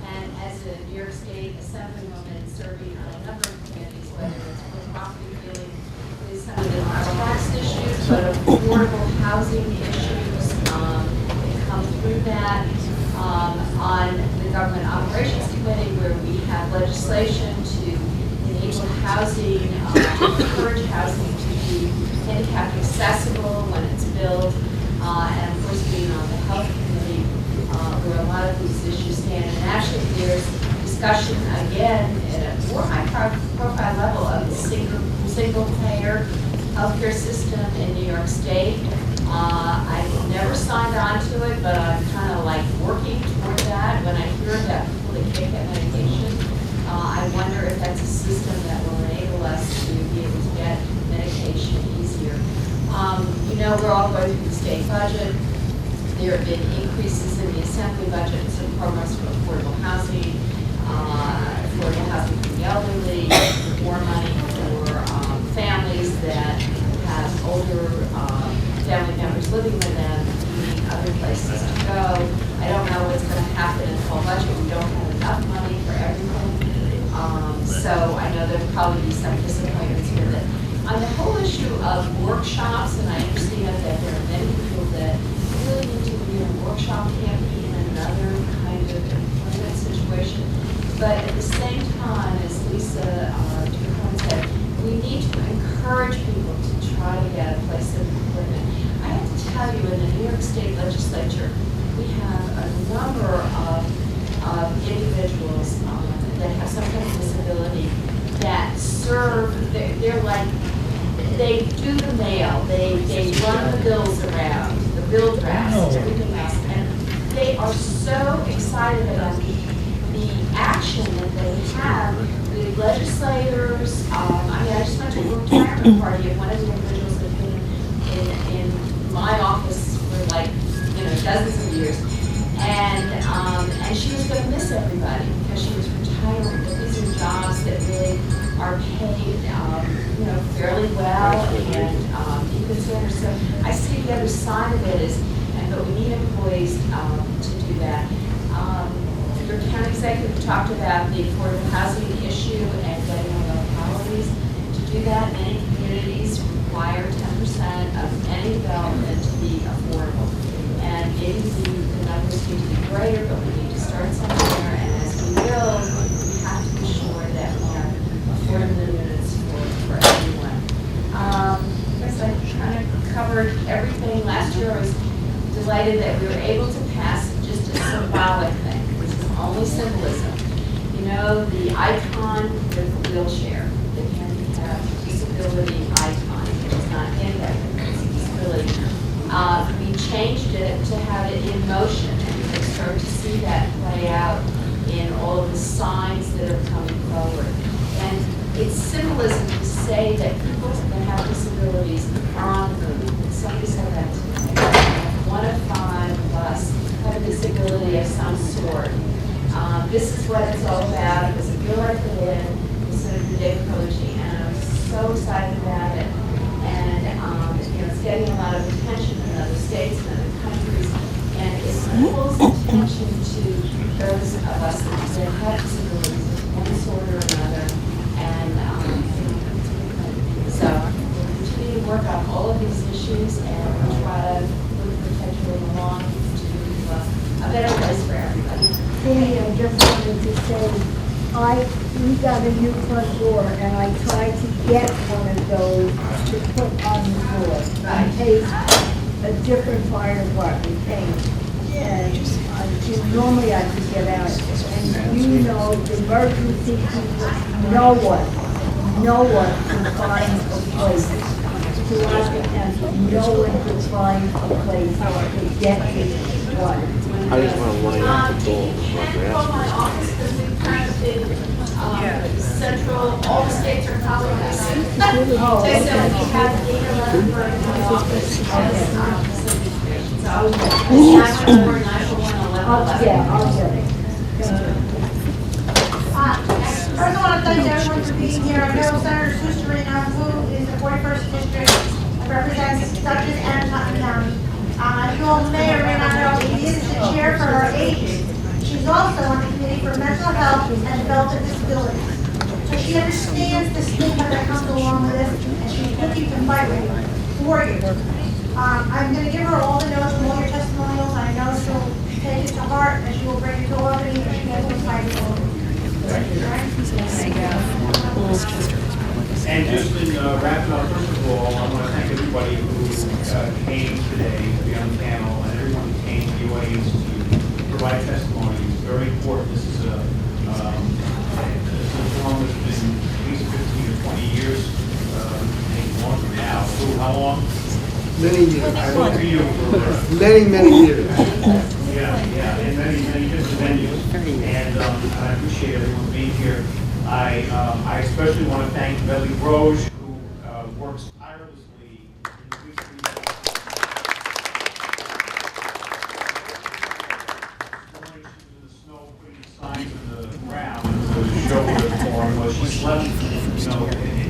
And as a New York State Assemblywoman serving on a number of committees, whether it's for property dealing with some of the tax issues, but affordable housing issues, that come through that. On the Government Operations Committee, where we have legislation to enable housing, encourage housing to be handicap accessible when it's built, and of course being on the Health Committee, where a lot of these issues stand. And actually there's discussion again at a more high profile level of the single payer healthcare system in New York State. I've never signed on to it, but I'm kind of like working toward that. When I hear about people that can't get medication, I wonder if that's a system that will enable us to be able to get medication easier. You know, we're all going through the state budget. There have been increases in the assembly budget in some programs for affordable housing for the elderly, more money for families that have older family members living with them, needing other places to go. I don't know what's going to happen in the fall budget. We don't have enough money for everything. So I know there'll probably be some disappointments here. That on the whole issue of workshops, and I understand that there are many people that really need to be in a workshop, can't be in another kind of employment situation. But at the same time, as Lisa said, we need to encourage people to try to get a place of employment. I have to tell you, in the New York State Legislature, we have a number of individuals that have some kind of disability that serve, they're like, they do the mail, they run the bills around, the bill drafts, everything else, and they are so excited about the action that they have. The legislators, I just went to a retirement party of one of the individuals that have been in my office for like, dozens of years. And she was going to miss everybody because she was retiring. But these are jobs that really are paid, fairly well, and you consider. So I see the other side of it but we need employees to do that. Your county executive talked about the affordable housing issue and getting on localities. To do that, many communities require 10% of any development to be affordable. And maybe the numbers need to be greater, but we need to start somewhere. And as we will, we have to be sure that we have affordable units for everyone. Guess I kind of covered everything. Last year I was delighted that we were able to pass just a symbolic thing, which is only symbolism. The icon with the wheelchair, the handicap disability icon, which is not handicap, it's a disability. We changed it to have it in motion, and you can start to see that play out in all of the signs that are coming forward. And it's symbolism to say that people that have disabilities are on the move. And somebody said that today. 1 of 5 of us have a disability of some sort. This is what it's all about. It was a bill I put in, Senator David Colucci, and I'm so excited about it. And it's getting a lot of attention in other states and other countries. And it pulls attention to those of us that have disabilities of one sort or another. And so we'll continue to work on all of these issues and try to move the pendulum along to a better place for everybody. Sandy, I just wanted to say, we got a new front door, and I tried to get one of those to put on the door. I paid a different fire department paint, and normally I could get out. And the emergency people, no one no one could find a place to work, and no one could find a place to get this water. I just want to line up the goals. And from my office, because we kind of did central, all the states are following us. So we have 811 for my office. So, 914, 911. Yeah, I'll get it. First, I want to thank everyone for being here. I know Senator Susterino, who is the 41st District, represents Dutchess and Putnam County. As you all may or may not know, she is the chair for her age. She's also on the committee for mental health and development disabilities. So she understands the stigma that comes along with this, and she's looking to fight for you. I'm going to give her all the notes from all your testimonials. I know she'll take it to heart, and she will bring it to Albany, and she will fight for you. And just in wrapping up, first of all, I want to thank everybody who came today to be on the panel, and everyone who came to the audience to provide testimony. It's very important. This is a forum that's been at least 15 or 20 years, maybe longer now. So how long? Many years. I spoke to you for Many years. yeah, in many different venues, and I appreciate everyone being here. I especially want to thank Leslie Roche, who works tirelessly in reducing the snow, putting signs in the ground to show what the forum was. She slept,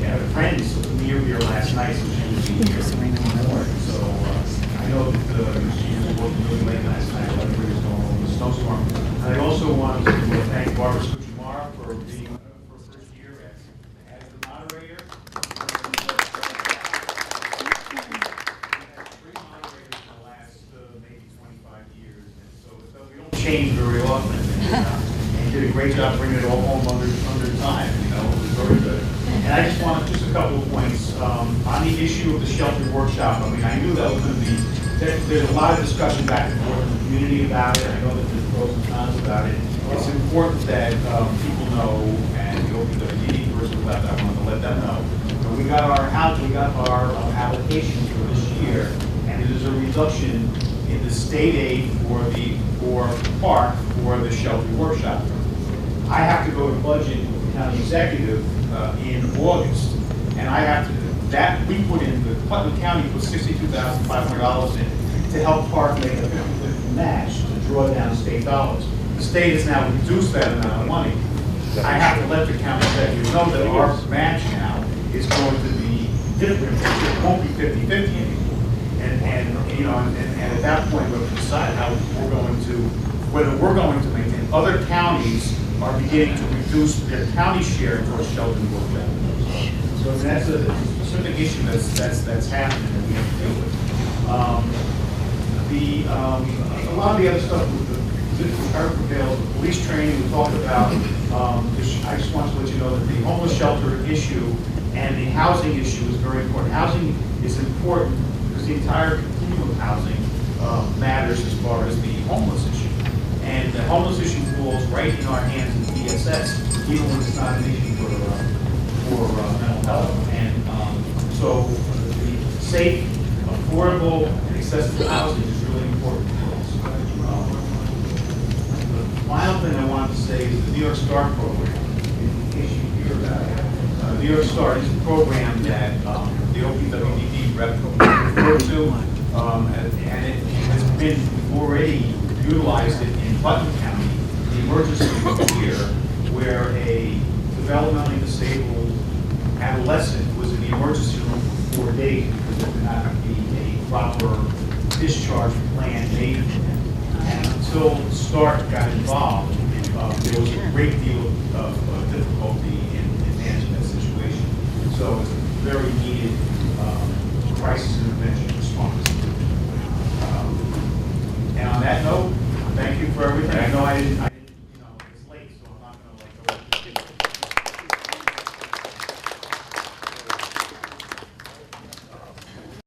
at a friend's near here last night, so she was here in the morning. So I know that she was working really late last night. Everybody was going over the snowstorm. And I also want to thank Barbara Scucciamara for being for first year as the moderator. We had 3 moderators in the last maybe 25 years, and so we don't change very often. And did a great job bringing it all home under time. It was very good. And I just wanted just a couple of points on the issue of the shelter workshop. I mean, I knew that was going to be. There's a lot of discussion back and forth in the community about it. I know that there's pros and cons about it. It's important that people know, and the OPWD person left, I wanted to let them know. But we got our applications for this year, and it is a reduction in the state aid for park for the shelter workshop. I have to go to budget with the county executive in August, and I have to. That we put in, the Putnam County put $62,500 in to help Park make a 50-50 match to draw down state dollars. The state has now reduced that amount of money. I have to let the county executive know that our match now is going to be different. It won't be 50-50 anymore. And at that point, we'll decide how whether we're going to maintain. Other counties are beginning to reduce their county share towards shelter workshop. So that's a specific issue that's happening that we have to deal with. A lot of the other stuff with the current prevails, the police training we talked about. I just want to let you know that the homeless shelter issue and the housing issue is very important. Housing is important because the entire continuum of housing matters as far as the homeless issue. And the homeless issue falls right in our hands in DSS, even when it's not an issue for mental health. And so the safe, affordable, and accessible housing is really important for us. The final thing I wanted to say is the New York Star program, in case you hear about it. New York Star is a program that the OPWDD rep referred to, and it has been already utilized in Putnam County, the emergency room here, where a developmentally disabled adolescent was in the emergency room for 4 days because there could not be a proper discharge plan made for him. And until START got involved, there was a great deal of difficulty in managing that situation. So it's a very needed crisis intervention response. And on that note, thank you for everything. I know I didn't.